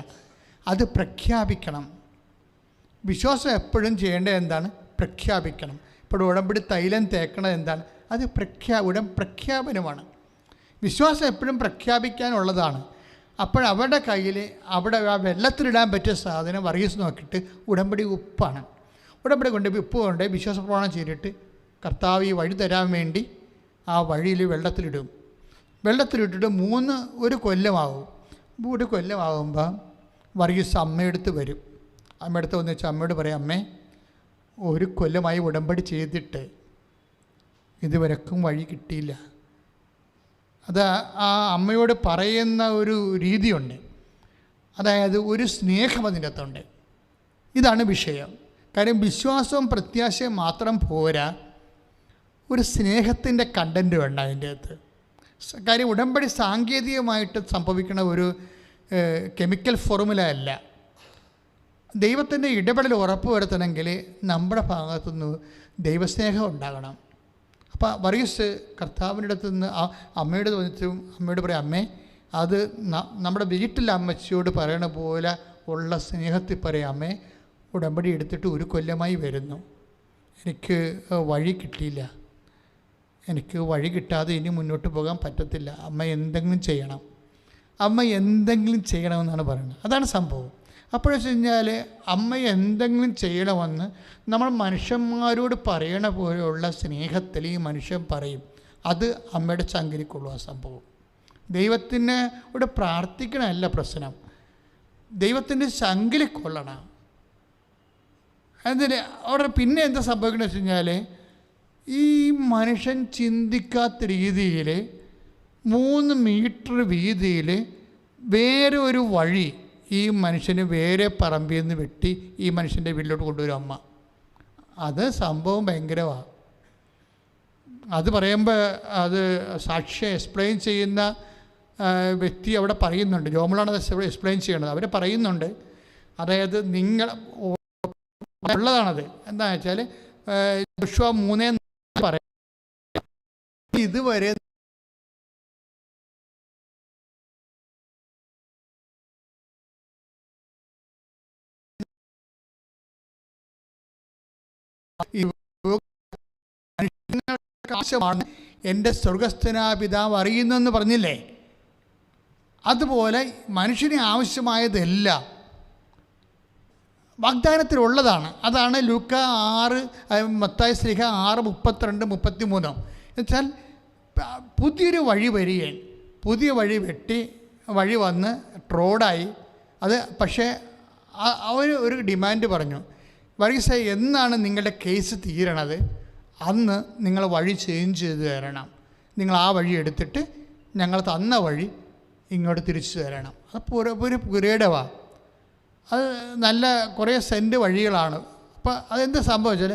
അത് പ്രഖ്യാപിക്കണം. വിശ്വാസം എപ്പോഴും ചെയ്യേണ്ടത് എന്താണ്, പ്രഖ്യാപിക്കണം. ഇപ്പോൾ ഉടമ്പടി തൈലം തേക്കണത് എന്താണ്, അത് പ്രഖ്യാപനമാണ്. വിശ്വാസം എപ്പോഴും പ്രഖ്യാപിക്കാനുള്ളതാണ്. അപ്പോഴവരുടെ കയ്യിൽ അവിടെ ആ വെള്ളത്തിലിടാൻ പറ്റിയ സാധനം വർഗീസ് നോക്കിയിട്ട് ഉടമ്പടി ഉപ്പാണ്. ഉടമ്പടി കൊണ്ട് ഉപ്പ് കൊണ്ട് വിശ്വാസപ്രമാണം ചെയ്തിട്ട് കർത്താവ് ഈ വഴി തരാൻ വേണ്ടി ആ വഴിയിൽ വെള്ളത്തിലിടും. വെള്ളത്തിലിട്ടിട്ട് 1 കൊല്ലമാകും. 1 കൊല്ലമാകുമ്പോൾ വർഗീസ് അമ്മയെടുത്ത് വരും. അമ്മയെടുത്ത് വന്ന് വെച്ചാൽ അമ്മയോട് പറയും, അമ്മേ 1 കൊല്ലമായി ഉടമ്പടി ചെയ്തിട്ട് ഇതുവരെക്കും വഴി കിട്ടിയില്ല. അത് ആ അമ്മയോട് പറയുന്ന ഒരു രീതിയുണ്ട്, അതായത് ഒരു സ്നേഹം അതിൻ്റെ അകത്തുണ്ട്. ഇതാണ് വിഷയം. കാര്യം വിശ്വാസവും പ്രത്യാശയും മാത്രം പോരാ, ഒരു സ്നേഹത്തിൻ്റെ കണ്ടൻറ്റ് വേണ്ട അതിൻ്റെ അകത്ത്. കാര്യം ഉടമ്പടി സാങ്കേതികമായിട്ട് സംഭവിക്കുന്ന ഒരു കെമിക്കൽ ഫോർമുല അല്ല. ദൈവത്തിൻ്റെ ഇടപെടൽ ഉറപ്പ് വരുത്തണമെങ്കിൽ നമ്മുടെ ഭാഗത്തുനിന്ന് ദൈവസ്നേഹം ഉണ്ടാകണം. അപ്പോൾ വർഗീസ് കർത്താവിൻ്റെ അടുത്ത് നിന്ന് അമ്മയോട് തോന്നിച്ചും അമ്മയോട് പറയും, അമ്മേ അത് നമ്മുടെ വീട്ടിലെ അമ്മച്ചിയോട് പറയണ പോലെ ഉള്ള സ്നേഹത്തിൽ പറയും, അമ്മേ ഉടമ്പടി എടുത്തിട്ട് 1 കൊല്ലമായി വരുന്നു, എനിക്ക് വഴി കിട്ടിയില്ല, എനിക്ക് വഴി കിട്ടാതെ ഇനി മുന്നോട്ട് പോകാൻ പറ്റത്തില്ല, അമ്മ എന്തെങ്കിലും ചെയ്യണം, അമ്മ എന്തെങ്കിലും ചെയ്യണമെന്നാണ് പറയുന്നത്. അതാണ് സംഭവം. അപ്പോഴെന്ന് വെച്ച് കഴിഞ്ഞാൽ അമ്മ എന്തെങ്കിലും ചെയ്യണമെന്ന് നമ്മൾ മനുഷ്യന്മാരോട് പറയണ പോലെയുള്ള സ്നേഹത്തിൽ ഈ മനുഷ്യൻ പറയും. അത് അമ്മയുടെ ചങ്കിലിക്കുള്ളൂ ആ സംഭവം. ദൈവത്തിനോട് പ്രാർത്ഥിക്കണമല്ല പ്രശ്നം, ദൈവത്തിൻ്റെ ചങ്കിലി കൊള്ളണം. എന്നിട്ട് അവിടെ പിന്നെ എന്താ സംഭവിക്കണമെന്ന് വെച്ച് കഴിഞ്ഞാൽ ഈ മനുഷ്യൻ ചിന്തിക്കാത്ത രീതിയിൽ 3 മീറ്റർ വീതിയിൽ വേറെ ഒരു വഴി ഈ മനുഷ്യന് വേറെ പറമ്പിൽ നിന്ന് വെട്ടി ഈ മനുഷ്യൻ്റെ വീട്ടിലോട്ട് കൊണ്ടുവരും അമ്മ. അത് സംഭവം ഭയങ്കരമാണ്. അത് പറയുമ്പോൾ അത് സാക്ഷ്യം എക്സ്പ്ലെയിൻ ചെയ്യുന്ന വ്യക്തി അവിടെ പറയുന്നുണ്ട്, ജോമളാണ് അത് എക്സ്പ്ലെയിൻ ചെയ്യണത്. അവർ പറയുന്നുണ്ട്, അതായത് നിങ്ങൾ ഉള്ളതാണത്. എന്താണെന്ന് വെച്ചാൽ ജോഷുവ 3 പറയും, ഇതുവരെ ആവശ്യമാണ് എൻ്റെ സ്വർഗസ്ഥനായ പിതാവ് അറിയുന്നെന്ന് പറഞ്ഞില്ലേ, അതുപോലെ മനുഷ്യന് ആവശ്യമായതെല്ലാം വാഗ്ദാനത്തിലുള്ളതാണ്. അതാണ് ലൂക്ക 6 മത്തായി ശ്ലീഹ 6:32-33. എന്നുവെച്ചാൽ പുതിയൊരു വഴി വരികയാണ്, പുതിയ വഴി വെട്ടി വഴി വന്ന് റോഡായി. അത് പക്ഷേ അവർ ഒരു ഡിമാൻഡ് പറഞ്ഞു, വർഗീസ് എന്നാണ് നിങ്ങളുടെ കേസ് തീരണത് അന്ന് നിങ്ങൾ വഴി ചേഞ്ച് ചെയ്ത് തരണം, നിങ്ങൾ ആ വഴി എടുത്തിട്ട് ഞങ്ങൾ തന്ന വഴി ഇങ്ങോട്ട് തിരിച്ചു തരണം. അത് ഒരു പുരേടവാണ്, അത് നല്ല കുറേ സെൻറ്റ് വഴികളാണ്. അപ്പോൾ അതെന്ത് സംഭവിച്ചാൽ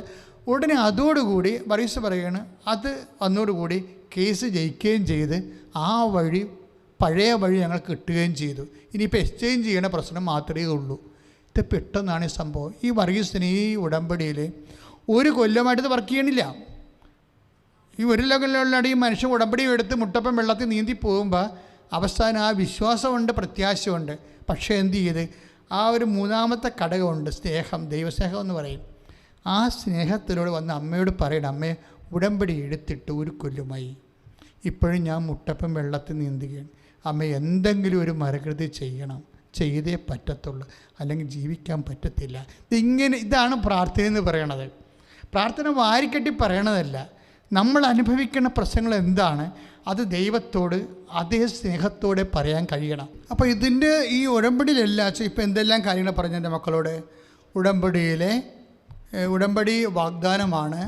ഉടനെ അതോടുകൂടി വർഗീസ് പറയുകയാണ്, അത് വന്നോടുകൂടി കേസ് ജയിക്കുകയും ചെയ്ത് ആ വഴി പഴയ വഴി ഞങ്ങൾ കിട്ടുകയും ചെയ്തു. ഇനിയിപ്പോൾ എക്സ്ചേഞ്ച് ചെയ്യണ പ്രശ്നം മാത്രമേ ഉള്ളൂ. ഇത് പെട്ടെന്നാണ് ഈ സംഭവം. ഈ വർഗീസിന് ഈ ഉടമ്പടിയിൽ 1 കൊല്ലമായിട്ട് വർക്ക് ചെയ്യണില്ല. ഈ 1 കൊല്ലമുള്ള ഈ മനുഷ്യൻ ഉടമ്പടി എടുത്ത് മുട്ടപ്പം വെള്ളത്തിൽ നീന്തി പോകുമ്പോൾ അവസാനം ആ വിശ്വാസമുണ്ട്, പ്രത്യാശയുണ്ട്. പക്ഷേ എന്ത് ചെയ്ത്, ആ ഒരു 3ാമത്തെ ഘടകമുണ്ട്, സ്നേഹം, ദൈവസ്നേഹം എന്ന് പറയും. ആ സ്നേഹത്തിലൂടെ വന്ന് അമ്മയോട് പറയണം, അമ്മേ ഉടമ്പടി എടുത്തിട്ട് 1 കൊല്ലമായി, ഇപ്പോഴും ഞാൻ മുട്ടപ്പം വെള്ളത്തിൽ നീന്തുകയാണ്. അമ്മ എന്തെങ്കിലും ഒരു മരകൃതി ചെയ്യണം, ചെയ്തേ പറ്റത്തുള്ളൂ, അല്ലെങ്കിൽ ജീവിക്കാൻ പറ്റത്തില്ല. ഇതാണ് പ്രാർത്ഥന എന്ന് പറയണത്. പ്രാർത്ഥന വാരിക്കെട്ടി പറയണതല്ല. നമ്മൾ അനുഭവിക്കുന്ന പ്രശ്നങ്ങൾ എന്താണ്, അത് ദൈവത്തോട് അതേ സ്നേഹത്തോടെ പറയാൻ കഴിയണം. അപ്പോൾ ഇതിൻ്റെ ഈ ഉടമ്പടിയിലെല്ലാം ഇപ്പോൾ എന്തെല്ലാം കാര്യങ്ങൾ പറഞ്ഞു എൻ്റെ മക്കളോട്. ഉടമ്പടി വാഗ്ദാനമാണ്,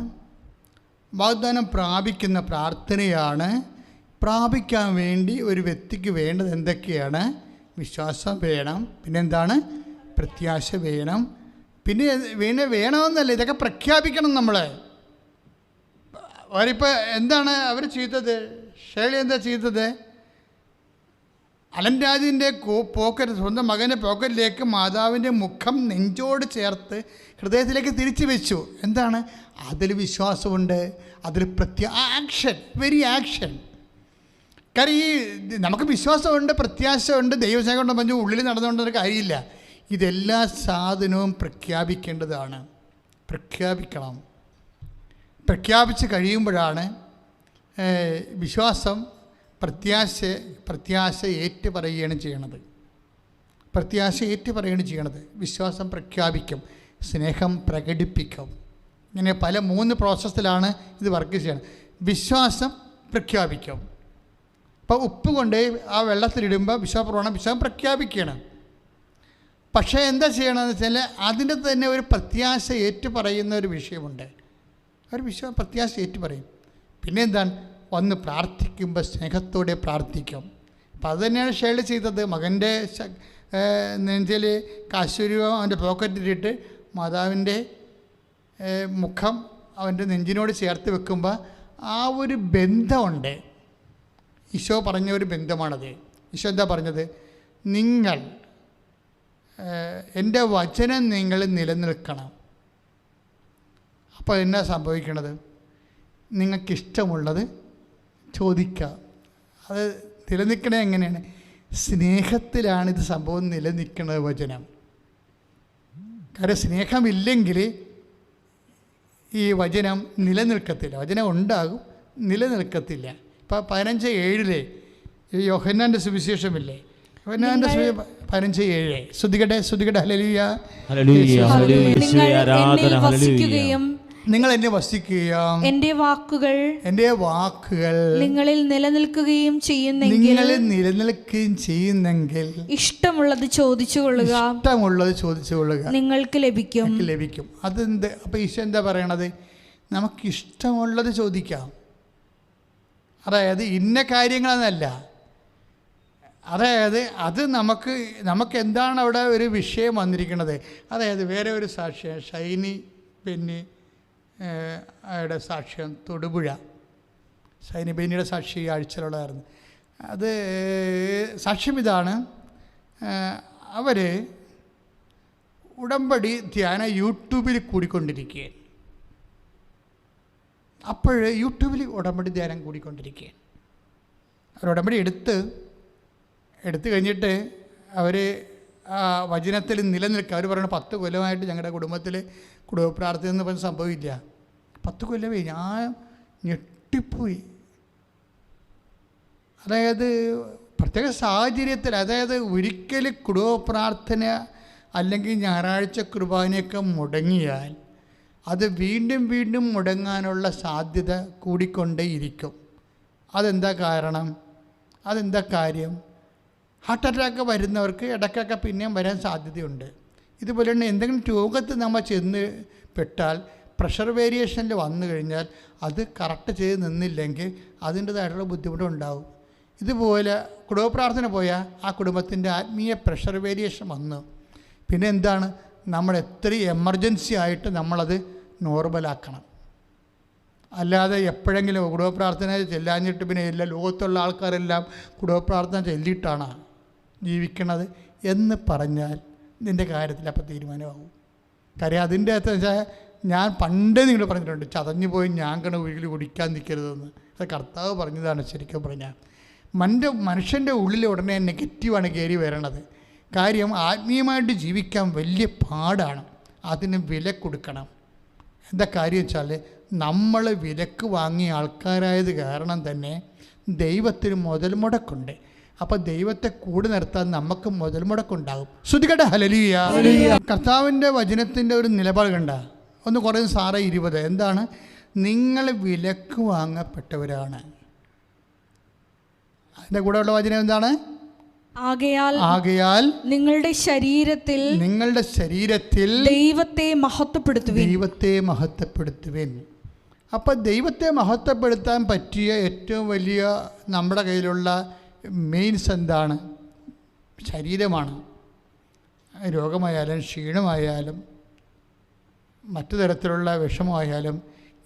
വാഗ്ദാനം പ്രാപിക്കുന്ന പ്രാർത്ഥനയാണ്. പ്രാപിക്കാൻ വേണ്ടി ഒരു വ്യക്തിക്ക് വേണ്ടത് എന്തൊക്കെയാണ്? വിശ്വാസം വേണം, പിന്നെന്താണ്? പ്രത്യാശ വേണം, പിന്നെ വേണമെന്നല്ല, ഇതൊക്കെ പ്രഖ്യാപിക്കണം നമ്മൾ. അവരിപ്പോൾ എന്താണ് അവർ ചെയ്തത്? ഷേളി എന്താ ചെയ്തത്? അലൻ രാജിൻ്റെ പോക്കറ്റ്, സ്വന്തം മകൻ്റെ പോക്കറ്റിലേക്ക് മാതാവിൻ്റെ മുഖം നെഞ്ചോട് ചേർത്ത് ഹൃദയത്തിലേക്ക് തിരിച്ചു വെച്ചു. എന്താണ്? അതിൽ വിശ്വാസമുണ്ട്, അതിൽ ആക്ഷൻ, വെരി ആക്ഷൻ. കാരണം ഈ നമുക്ക് വിശ്വാസമുണ്ട്, പ്രത്യാശയുണ്ട്, ദൈവസ്നേഹമുണ്ട്, പറഞ്ഞ് ഉള്ളിൽ നടന്നുകൊണ്ടൊരു കാര്യമില്ല. ഇതെല്ലാ സാധനവും പ്രഖ്യാപിക്കേണ്ടതാണ്. പ്രഖ്യാപിക്കണം. പ്രഖ്യാപിച്ച് കഴിയുമ്പോഴാണ് വിശ്വാസം പ്രത്യാശ ഏറ്റുപറയുകയാണ് ചെയ്യണത്. പ്രത്യാശ ഏറ്റുപറയുകയാണ് ചെയ്യണത്. വിശ്വാസം പ്രഖ്യാപിക്കും, സ്നേഹം പ്രകടിപ്പിക്കും. ഇങ്ങനെ 3 പ്രോസസ്സിലാണ് ഇത് വർക്ക് ചെയ്യണം. വിശ്വാസം പ്രഖ്യാപിക്കും. ഇപ്പോൾ ഉപ്പ് കൊണ്ട് ആ വെള്ളത്തിലിടുമ്പോൾ വിശ്വാസം പ്രഖ്യാപിക്കണം. പക്ഷേ എന്താ ചെയ്യണമെന്ന് വെച്ചാൽ അതിൻ്റെ തന്നെ ഒരു പ്രത്യാശ ഏറ്റുപറയുന്ന ഒരു വിഷയമുണ്ട്. ഒരു പ്രത്യാശ ഏറ്റുപറയും. പിന്നെ എന്താണ്? വന്ന് പ്രാർത്ഥിക്കുമ്പോൾ സ്നേഹത്തോടെ പ്രാർത്ഥിക്കും. അപ്പം അത് തന്നെയാണ് ഷേളി ചെയ്തത്. മകൻ്റെ നെഞ്ചിൽ കാശുരൂപം അവൻ്റെ പോക്കറ്റിലിട്ട് മാതാവിൻ്റെ മുഖം അവൻ്റെ നെഞ്ചിനോട് ചേർത്ത് വെക്കുമ്പോൾ ആ ഒരു ബന്ധമുണ്ട്. ഈശോ പറഞ്ഞ ഒരു ബന്ധമാണത്. ഈശോ എന്താ പറഞ്ഞത്? നിങ്ങൾ എൻ്റെ വചനം നിങ്ങൾ നിലനിൽക്കണം. അപ്പോൾ എന്നാ സംഭവിക്കണത്? നിങ്ങൾക്കിഷ്ടമുള്ളത് ചോദിക്കുക. അത് നിലനിൽക്കണേ എങ്ങനെയാണ്? സ്നേഹത്തിലാണിത് സംഭവം നിലനിൽക്കുന്നത് വചനം. കാരണം സ്നേഹമില്ലെങ്കിൽ ഈ വചനം നിലനിൽക്കത്തില്ല. വചനം ഉണ്ടാകും, നിലനിൽക്കത്തില്ല. ഇപ്പോൾ 15:7 ഈ യോഹന്നാൻ്റെ സുവിശേഷമില്ലേ? യോഹന്നാൻ്റെ 15:7 ശ്രുതികട്ടെ ഹല്ലേലൂയ. നിങ്ങൾ എന്നെ വസിക്കുകയും എൻ്റെ വാക്കുകൾ നിങ്ങളിൽ നിലനിൽക്കുകയും ചെയ്യുന്നെങ്കിൽ ഇഷ്ടമുള്ളത് ചോദിച്ചുകൊള്ളുക, നിങ്ങൾക്ക് ലഭിക്കും. അതെന്ത്? അപ്പോൾ ഈശോ എന്താ പറയണത്? നമുക്കിഷ്ടമുള്ളത് ചോദിക്കാം. അതായത് ഇന്ന കാര്യങ്ങളെന്നല്ല. അതായത് അത് നമുക്ക് എന്താണ് അവിടെ ഒരു വിഷയം വന്നിരിക്കുന്നത്. അതായത് വേറെ ഒരു സാക്ഷ്യം, ഷൈനി ബെന്നി യുടെ സാക്ഷ്യം തൊടുപുഴ. ഷൈനി ബെന്നിയുടെ സാക്ഷി ഈ ആഴ്ചയിലുള്ളതായിരുന്നു. അത് സാക്ഷ്യം ഇതാണ്. അവർ ഉടമ്പടി ധ്യാനം യൂട്യൂബിൽ കൂടിക്കൊണ്ടിരിക്കുകയാണ്. അപ്പോൾ യൂട്യൂബിൽ ഉടമ്പടി ധ്യാനം കൂടിക്കൊണ്ടിരിക്കുകയാണ്. അവർ ഉടമ്പടി എടുത്ത് കഴിഞ്ഞിട്ട് അവർ ആ വചനത്തിൽ നിലനിൽക്കുക. അവർ പറയുന്നത് 10 കൊല്ലമായിട്ട് ഞങ്ങളുടെ കുടുംബത്തിൽ കുടുംബ പ്രാർത്ഥന എന്ന് പറഞ്ഞ സംഭവമില്ല. 10 കൊല്ലമേ. ഞാൻ ഞെട്ടിപ്പോയി. അതായത് പ്രത്യേക സാഹചര്യത്തിൽ, അതായത് ഒരിക്കൽ കുടുംബ പ്രാർത്ഥന അല്ലെങ്കിൽ ഞായറാഴ്ച കുർബാനയൊക്കെ മുടങ്ങിയാൽ അത് വീണ്ടും വീണ്ടും മുടങ്ങാനുള്ള സാധ്യത കൂടിക്കൊണ്ടേയിരിക്കും. അതെന്താ കാരണം? അതെന്താ കാര്യം? ഹാർട്ട് അറ്റാക്ക് വരുന്നവർക്ക് ഇടയ്ക്കൊക്കെ പിന്നെയും വരാൻ സാധ്യതയുണ്ട്. ഇതുപോലെ തന്നെ എന്തെങ്കിലും രോഗത്തിൽ നമ്മൾ ചെന്ന് പെട്ടാൽ, പ്രഷർ വേരിയേഷനിൽ വന്നു കഴിഞ്ഞാൽ അത് കറക്റ്റ് ചെയ്ത് നിന്നില്ലെങ്കിൽ അതിൻ്റേതായിട്ടുള്ള ബുദ്ധിമുട്ടുണ്ടാവും. ഇതുപോലെ കുടുംബ പ്രാർത്ഥന പോയാൽ ആ കുടുംബത്തിൻ്റെ ആത്മീയ പ്രഷർ വേരിയേഷൻ വന്നു. പിന്നെ എന്താണ്? നമ്മൾ എത്രയും എമർജൻസി ആയിട്ട് നമ്മളത് നോർമലാക്കണം. അല്ലാതെ എപ്പോഴെങ്കിലും കുടുംബ പ്രാർത്ഥന ചെല്ലാഞ്ഞിട്ട് പിന്നെ എല്ലാ ലോകത്തുള്ള ആൾക്കാരെല്ലാം കുടുംബ പ്രാർത്ഥന ചൊല്ലിയിട്ടാണ് ജീവിക്കണത് എന്ന് പറഞ്ഞാൽ നിൻ്റെ കാര്യത്തിൽ അപ്പം തീരുമാനമാകും. കാര്യം അതിൻ്റെ അകത്ത് വെച്ചാൽ ഞാൻ പണ്ടേ നിങ്ങൾ പറഞ്ഞിട്ടുണ്ട്, ചതഞ്ഞു പോയി ഞാൻ ഒരിക്കലും കുടിക്കാൻ നിൽക്കരുതെന്ന്. അത് കർത്താവ് പറഞ്ഞതാണ്. ശരിക്കും പറഞ്ഞാൽ മനുഷ്യൻ്റെ ഉള്ളിൽ ഉടനെ നെഗറ്റീവാണ് കയറി വരണത്. കാര്യം ആത്മീയമായിട്ട് ജീവിക്കാൻ വലിയ പാടാണ്. അതിന് വില കൊടുക്കണം. എന്താ കാര്യം വെച്ചാൽ നമ്മൾ വിലക്ക് വാങ്ങിയ ആൾക്കാരായത് കാരണം തന്നെ ദൈവത്തിന് മുതൽ മുടക്കുണ്ട്. അപ്പോൾ ദൈവത്തെ കൂടെ നിർത്താൻ നമുക്ക് മുതൽ മുടക്കുണ്ടാകും. ശ്രുതികട ഹല്ലേലൂയ. കർത്താവിൻ്റെ വചനത്തിൻ്റെ ഒരു നിലപാട് കണ്ട ഒന്ന് കുറേ സാറ 20 എന്താണ്? നിങ്ങൾ വിലക്ക് വാങ്ങപ്പെട്ടവരാണ്. അതിൻ്റെ കൂടെയുള്ള വചനം എന്താണ്? ആകയാൽ നിങ്ങളുടെ ശരീരത്തിൽ ദൈവത്തെ മഹത്വപ്പെടുത്തുവിൻ. അപ്പം ദൈവത്തെ മഹത്വപ്പെടുത്താൻ പറ്റിയ ഏറ്റവും വലിയ നമ്മുടെ കയ്യിലുള്ള മെയിൻസ് എന്താണ്? ശരീരമാണ്. രോഗമായാലും ക്ഷീണമായാലും മറ്റു തരത്തിലുള്ള വിഷമമായാലും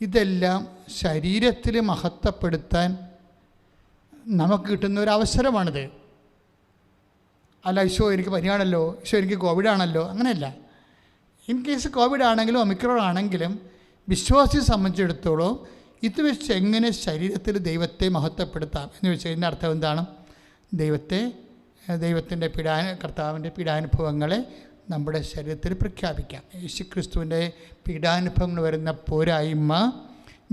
ഇതെല്ലാം ശരീരത്തിൽ മഹത്വപ്പെടുത്താൻ നമുക്ക് കിട്ടുന്ന ഒരു അവസരമാണിത്. അല്ല, ഈശോ എനിക്ക് പനിയാണല്ലോ, ഈശോ എനിക്ക് കോവിഡാണല്ലോ, അങ്ങനെയല്ല. ഇൻ കേസ് കോവിഡ് ആണെങ്കിലും ഒമിക്രോൺ ആണെങ്കിലും വിശ്വാസിയെ സംബന്ധിച്ചിടത്തോളം ഇത് വെച്ച് എങ്ങനെ ശരീരത്തിൽ ദൈവത്തെ മഹത്വപ്പെടുത്താം എന്ന് വെച്ച് കഴിഞ്ഞാൽ അർത്ഥം എന്താണ്? ദൈവത്തിൻ്റെ കർത്താവിൻ്റെ പീഡാനുഭവങ്ങളെ നമ്മുടെ ശരീരത്തിൽ പ്രഖ്യാപിക്കാം. യേശുക്രിസ്തുവിൻ്റെ പീഡാനുഭവങ്ങൾ വരുന്ന പോരായ്മ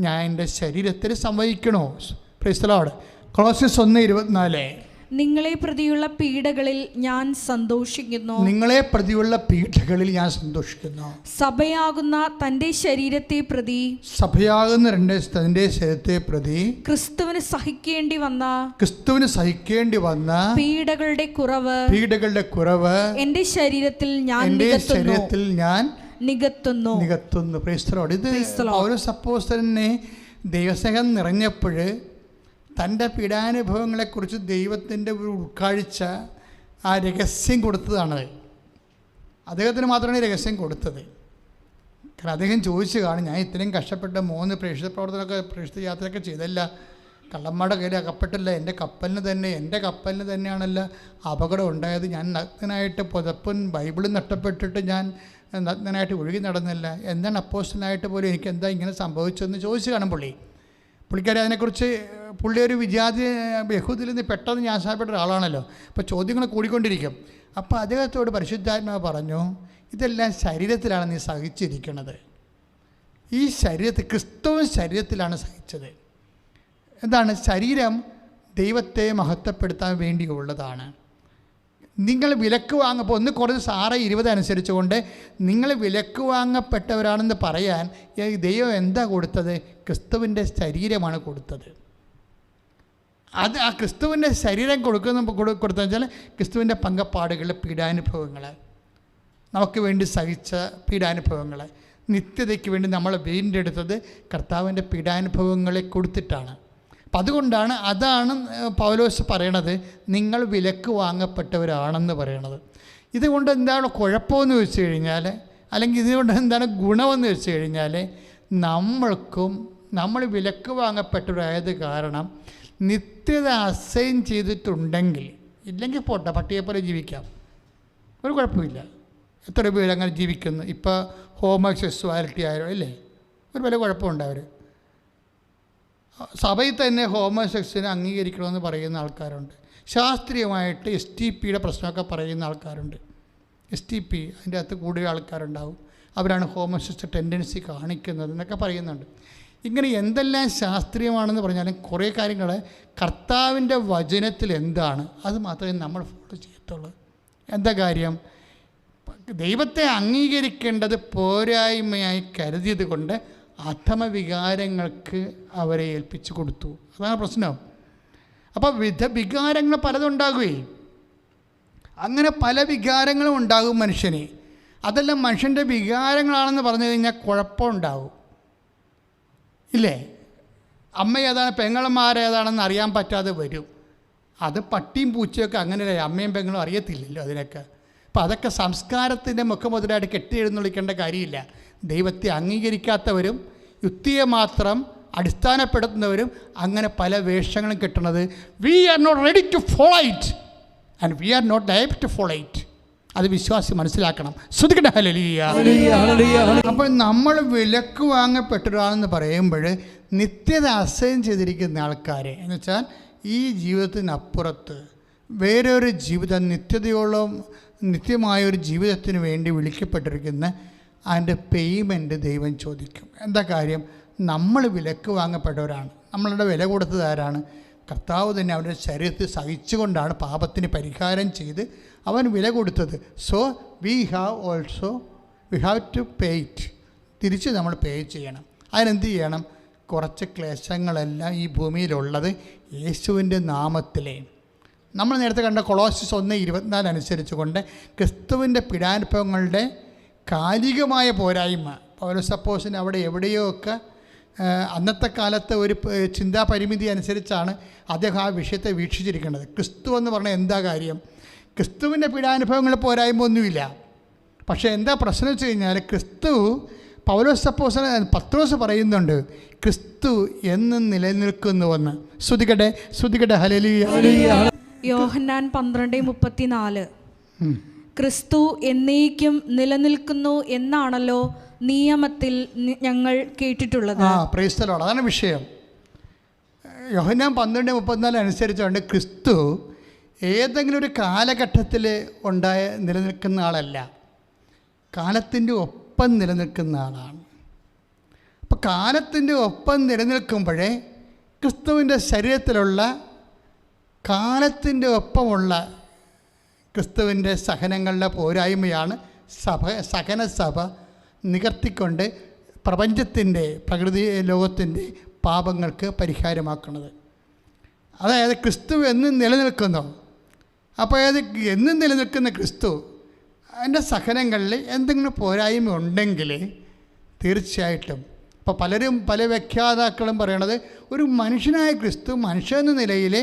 ഞാൻ എൻ്റെ ശരീരത്തിൽ സംവഹിക്കണോ? Praise the Lord. കൊളോസ്യസ് 1:24 നിങ്ങളെ പ്രതിയുള്ള പീഡകളിൽ ഞാൻ സന്തോഷിക്കുന്നു. സഭയാകുന്ന തന്റെ ശരീരത്തെ പ്രതി ക്രിസ്തുവിന് സഹിക്കേണ്ടി വന്ന പീഡകളുടെ കുറവ് എന്റെ ശരീരത്തിൽ ഞാൻ നികത്തുന്നു. Price the Lord. ഇത് പൗലോസ് അപ്പോസ്തലനെ ദൈവസ്നേഹം നിറഞ്ഞപ്പോൾ തൻ്റെ പീഡാനുഭവങ്ങളെക്കുറിച്ച് ദൈവത്തിൻ്റെ ഒരു ഉൾക്കാഴ്ച ആ രഹസ്യം കൊടുത്തതാണത്. അദ്ദേഹത്തിന് മാത്രമാണ് ഈ രഹസ്യം കൊടുത്തത്. കാരണം അദ്ദേഹം ചോദിച്ചു കാണും, ഞാൻ ഇത്രയും കഷ്ടപ്പെട്ട 3 പ്രേക്ഷിത പ്രവർത്തനമൊക്കെ പ്രേക്ഷിത യാത്രയൊക്കെ ചെയ്തല്ല, കള്ളന്മാരുടെ കയ്യിൽ അകപ്പെട്ടില്ല, എൻ്റെ കപ്പലിന് തന്നെയാണല്ലോ അപകടം ഉണ്ടായത്. ഞാൻ നഗ്നനായിട്ട് പുതപ്പും ബൈബിളും നഷ്ടപ്പെട്ടിട്ട് ഞാൻ നഗ്നനായിട്ട് ഒഴുകി നടന്നില്ല. എന്താണ് അപ്പോസ്തലനായിട്ട് പോലും എനിക്ക് എന്താ ഇങ്ങനെ സംഭവിച്ചതെന്ന് ചോദിച്ചു കാണും പുള്ളിക്കാരി. അതിനെക്കുറിച്ച് പുള്ളി ഒരു വിജാതി യഹൂദിൽ നിന്ന് പെട്ടെന്ന് ന്യാസപ്പെട്ട ഒരാളാണല്ലോ. അപ്പോൾ ചോദ്യങ്ങൾ കൂടിക്കൊണ്ടിരിക്കും. അപ്പോൾ അദ്ദേഹത്തോട് പരിശുദ്ധാത്മാവ് പറഞ്ഞു, ഇതെല്ലാം ശരീരത്തിലാണ് നീ സഹിച്ചിരിക്കുന്നത്. ഈ ക്രിസ്തുവിൻ ശരീരത്തിലാണ് സഹിച്ചത്. എന്താണ്? ശരീരം ദൈവത്തെ മഹത്വപ്പെടുത്താൻ വേണ്ടിയുള്ളതാണ്. നിങ്ങൾ വിലക്ക് വാങ്ങപ്പോൾ 1 കൊരിന്ത്യർ 6:20 അനുസരിച്ചുകൊണ്ട് നിങ്ങൾ വിലക്ക് വാങ്ങപ്പെട്ടവരാണെന്ന് പറയാൻ ദൈവം എന്താ കൊടുത്തത്? ക്രിസ്തുവിൻ്റെ ശരീരമാണ് കൊടുത്തത്. അത് ആ ക്രിസ്തുവിൻ്റെ ശരീരം കൊടുത്തതെന്ന് വെച്ചാൽ ക്രിസ്തുവിൻ്റെ പങ്കപ്പാടുകൾ, പീഡാനുഭവങ്ങൾ, നമുക്ക് വേണ്ടി സഹിച്ച പീഡാനുഭവങ്ങൾ, നിത്യതയ്ക്ക് വേണ്ടി നമ്മൾ വീണ്ടെടുത്തത് കർത്താവിൻ്റെ പീഡാനുഭവങ്ങളെ കൊടുത്തിട്ടാണ്. അപ്പം അതുകൊണ്ടാണ് അതാണ് പൗലോസ് പറയണത്, നിങ്ങൾ വിലക്ക് വാങ്ങപ്പെട്ടവരാണെന്ന് പറയണത്. ഇതുകൊണ്ട് എന്താണ് കുഴപ്പമെന്ന് വെച്ച് കഴിഞ്ഞാൽ, അല്ലെങ്കിൽ ഇതുകൊണ്ട് എന്താണ് ഗുണമെന്ന് വെച്ച് കഴിഞ്ഞാൽ, നമ്മൾ വിലക്ക് വാങ്ങപ്പെട്ടവരായത് കാരണം നിത്യത അസൈൻ ചെയ്തിട്ടുണ്ടെങ്കിൽ, ഇല്ലെങ്കിൽ പോട്ടെ, പട്ടിയെപ്പോലെ ജീവിക്കാം, ഒരു കുഴപ്പമില്ല. എത്ര പേര് അങ്ങനെ ജീവിക്കുന്നു. ഇപ്പോൾ ഹോമോസെക്സ്വാലിറ്റി ആയാലും അല്ലേ, ഒരു വലിയ കുഴപ്പമുണ്ട്. അവർ സഭയിൽ തന്നെ ഹോമോസെക്സിനെ അംഗീകരിക്കണമെന്ന് പറയുന്ന ആൾക്കാരുണ്ട്. ശാസ്ത്രീയമായിട്ട് STPയുടെ പ്രശ്നമൊക്കെ പറയുന്ന ആൾക്കാരുണ്ട്. STP അതിൻ്റെ അകത്ത് കൂടുതൽ ആൾക്കാരുണ്ടാവും. അവരാണ് ഹോമോസെക്സ് ടെൻഡൻസി കാണിക്കുന്നത് എന്നൊക്കെ പറയുന്നുണ്ട്. ഇങ്ങനെ എന്തെല്ലാം ശാസ്ത്രീയമാണെന്ന് പറഞ്ഞാലും കുറേ കാര്യങ്ങൾ കർത്താവിൻ്റെ വചനത്തിൽ എന്താണ് അത് മാത്രമേ നമ്മൾ ഫോളോ ചെയ്യത്തുള്ളൂ. എന്താ കാര്യം? ദൈവത്തെ അംഗീകരിക്കേണ്ടത് പോരായ്മയായി കരുതിയത് കൊണ്ട് അധമവികാരങ്ങൾക്ക് അവരെ ഏൽപ്പിച്ചു കൊടുത്തു. അതാണ് പ്രശ്നം. അപ്പോൾ വികാരങ്ങൾ പലതുണ്ടാകുകയും അങ്ങനെ പല വികാരങ്ങളും ഉണ്ടാകും മനുഷ്യന്. അതെല്ലാം മനുഷ്യൻ്റെ വികാരങ്ങളാണെന്ന് പറഞ്ഞു കഴിഞ്ഞാൽ കുഴപ്പമുണ്ടാകും ഇല്ലേ? അമ്മ ഏതാണ് പെങ്ങളന്മാരേതാണെന്ന് അറിയാൻ പറ്റാതെ വരും. അത് പട്ടിയും പൂച്ചയൊക്കെ അങ്ങനെയല്ലേ, അമ്മയും പെങ്ങളും അറിയത്തില്ലല്ലോ അതിനൊക്കെ. അപ്പോൾ അതൊക്കെ സംസ്കാരത്തിൻ്റെ മുഖമുദ്രയായിട്ട് കെട്ടി എഴുന്നള്ളിക്കേണ്ട കാര്യമില്ല. ദൈവത്തെ അംഗീകരിക്കാത്തവരും യുക്തിയെ മാത്രം അടിസ്ഥാനപ്പെടുത്തുന്നവരും അങ്ങനെ പല വേഷങ്ങളും കിട്ടുന്നത്. We are not ready to follow it and we are not liable to follow it. അത് വിശ്വാസി മനസ്സിലാക്കണം. ശ്രുതികട ഹല്ലേലൂയ. അപ്പോൾ നമ്മൾ വിലക്ക് വാങ്ങപ്പെട്ടൊരാളെന്ന് പറയുമ്പോൾ നിത്യത അസഹ്യം ചെയ്തിരിക്കുന്ന ആൾക്കാരെ എന്ന് വെച്ചാൽ ഈ ജീവിതത്തിനപ്പുറത്ത് വേറൊരു ജീവിതം നിത്യമായൊരു ജീവിതത്തിന് വേണ്ടി വിളിക്കപ്പെട്ടിരിക്കുന്ന അതിൻ്റെ പേയ്മെൻറ്റ് ദൈവം ചോദിക്കും. എന്താ കാര്യം? നമ്മൾ വിലക്ക് വാങ്ങപ്പെട്ടവരാണ്. നമ്മളുടെ വില കൊടുത്തത് ആരാണ്? കർത്താവ് തന്നെ അവരുടെ ശരീരത്തിൽ സഹിച്ചുകൊണ്ടാണ് പാപത്തിന് പരിഹാരം ചെയ്ത് അവൻ വില കൊടുത്തത്. So we have to pay it. തിരിച്ച് നമ്മൾ പേ ചെയ്യണം. അതിനെന്ത് ചെയ്യണം? കുറച്ച് ക്ലേശങ്ങളെല്ലാം ഈ ഭൂമിയിലുള്ളത് യേശുവിൻ്റെ നാമത്തിലേ. നമ്മൾ നേരത്തെ കണ്ട കൊളോസ്യസ് 1:24 അനുസരിച്ച് കൊണ്ട് ക്രിസ്തുവിൻ്റെ പീഡാനുഭവങ്ങളുടെ കാലികമായ പോരായ്മ. പൗലോസ് അപ്പോസ്തലൻ അവിടെ എവിടെയോ ഒക്കെ അന്നത്തെ കാലത്തെ ഒരു ചിന്താപരിമിതി അനുസരിച്ചാണ് അദ്ദേഹം ആ വിഷയത്തെ വീക്ഷിച്ചിരിക്കുന്നത്. ക്രിസ്തു എന്ന് പറഞ്ഞാൽ എന്താ കാര്യം? ക്രിസ്തുവിൻ്റെ പീഡാനുഭവങ്ങൾ പോരായ്മ ഒന്നുമില്ല. പക്ഷേ എന്താ പ്രശ്നം വെച്ച് കഴിഞ്ഞാൽ ക്രിസ്തു പൗലോസ് അപ്പോസ്തലൻ പത്രോസ് പറയുന്നുണ്ട് ക്രിസ്തു എന്നും നിലനിൽക്കുന്നുവെന്ന്. ശ്രുതികട്ടെ ഹല്ലേലൂയ. യോഹന്നാൻ 12:34 ക്രിസ്തു എന്നേക്കും നിലനിൽക്കുന്നു എന്നാണല്ലോ നിയമത്തിൽ ഞങ്ങൾ കേട്ടിട്ടുള്ളത്. Price the Lord. അതാണ് വിഷയം. യോഹന്നാൻ 12:34 അനുസരിച്ചുകൊണ്ട് ക്രിസ്തു ഏതെങ്കിലും ഒരു കാലഘട്ടത്തിൽ നിലനിൽക്കുന്ന ആളല്ല, കാലത്തിൻ്റെ ഒപ്പം നിലനിൽക്കുന്ന ആളാണ്. അപ്പോൾ കാലത്തിൻ്റെ ഒപ്പം നിലനിൽക്കുമ്പോഴേ ക്രിസ്തുവിൻ്റെ ശരീരത്തിലുള്ള കാലത്തിൻ്റെ ഒപ്പമുള്ള ക്രിസ്തുവിൻ്റെ സഹനങ്ങളുടെ പോരായ്മയാണ് സഹനസഭ നികർത്തിക്കൊണ്ട് പ്രപഞ്ചത്തിൻ്റെ പ്രകൃതി ലോകത്തിൻ്റെ പാപങ്ങൾക്ക് പരിഹാരമാക്കുന്നത്. അതായത് ക്രിസ്തു എന്നും നിലനിൽക്കുന്നു. അപ്പോൾ എന്നും നിലനിൽക്കുന്ന ക്രിസ്തു അതിൻ്റെ സഹനങ്ങളിൽ എന്തെങ്കിലും പോരായ്മ ഉണ്ടെങ്കിൽ തീർച്ചയായിട്ടും ഇപ്പോൾ പല വ്യാഖ്യാതാക്കളും പറയണത് ഒരു മനുഷ്യനായ ക്രിസ്തു മനുഷ്യൻ എന്ന നിലയിൽ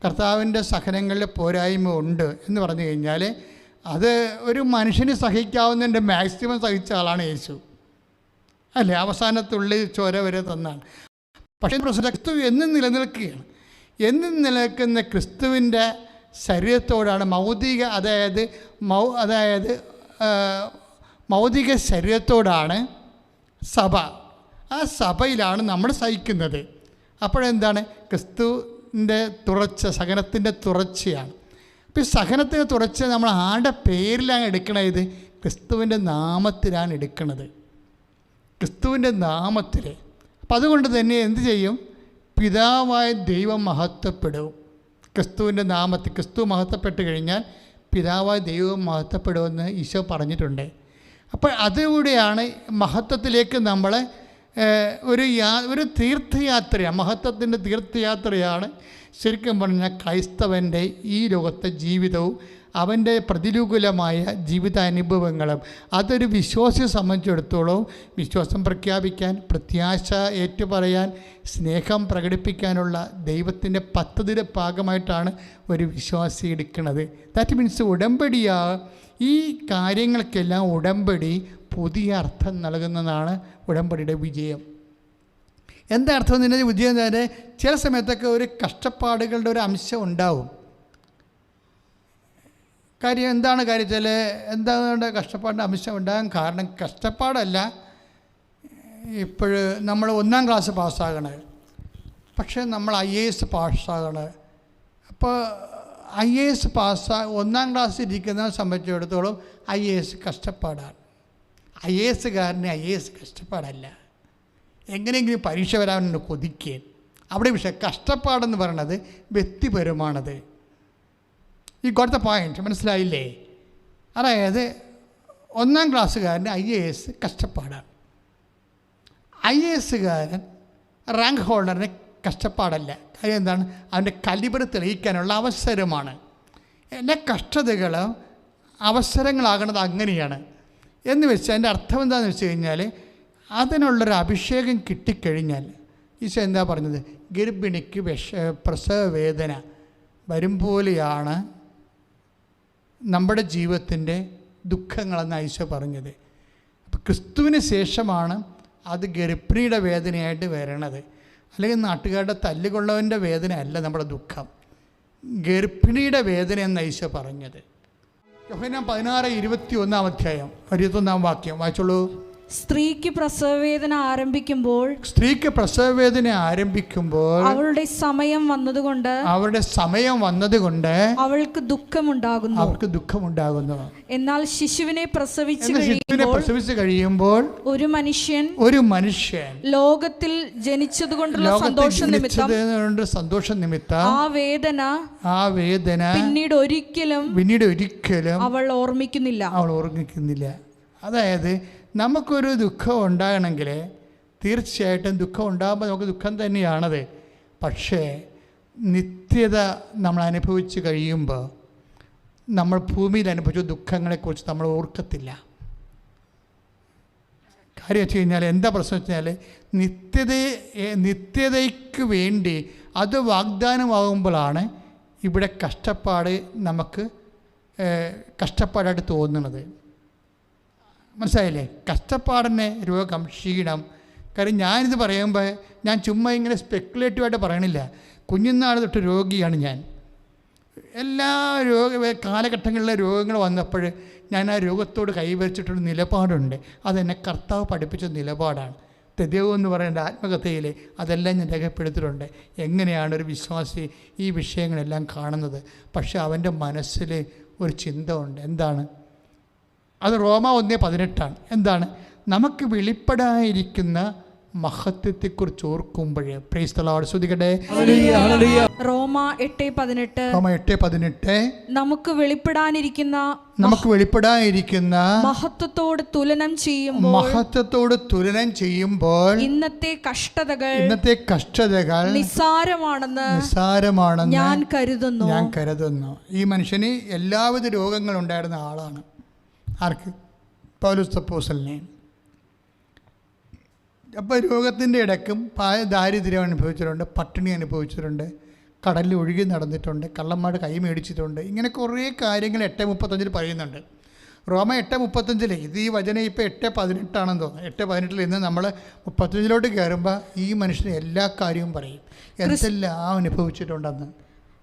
കർത്താവിൻ്റെ സഹനങ്ങളിൽ പോരായ്മ ഉണ്ട് എന്ന് പറഞ്ഞു കഴിഞ്ഞാൽ അത് ഒരു മനുഷ്യന് സഹിക്കാവുന്നതിൻ്റെ മാക്സിമം സഹിച്ച ആളാണ് യേശു അല്ലേ? അവസാനത്തുള്ളിൽ ചോര വരെ തന്നാണ്. പക്ഷേ ക്രിസ്തു എന്നും നിലനിൽക്കുകയാണ്. എന്നും നിലനിൽക്കുന്ന ക്രിസ്തുവിൻ്റെ ശരീരത്തോടാണ് മൗതിക ശരീരത്തോടാണ് സഭ. ആ സഭയിലാണ് നമ്മൾ സഹിക്കുന്നത്. അപ്പോഴെന്താണ്? ക്രിസ്തുവിൻ്റെ സഹനത്തിൻ്റെ തുടർച്ചയാണ്. അപ്പോൾ ഈ സഹനത്തിൻ്റെ തുടർച്ച നമ്മൾ ആരുടെ പേരിലാണ് എടുക്കണത്? ക്രിസ്തുവിൻ്റെ നാമത്തിലാണ് എടുക്കുന്നത്, ക്രിസ്തുവിൻ്റെ നാമത്തിൽ. അപ്പം അതുകൊണ്ട് തന്നെ എന്ത് ചെയ്യും? പിതാവായ ദൈവം മഹത്വപ്പെടും. ക്രിസ്തുവിൻ്റെ നാമത്തിൽ ക്രിസ്തു മഹത്വപ്പെട്ട് കഴിഞ്ഞാൽ പിതാവായ ദൈവം മഹത്വപ്പെടുമെന്ന് ഈശോ പറഞ്ഞിട്ടുണ്ട്. അപ്പോൾ അതിലൂടെയാണ് മഹത്വത്തിലേക്ക് നമ്മൾ ഒരു തീർത്ഥയാത്രയാണ്, മഹത്വത്തിൻ്റെ തീർത്ഥയാത്രയാണ് ശരിക്കും പറഞ്ഞാൽ ക്രൈസ്തവൻ്റെ ഈ ലോകത്തെ ജീവിതവും അവൻ്റെ പ്രതികൂലമായ ജീവിതാനുഭവങ്ങളും. അതൊരു വിശ്വാസിയെ സംബന്ധിച്ചിടത്തോളം വിശ്വാസം പ്രഖ്യാപിക്കാൻ, പ്രത്യാശ ഏറ്റുപറയാൻ, സ്നേഹം പ്രകടിപ്പിക്കാനുള്ള ദൈവത്തിൻ്റെ പദ്ധതിയുടെ ഭാഗമായിട്ടാണ് ഒരു വിശ്വാസി എടുക്കുന്നത്. ദാറ്റ് മീൻസ് ഈ കാര്യങ്ങൾക്കെല്ലാം ഉടമ്പടി പുതിയ അർത്ഥം നൽകുന്നതാണ് ഉടമ്പടിയുടെ വിജയം. എന്താ അർത്ഥം എന്ന് പറഞ്ഞാൽ വിജയം തന്നെ ചില സമയത്തൊക്കെ ഒരു കഷ്ടപ്പാടുകളുടെ ഒരു അംശം ഉണ്ടാവും. കാര്യം എന്താണ് കാര്യത്തിൽ എന്താണ് കഷ്ടപ്പാടിൻ്റെ അംശം ഉണ്ടാകാൻ കാരണം? കഷ്ടപ്പാടല്ല, ഇപ്പോൾ നമ്മൾ 1ാം ക്ലാസ് പാസ്സാകണേ, പക്ഷേ നമ്മൾ IAS പാസ്സാകണേ. അപ്പോൾ IAS 1ാം ക്ലാസ്സിൽ ഇരിക്കുന്നതിനെ സംബന്ധിച്ചിടത്തോളം IAS കഷ്ടപ്പാടാണ്. IASകാരന് IAS കഷ്ടപ്പാടല്ല, എങ്ങനെയെങ്കിലും പരീക്ഷ വരാനുണ്ട് കൊതിക്കുക. അവിടെ പക്ഷേ കഷ്ടപ്പാടെന്ന് പറയണത് വ്യക്തിപരമാണത്. ഈ കൊടുത്ത പോയിന്റ് മനസ്സിലായില്ലേ? അതായത് 1ാം ക്ലാസ്സുകാരന് IAS കഷ്ടപ്പാടാണ്, IASകാരൻ റാങ്ക് ഹോൾഡറിന് കഷ്ടപ്പാടല്ല. കാര്യം എന്താണ്? അവൻ്റെ കലിബർ തെളിയിക്കാനുള്ള അവസരമാണ്. എല്ലാ കഷ്ടതകളും അവസരങ്ങളാകണത് അങ്ങനെയാണ് എന്ന് വെച്ചാൽ അതിൻ്റെ അർത്ഥം എന്താണെന്ന് വെച്ച് കഴിഞ്ഞാൽ അതിനുള്ളൊരു അഭിഷേകം കിട്ടിക്കഴിഞ്ഞാൽ ഈശോ എന്താ പറഞ്ഞത്? ഗർഭിണിക്ക് പ്രസവ വേദന വരും പോലെയാണ് നമ്മുടെ ജീവിതത്തിൻ്റെ ദുഃഖങ്ങളെന്ന് ഈശോ പറഞ്ഞത്. അപ്പോൾ ക്രിസ്തുവിന് ശേഷമാണ് അത് ഗർഭിണിയുടെ വേദനയായിട്ട് വരണത്. അല്ലെങ്കിൽ നാട്ടുകാരുടെ തല്ലുകൊള്ളവൻ്റെ വേദന അല്ല നമ്മുടെ ദുഃഖം, ഗർഭിണിയുടെ വേദന എന്ന് ഈശോ പറഞ്ഞത്. യോഹന്നാൻ 16:21 21 വാക്യം വായിച്ചോളൂ. സ്ത്രീക്ക് പ്രസവവേദന ആരംഭിക്കുമ്പോൾ അവളുടെ സമയം വന്നതുകൊണ്ട് അവൾക്ക് ദുഃഖമുണ്ടാകുന്നു. എന്നാൽ ശിശുവിനെ പ്രസവിച്ചു കഴിയുമ്പോൾ ഒരു മനുഷ്യൻ ലോകത്തിൽ ജനിച്ചതുകൊണ്ടുള്ള സന്തോഷം നിമിത്തം ആ വേദന പിന്നീട് ഒരിക്കലും അവൾ ഓർമ്മിക്കുന്നില്ല. അതായത് നമുക്കൊരു ദുഃഖം ഉണ്ടാകണമെങ്കിൽ തീർച്ചയായിട്ടും ദുഃഖം ഉണ്ടാകുമ്പോൾ നമുക്ക് ദുഃഖം തന്നെയാണത്. പക്ഷേ നിത്യത നമ്മൾ അനുഭവിച്ച് കഴിയുമ്പോൾ നമ്മൾ ഭൂമിയിൽ അനുഭവിച്ച ദുഃഖങ്ങളെക്കുറിച്ച് നമ്മൾ ഓർക്കത്തില്ല. കാര്യം വെച്ച് കഴിഞ്ഞാൽ എന്താ പ്രശ്നം വെച്ച് കഴിഞ്ഞാൽ നിത്യതയ്ക്ക് വേണ്ടി അത് വാഗ്ദാനമാകുമ്പോഴാണ് ഇവിടെ കഷ്ടപ്പാട് നമുക്ക് കഷ്ടപ്പാടായിട്ട് തോന്നുന്നത്. മനസ്സിലായില്ലേ? കഷ്ടപ്പാടിനെ, രോഗം, ക്ഷീണം. കാര്യം ഞാനിത് പറയുമ്പോൾ ഞാൻ ചുമ്മാ ഇങ്ങനെ സ്പെക്കുലേറ്റീവായിട്ട് പറയണില്ല. കുഞ്ഞുനാൾ തൊട്ട് രോഗിയാണ് ഞാൻ. എല്ലാ കാലഘട്ടങ്ങളിലെ രോഗങ്ങൾ വന്നപ്പോൾ ഞാൻ ആ രോഗത്തോട് കൈവരിച്ചിട്ടൊരു നിലപാടുണ്ട്. അതെന്നെ കർത്താവ് പഠിപ്പിച്ച നിലപാടാണ്. തെദേവ് എന്ന് പറയുന്ന ആത്മകഥയിൽ അതെല്ലാം ഞാൻ രേഖപ്പെടുത്തിയിട്ടുണ്ട്. എങ്ങനെയാണ് ഒരു വിശ്വാസി ഈ വിഷയങ്ങളെല്ലാം കാണുന്നത്. പക്ഷേ അവൻ്റെ മനസ്സിൽ ഒരു ചിന്ത ഉണ്ട്. എന്താണ് അത്? റോമ 1:18 എന്താണ്? നമുക്ക് വെളിപ്പെടാതിരിക്കുന്ന മഹത്വത്തെക്കുറിച്ച് ഓർക്കുമ്പോഴേ പ്രൈസ് ദി ലോർഡ് സ്തുതിക്കട്ടെ. റോമ 8:18 നമുക്ക് വെളിപ്പെടാനിരിക്കുന്ന മഹത്വത്തോട് തുലനം ചെയ്യുമ്പോൾ ഇന്നത്തെ കഷ്ടതകൾ നിസ്സാരമാണെന്ന് ഞാൻ കരുതുന്നു. ഈ മനുഷ്യന് എല്ലാവിധ രോഗങ്ങളുണ്ടായിരുന്ന ആളാണ്. ആർക്ക്? പൗലോസ് അപ്പോസ്തലനെ. അപ്പോൾ രോഗത്തിൻ്റെ ഇടയ്ക്കും ദാരിദ്ര്യം അനുഭവിച്ചിട്ടുണ്ട്, പട്ടിണി അനുഭവിച്ചിട്ടുണ്ട്, കടലിൽ ഒഴുകി നടന്നിട്ടുണ്ട്, കള്ളന്മാർ കൈ മേടിച്ചിട്ടുണ്ട്. ഇങ്ങനെ കുറേ കാര്യങ്ങൾ 8:35 പറയുന്നുണ്ട്. റോമ 8:35 ഇത് ഈ വചനം ഇപ്പോൾ 8:18 തോന്നുന്നു. 8:18 നിന്ന് നമ്മൾ 35 കയറുമ്പോൾ ഈ മനുഷ്യന് എല്ലാ കാര്യവും പറയും, എന്തെല്ലാം അനുഭവിച്ചിട്ടുണ്ടെന്ന്.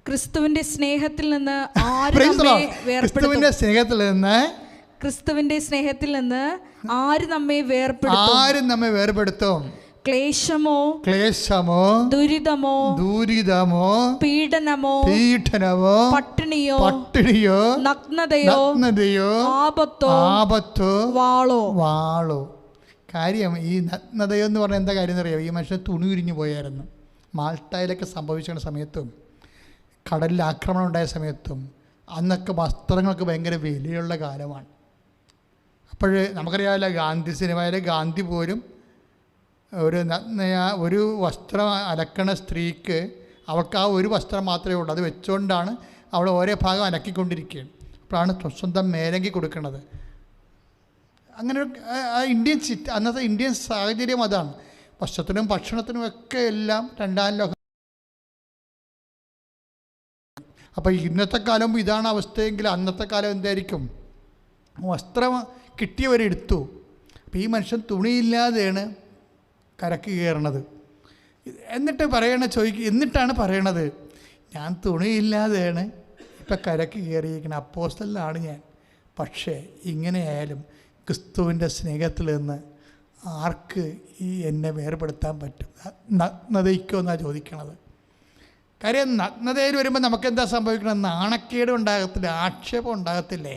ക്രിസ്തുവിൻ്റെ സ്നേഹത്തിൽ നിന്ന് ആരും നമ്മെ വേർപെടുത്തും. ക്ലേശമോ ദുരിതമോ പീഡനമോ പട്ടിണിയോ നഗ്നതയോ ആപത്തോ വാളോ. കാര്യം ഈ നഗ്നതയോ എന്ന് പറഞ്ഞാൽ എന്താ കാര്യം എന്നറിയാം? ഈ മനുഷ്യൻ തുണി ഉരിഞ്ഞു പോയായിരുന്നു. മാൾട്ടയിലൊക്കെ സംഭവിച്ചിരുന്ന സമയത്തും കടലിൽ ആക്രമണം ഉണ്ടായ സമയത്തും അന്നൊക്കെ വസ്ത്രങ്ങൾക്ക് ഭയങ്കര വിലയുള്ള കാലമാണ്. അപ്പോൾ നമുക്കറിയാമല്ലോ, ഗാന്ധി സിനിമയിലെ ഗാന്ധി പോലും ഒരു വസ്ത്രം അലക്കണ സ്ത്രീക്ക് അവൾക്ക് ആ ഒരു വസ്ത്രം മാത്രമേ ഉള്ളൂ. അത് വെച്ചുകൊണ്ടാണ് അവൾ ഓരോ ഭാഗം അലക്കിക്കൊണ്ടിരിക്കുകയാണ്. അപ്പോഴാണ് സ്വന്തം മേലങ്കി കൊടുക്കുന്നത്. അങ്ങനെ അന്നത്തെ ഇന്ത്യൻ സാഹചര്യം അതാണ്. വസ്ത്രത്തിനും ഭക്ഷണത്തിനും ഒക്കെ എല്ലാം രണ്ടാം ലോകം. അപ്പോൾ ഇന്നത്തെ കാലം ഇതാണ് അവസ്ഥയെങ്കിൽ അന്നത്തെ കാലം എന്തായിരിക്കും? വസ്ത്രം കിട്ടിയവരെടുത്തു. അപ്പോൾ ഈ മനുഷ്യൻ തുണിയില്ലാതെയാണ് കരക്ക് കയറണത്. എന്നിട്ടാണ് പറയണത്, ഞാൻ തുണിയില്ലാതെയാണ് ഇപ്പം കരക്ക് കയറിയിരിക്കുന്നത്, അപ്പോസ്തലനാണ് ഞാൻ. പക്ഷേ ഇങ്ങനെയായാലും ക്രിസ്തുവിൻ്റെ സ്നേഹത്തിൽ നിന്ന് ആർക്ക് എന്നെ വേർപെടുത്താൻ പറ്റും? നഗ്നതയ്ക്കോ എന്നാണ് ചോദിക്കണത്. കാര്യം നഗ്നതയിൽ വരുമ്പോൾ നമുക്കെന്താ സംഭവിക്കണം? നാണക്കേട് ഉണ്ടാകത്തില്ല, ആക്ഷേപം ഉണ്ടാകത്തില്ലേ?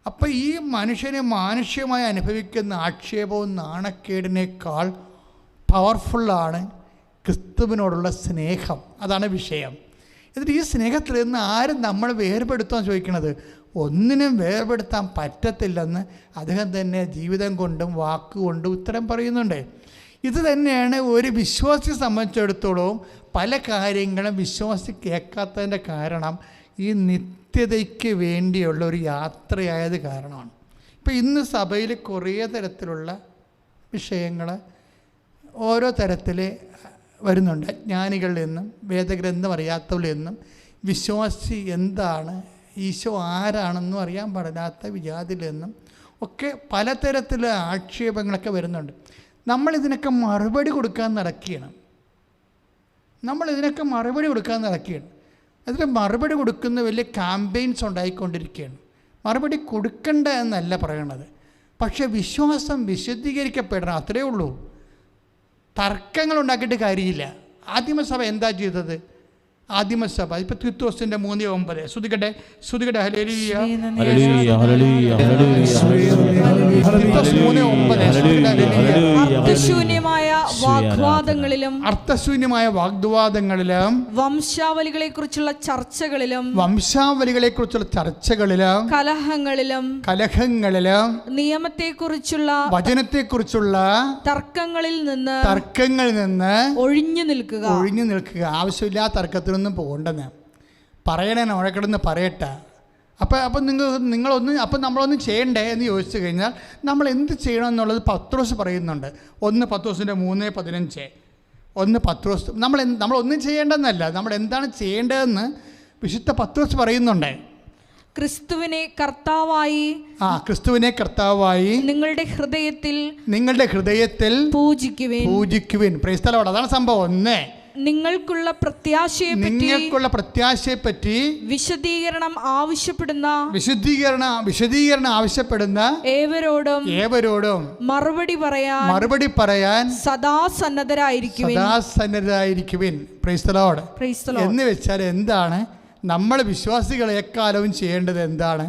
അപ്പോൾ ഈ മനുഷ്യന് മാനുഷ്യമായി അനുഭവിക്കുന്ന ആക്ഷേപവും നാണക്കേടിനേക്കാൾ പവർഫുള്ളാണ് ക്രിസ്തുവിനോടുള്ള സ്നേഹം. അതാണ് വിഷയം. എന്നിട്ട് ഈ സ്നേഹത്തിൽ നിന്ന് ആരും നമ്മൾ വേർപെടുത്താൻ ചോദിക്കണത്? ഒന്നിനും വേർപെടുത്താൻ പറ്റത്തില്ലെന്ന് അദ്ദേഹം തന്നെ ജീവിതം കൊണ്ടും വാക്കുകൊണ്ടും ഉത്തരം പറയുന്നുണ്ട്. ഇത് തന്നെയാണ് ഒരു വിശ്വാസിയെ സംബന്ധിച്ചിടത്തോളം പല കാര്യങ്ങളും വിശ്വാസി കേൾക്കാത്തതിൻ്റെ കാരണം ഈ നിത്യതയ്ക്ക് വേണ്ടിയുള്ള ഒരു യാത്രയായത് കാരണമാണ്. ഇപ്പോൾ ഇന്ന് സഭയിൽ കുറേ തരത്തിലുള്ള വിഷയങ്ങൾ ഓരോ തരത്തിൽ വരുന്നുണ്ട്. അജ്ഞാനികളിൽ നിന്നും വേദഗ്രന്ഥം അറിയാത്തവരിൽ നിന്നും വിശ്വാസി എന്താണ്, ഈശോ ആരാണെന്നും അറിയാൻ പാടില്ലാത്ത വിജാതിയിൽ നിന്നും ഒക്കെ പലതരത്തിലുള്ള ആക്ഷേപങ്ങളൊക്കെ വരുന്നുണ്ട്. നമ്മളിതിനൊക്കെ മറുപടി കൊടുക്കാൻ നടക്കുകയാണ്. നമ്മൾ ഇതിനൊക്കെ മറുപടി കൊടുക്കാൻ നടക്കുകയാണ്. അതിന് മറുപടി കൊടുക്കുന്ന വലിയ ക്യാമ്പയിൻസ് ഉണ്ടായിക്കൊണ്ടിരിക്കുകയാണ്. മറുപടി കൊടുക്കണ്ട എന്നല്ല പറയണത്, പക്ഷേ വിശ്വാസം വിശദീകരിക്കപ്പെടണം, അത്രയേ ഉള്ളൂ. തർക്കങ്ങൾ ഉണ്ടാക്കിയിട്ട് കാര്യമില്ല. ആദിമസഭ എന്താ ചെയ്തത്? ആദിമസഭ ഇപ്പോൾ തീത്തോസിൻ്റെ 3:9 ശ്രുതികട്ടെ ശ്രുതികട്ടെ ഹല്ലേലൂയ ഹല്ലേലൂയ ഹല്ലേലൂയ ഹല്ലേലൂയ അർത്ഥശൂന്യമായ വാഗ്വാദങ്ങളിലും വംശാവലികളെ കുറിച്ചുള്ള ചർച്ചകളിലും കലഹങ്ങളിലും നിയമത്തെക്കുറിച്ചുള്ള വചനത്തെക്കുറിച്ചുള്ള തർക്കങ്ങളിൽ നിന്ന് ഒഴിഞ്ഞു നിൽക്കുക. ആവശ്യമില്ലാത്ത തർക്കത്തിനൊന്നും പോകണ്ടെന്ന് പറയണേ, ഉഴക്കിടന്ന് പറയട്ടെ. അപ്പം നമ്മളൊന്നും ചെയ്യണ്ടേ എന്ന് ചോദിച്ചു കഴിഞ്ഞാൽ നമ്മൾ എന്ത് ചെയ്യണം എന്നുള്ളത് പത്രോസ് പറയുന്നുണ്ട്. 1 പത്രോസിൻ്റെ 3:15. 1 പത്രോസ് നമ്മളൊന്നും ചെയ്യേണ്ടെന്നല്ല, നമ്മൾ എന്താണ് ചെയ്യേണ്ടതെന്ന് വിശുദ്ധ പത്രോസ് പറയുന്നുണ്ട്. ക്രിസ്തുവിനെ കർത്താവായി നിങ്ങളുടെ ഹൃദയത്തിൽ പൂജിക്കുവിൻ. Price the Lord. അതാണ് സംഭവം. 1 നിങ്ങൾക്കുള്ള പ്രത്യാശയെപ്പറ്റി വിശദീകരണം ആവശ്യപ്പെടുന്ന ഏവരോടും മറുപടി പറയാൻ സദാ സന്നദ്ധരായിരിക്കുവിൻ. Price the Lord. എന്ന് വെച്ചാൽ എന്താണ് നമ്മൾ വിശ്വാസികൾ എക്കാലവും ചെയ്യേണ്ടത്? എന്താണ്?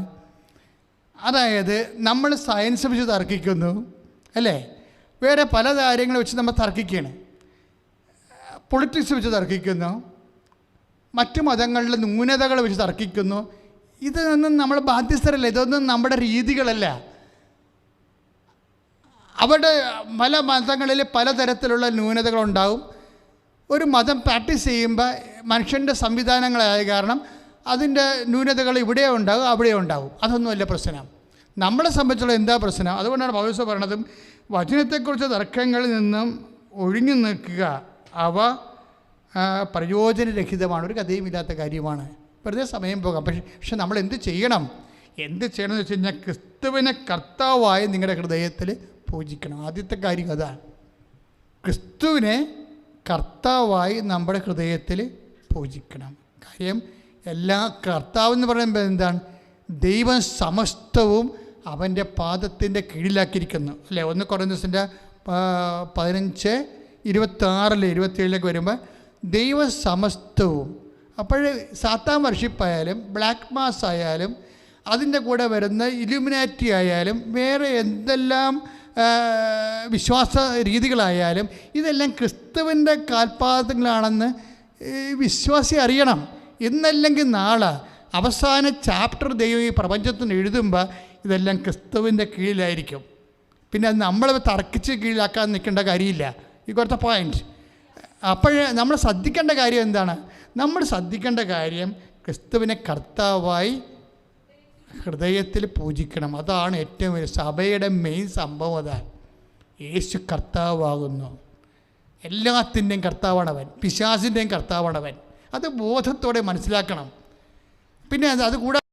അതായത് നമ്മൾ സയൻസ് വെച്ച് തർക്കിക്കുന്നു അല്ലേ, വേറെ പല കാര്യങ്ങൾ വെച്ച് നമ്മൾ തർക്കിക്കുകയാണ്, പൊളിറ്റിക്സ് വെച്ച് തർക്കിക്കുന്നു, മറ്റു മതങ്ങളിലെ ന്യൂനതകൾ വെച്ച് തർക്കിക്കുന്നു. ഇതൊന്നും നമ്മൾ ബാധ്യസ്ഥരല്ല, ഇതൊന്നും നമ്മുടെ രീതികളല്ല. അവിടെ പല മതങ്ങളിൽ പലതരത്തിലുള്ള ന്യൂനതകളുണ്ടാവും. ഒരു മതം പ്രാക്ടീസ് ചെയ്യുമ്പോൾ മനുഷ്യൻ്റെ സംവിധാനങ്ങളായ കാരണം അതിൻ്റെ ന്യൂനതകൾ ഇവിടെ ഉണ്ടാകും അവിടെ ഉണ്ടാകും. അതൊന്നുമല്ല പ്രശ്നം. നമ്മളെ സംബന്ധിച്ചുള്ള എന്താ പ്രശ്നം? അതുകൊണ്ടാണ് പൗലോസ് പറയുന്നതും വചനത്തെക്കുറിച്ച് തർക്കങ്ങളിൽ നിന്നും ഒഴിഞ്ഞു നിൽക്കുക, അവ പ്രയോജനരഹിതമാണ്, ഒരു കഥയുമില്ലാത്ത കാര്യമാണ്, വെറുതെ സമയം പോകാം. പക്ഷെ നമ്മൾ എന്ത് ചെയ്യണം എന്ന് വെച്ച് കഴിഞ്ഞാൽ ക്രിസ്തുവിനെ കർത്താവായി നിങ്ങളുടെ ഹൃദയത്തിൽ പൂജിക്കണം. ആദ്യത്തെ കാര്യം അതാണ്, ക്രിസ്തുവിനെ കർത്താവായി നമ്മുടെ ഹൃദയത്തിൽ പൂജിക്കണം. കാര്യം എല്ലാ കർത്താവ് എന്ന് പറയുമ്പോൾ എന്താണ്? ദൈവം സമസ്തവും അവൻ്റെ പാദത്തിൻ്റെ കീഴിലാക്കിയിരിക്കുന്നു അല്ലേ. 1 കൊരിന്ത്യസിൻ്റെ 15:26-27 വരുമ്പോൾ ദൈവം സമസ്തവും. അപ്പോൾ സാത്താൻ വർഷിപ്പായാലും ബ്ലാക്ക് മാസ് ആയാലും അതിൻ്റെ കൂടെ വരുന്ന ഇലുമിനാറ്റി ആയാലും വേറെ എന്തെല്ലാം വിശ്വാസ രീതികളായാലും ഇതെല്ലാം ക്രിസ്തുവിൻ്റെ കാൽപാദങ്ങളാണെന്ന് വിശ്വാസി അറിയണം. ഇന്നല്ലെങ്കിൽ നാളെ അവസാന ചാപ്റ്റർ ദൈവം ഈ പ്രപഞ്ചത്തിന് എഴുതുമ്പോൾ ഇതെല്ലാം ക്രിസ്തുവിൻ്റെ കീഴിലായിരിക്കും. പിന്നെ അത് നമ്മൾ തർക്കിച്ച് കീഴിലാക്കാൻ നിൽക്കേണ്ട കാര്യമില്ല. ഈ കുറച്ച് പോയിൻറ്റ്. അപ്പോൾ നമ്മൾ ശ്രദ്ധിക്കേണ്ട കാര്യം എന്താണ്? നമ്മൾ ശ്രദ്ധിക്കേണ്ട കാര്യം ക്രിസ്തുവിനെ കർത്താവായി ഹൃദയത്തിൽ പൂജിക്കണം. അതാണ് ഏറ്റവും വലിയ സഭയുടെ മെയിൻ സംഭവം. അതാണ് യേശു കർത്താവാകുന്നു. എല്ലാത്തിൻ്റെയും കർത്താവാണവൻ, പിശാചിൻ്റെയും കർത്താവാണവൻ. അത് ബോധത്തോടെ മനസ്സിലാക്കണം. പിന്നെ അതുകൂടാതെ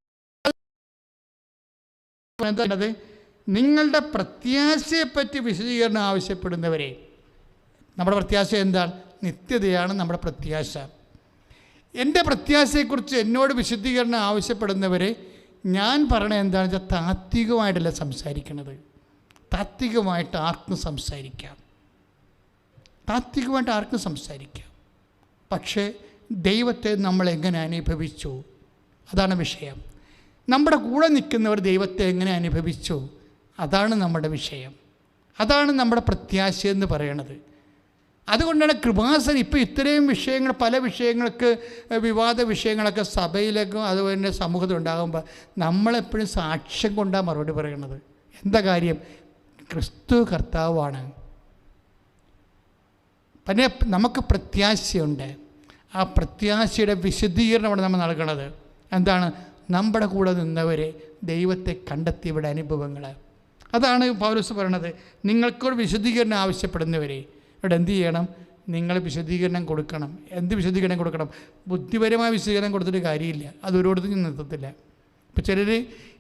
എന്താണത്? നിങ്ങളുടെ പ്രത്യാശയെപ്പറ്റി വിശദീകരണം ആവശ്യപ്പെടുന്നവരെ, നമ്മുടെ പ്രത്യാശ എന്താണ്? നിത്യതയാണ് നമ്മുടെ പ്രത്യാശ. എൻ്റെ പ്രത്യാശയെക്കുറിച്ച് എന്നോട് വിശദീകരണം ആവശ്യപ്പെടുന്നവരെ ഞാൻ പറയണത് എന്താണെന്ന് വെച്ചാൽ താത്വികമായിട്ടല്ല സംസാരിക്കണത്. താത്വികമായിട്ട് ആർക്കും സംസാരിക്കാം, പക്ഷേ ദൈവത്തെ നമ്മൾ എങ്ങനെ അനുഭവിച്ചു, അതാണ് വിഷയം. നമ്മുടെ കൂടെ നിൽക്കുന്നവർ ദൈവത്തെ എങ്ങനെ അനുഭവിച്ചു, അതാണ് നമ്മുടെ വിഷയം. അതാണ് നമ്മുടെ പ്രത്യാശയെന്ന് പറയണത്. അതുകൊണ്ടാണ് കൃപാസനം ഇപ്പോൾ ഇത്രയും വിഷയങ്ങൾ, പല വിഷയങ്ങൾക്ക് വിവാദ വിഷയങ്ങളൊക്കെ സഭയിലേക്കും അതുപോലെ തന്നെ സമൂഹത്തിൽ ഉണ്ടാകുമ്പോൾ നമ്മളെപ്പോഴും സാക്ഷ്യം കൊണ്ടാണ് മറുപടി പറയണത്. എന്താ കാര്യം? ക്രിസ്തു കർത്താവാണ്. പിന്നെ നമുക്ക് പ്രത്യാശയുണ്ട്. ആ പ്രത്യാശയുടെ വിശദീകരണമാണ് നമ്മൾ നൽകണത്. എന്താണ്? നമ്മുടെ കൂടെ നിന്നവരെ ദൈവത്തെ കണ്ടെത്തിയവരുടെ അനുഭവങ്ങൾ. അതാണ് പൗലോസ് പറയണത്. നിങ്ങൾക്കൊരു വിശദീകരണം ആവശ്യപ്പെടുന്നവരെ ഇവിടെ എന്ത് ചെയ്യണം? നിങ്ങൾ വിശദീകരണം കൊടുക്കണം. എന്ത് വിശദീകരണം കൊടുക്കണം? ബുദ്ധിപരമായ വിശദീകരണം കൊടുത്തിട്ട് കാര്യമില്ല, അത് ഒരിടത്തും നിർത്തത്തില്ല. ഇപ്പോൾ ചിലർ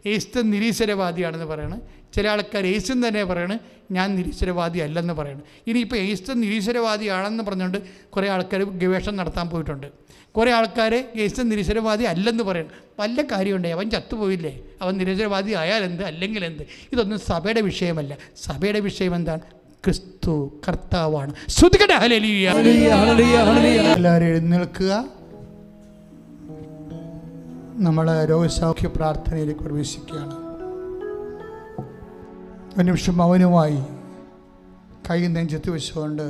യേശു നിരീശ്വരവാദിയാണെന്ന് പറയണം, ചില ആൾക്കാർ യേശുൻ തന്നെ പറയണം ഞാൻ നിരീശ്വരവാദി അല്ലെന്ന് പറയണം. ഇനിയിപ്പോൾ യേശു നിരീശ്വരവാദിയാണെന്ന് പറഞ്ഞുകൊണ്ട് കുറേ ആൾക്കാർ ഗവേഷണം നടത്താൻ പോയിട്ടുണ്ട്. കുറേ ആൾക്കാർ യേശു നിരീശ്വരവാദി അല്ലെന്ന് പറയണം. വല്ല കാര്യമുണ്ടേ? അവൻ ചത്തുപോയില്ലേ? അവൻ നിരീശ്വരവാദി ആയാലെന്ത് അല്ലെങ്കിൽ എന്ത്? ഇതൊന്നും സഭയുടെ വിഷയമല്ല. സഭയുടെ വിഷയം എന്താണ്? ക്രിസ്തു കർത്താവാണ്. ശ്രുതികട്ടെ ഹല്ലേലൂയ. എല്ലാവരും എഴുന്നേൽക്കുക. നമ്മൾ രോഗസൗഖ്യ പ്രാർത്ഥനയിലേക്ക് പ്രവേശിക്കുകയാണ്. ഒരു നിമിഷം മൗനമായി കൈ നെഞ്ചത്ത് വെച്ചുകൊണ്ട്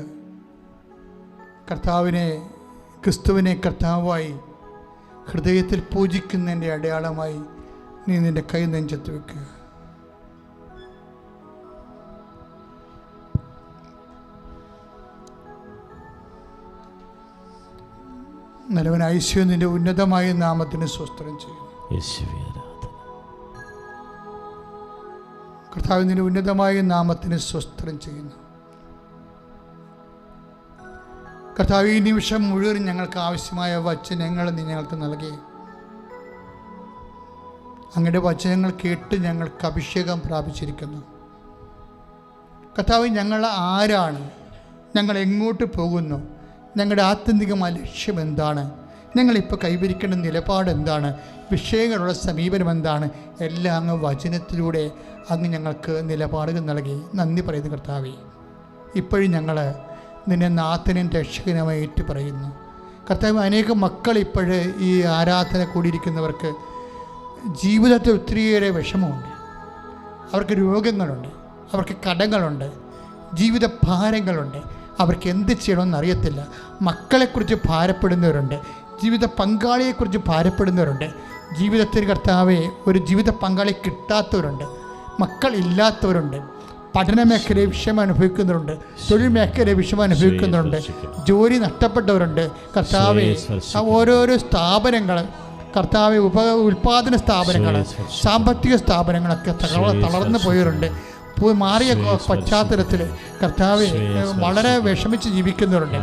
ക്രിസ്തുവിനെ കർത്താവായി ഹൃദയത്തിൽ പൂജിക്കുന്നതിൻ്റെ അടയാളമായി നീ നിൻ്റെ കൈ നെഞ്ചത്ത് വെക്കുക. നല്ലവൻ ഐശ്വര്യ നിൻ്റെ ഉന്നതമായ നാമത്തിന് സ്വസ്ത്രം ചെയ്യുന്നു. കർത്താവ് നിൻ്റെ ഉന്നതമായ നാമത്തിന് സ്വസ്ത്രം ചെയ്യുന്നു. കർത്താവ് ഈ നിമിഷം മുഴുവൻ ഞങ്ങൾക്ക് ആവശ്യമായ വചനങ്ങൾ നീ ഞങ്ങൾക്ക് നൽകി. അങ്ങയുടെ വചനങ്ങൾ കേട്ട് ഞങ്ങൾക്ക് അഭിഷേകം പ്രാപിച്ചിരിക്കുന്നു. കർത്താവ് ഞങ്ങൾ ആരാണ്? ഞങ്ങൾ എങ്ങോട്ട് പോകുന്നു? ഞങ്ങളുടെ ആത്യന്തികമായ ലക്ഷ്യം എന്താണ്? ഞങ്ങളിപ്പോൾ കൈവരിക്കേണ്ട നിലപാട് എന്താണ്? വിഷയങ്ങളുള്ള സമീപനം എന്താണ്? എല്ലാം അങ്ങ് വചനത്തിലൂടെ അങ്ങ് ഞങ്ങൾക്ക് നിലപാടുകൾ നൽകി. നന്ദി പറയുന്നു കർത്താവേ. ഇപ്പോഴും ഞങ്ങൾ നിന്നെ നാഥനും രക്ഷകനുമായി ഏറ്റു പറയുന്നു. കർത്താവ്, അനേകം മക്കൾ ഇപ്പോഴ് ഈ ആരാധന കൂടിയിരിക്കുന്നവർക്ക് ജീവിതത്തിൽ ഒത്തിരിയേറെ വിഷമമുണ്ട്. അവർക്ക് രോഗങ്ങളുണ്ട്, അവർക്ക് കടങ്ങളുണ്ട്, ജീവിത ഭാരങ്ങളുണ്ട്. അവർക്ക് എന്ത് ചെയ്യണമെന്ന് അറിയത്തില്ല. മക്കളെക്കുറിച്ച് ഭാരപ്പെടുന്നവരുണ്ട്, ജീവിത പങ്കാളിയെക്കുറിച്ച് ഭാരപ്പെടുന്നവരുണ്ട്. ജീവിതത്തിൽ കർത്താവെ ഒരു ജീവിത പങ്കാളി കിട്ടാത്തവരുണ്ട്, മക്കൾ ഇല്ലാത്തവരുണ്ട്, പഠന മേഖലയിൽ വിഷയം അനുഭവിക്കുന്നവരുണ്ട്, തൊഴിൽ മേഖലയിൽ വിഷയം അനുഭവിക്കുന്നവരുണ്ട്, ജോലി നഷ്ടപ്പെട്ടവരുണ്ട്. കർത്താവെ, ഓരോരോ സ്ഥാപനങ്ങൾ കർത്താവെ, ഉൽപാദന സ്ഥാപനങ്ങൾ, സാമ്പത്തിക സ്ഥാപനങ്ങളൊക്കെ തളർന്നു പോയവരുണ്ട്. മാറിയ പശ്ചാത്തലത്തിൽ കർത്താവെ വളരെ വിഷമിച്ച് ജീവിക്കുന്നവരുണ്ട്.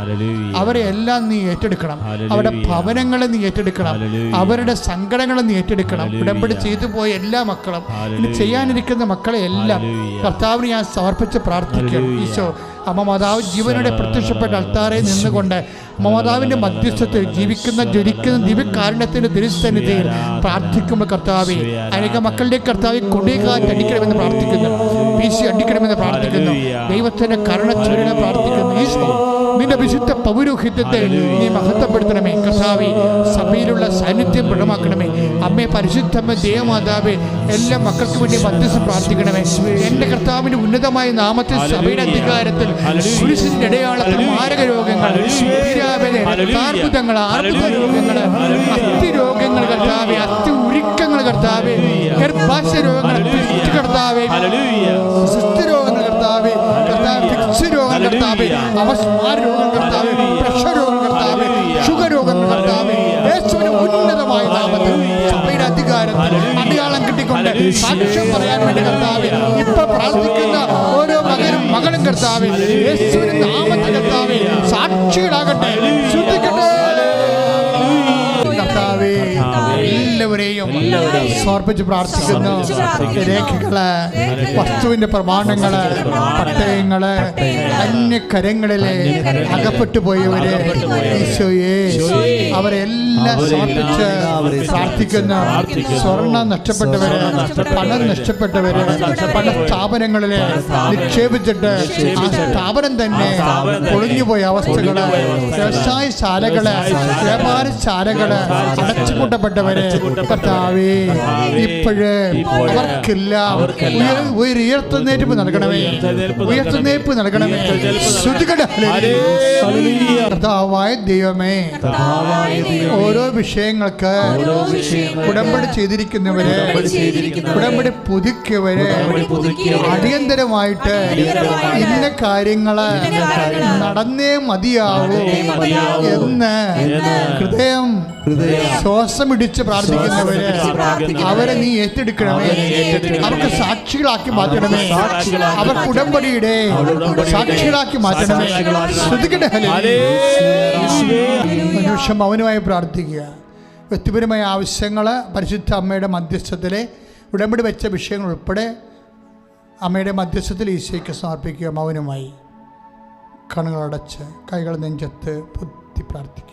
അവരെ എല്ലാം നീ ഏറ്റെടുക്കണം. അവരുടെ ഭവനങ്ങളെ നീ ഏറ്റെടുക്കണം. അവരുടെ സങ്കടങ്ങളെ നീ ഏറ്റെടുക്കണം. ഉടമ്പടി ചെയ്തു പോയ എല്ലാ മക്കളും, ഇനി ചെയ്യാനിരിക്കുന്ന മക്കളെ എല്ലാം കർത്താവിന് ഞാൻ സമർപ്പിച്ച് പ്രാർത്ഥിക്കണം. ഈശോ, അമ്മ മാതാവ് ജീവനോടെ പ്രത്യക്ഷപ്പെട്ട അൾത്താരയിൽ നിന്നുകൊണ്ട് മാതാവിൻ്റെ മധ്യസ്ഥത്തിൽ ജീവിക്കുന്ന ജ്വലിക്കുന്ന ദിവ്യകാരുണ്യത്തിൻ്റെ തിരുസന്നിധിയിൽ പ്രാർത്ഥിക്കുമ്പോൾ കർത്താവെ, അനേക മക്കളുടെ കർത്താവെ കൊടികാറ്റ് അടിക്കണമെന്ന് പ്രാർത്ഥിക്കുന്നു, വീശി അടിക്കണമെന്ന് പ്രാർത്ഥിക്കുന്നു, ദൈവത്തിൻ്റെ കരുണ ചൊരിയണം പ്രാർത്ഥിക്കുന്നു. ഈശോ, നിന്റെ വിശുദ്ധ പൗരോഹിത്യത്തെ നീ മഹത്വപ്പെടുത്തണമേ. കർത്താവെ, സഭയിലുള്ള സാന്നിധ്യം ദൃഢമാക്കണമേ. അമ്മേ, പരിശുദ്ധമ്മ ദേവമാതാവേ, എല്ലാ മക്കൾക്ക് വേണ്ടി മധ്യസ്ഥം പ്രാർത്ഥിക്കണമേ. എൻ്റെ കർത്താവിൻ്റെ ഉന്നതമായ നാമത്തിൽ സഭയുടെ അധികാരത്തിൽ കുരിശിന്റെ അടയാളത്തിൽ മാരക രോഗങ്ങൾ, അർബുദങ്ങൾ, ആർബുദ രോഗങ്ങൾ, അസ്ഥി രോഗങ്ങൾ കർത്താവെ, അസ്ഥി ഉരുക്കങ്ങൾ കർത്താവെ, ഗർഭാശയ രോഗങ്ങൾ കർത്താവെ, സിസ്ത് രോഗങ്ങൾ കർത്താവെ, ഫിക്സ് രോഗങ്ങൾ കർത്താവെ, അവസ്മാര രോഗങ്ങൾ കർത്താവെ, പ്രഷർ രോഗങ്ങൾ കർത്താവെ, ഷുഗർ രോഗങ്ങൾ കർത്താവെ, യേശുവിന്റെ ഉന്നതമായ നാമത്തിൽ സഭയുടെ അധികാരത്തിൽ അടയാളം കിട്ടിക്കൊണ്ട് സാക്ഷ്യം പറയാൻ വേണ്ടി കർത്താവെ, ഇപ്പൊ പ്രാർത്ഥിക്കുന്ന ഓരോ മകളും കർത്താവെ, യേശുവിന്റെ നാമത്തിൽ കർത്താവെ സാക്ഷികളാകട്ടെ. ശ്രദ്ധിക്കട്ടെ കർത്താവേ, എല്ലാവരെയും സമർപ്പിച്ച് പ്രാർത്ഥിക്കുന്നു. രേഖകള്, വസ്തുവിന്റെ പ്രമാണങ്ങള്, പട്ടയങ്ങള്, അന്യകരങ്ങളിലെ അകപ്പെട്ടു പോയവരെ ഈശോയെ അവരെല്ലാം സമർപ്പിച്ച് പ്രാർത്ഥിക്കുന്നു. സ്വർണം നഷ്ടപ്പെട്ടവര്, പണം നഷ്ടപ്പെട്ടവര്, പല സ്ഥാപനങ്ങളില് നിക്ഷേപിച്ചിട്ട് ആ സ്ഥാപനം തന്നെ പൊളിഞ്ഞുപോയ അവസ്ഥകള്, വ്യവസായശാലകള്, വ്യാപാരശാലകള് അടച്ചുപൂട്ടപ്പെട്ടവരെ കർത്താവേ, ഇപ്പോഴ് അവർക്കെല്ലാം ഉയർത്തുന്നേൽപ്പ് നൽകണമേ, ഉയർത്തുന്നേൽപ്പ് നൽകണമേ. കർത്താവായ ദൈവമേ, ഓരോ വിഷയങ്ങൾക്ക് ഉടമ്പടി ചെയ്തിരിക്കുന്നവരെ, ഉടമ്പടി പുതുക്കിയവരെ അടിയന്തരമായിട്ട് ഇന്ന കാര്യങ്ങള് നടന്നേ മതിയാവൂ എന്ന് ഹൃദയം ശ്വാസം ഇടിച്ച് പ്രാർത്ഥിക്കുന്നവരെ അവരെ നീ ഏറ്റെടുക്കണമേ. അവർക്ക് സാക്ഷികളാക്കി മാറ്റണമേ. അവർക്ക് ഉടമ്പടിയുടെ സാക്ഷികളാക്കി മാറ്റണമേ. ശ്രദ്ധിക്കട്ടെ. മനുഷ്യ മൗനമായി പ്രാർത്ഥിക്കുക. വ്യക്തിപരമായ ആവശ്യങ്ങൾ പരിശുദ്ധ അമ്മയുടെ മധ്യസ്ഥത്തിലെ ഉടമ്പടി വെച്ച വിഷയങ്ങൾ ഉൾപ്പെടെ അമ്മയുടെ മധ്യസ്ഥത്തിൽ ഈശോയ്ക്ക് സമർപ്പിക്കുക. മൗനമായി കണ്ണുകളടച്ച് കൈകൾ നെഞ്ചത്ത് പൊത്തി പ്രാർത്ഥിക്കുക.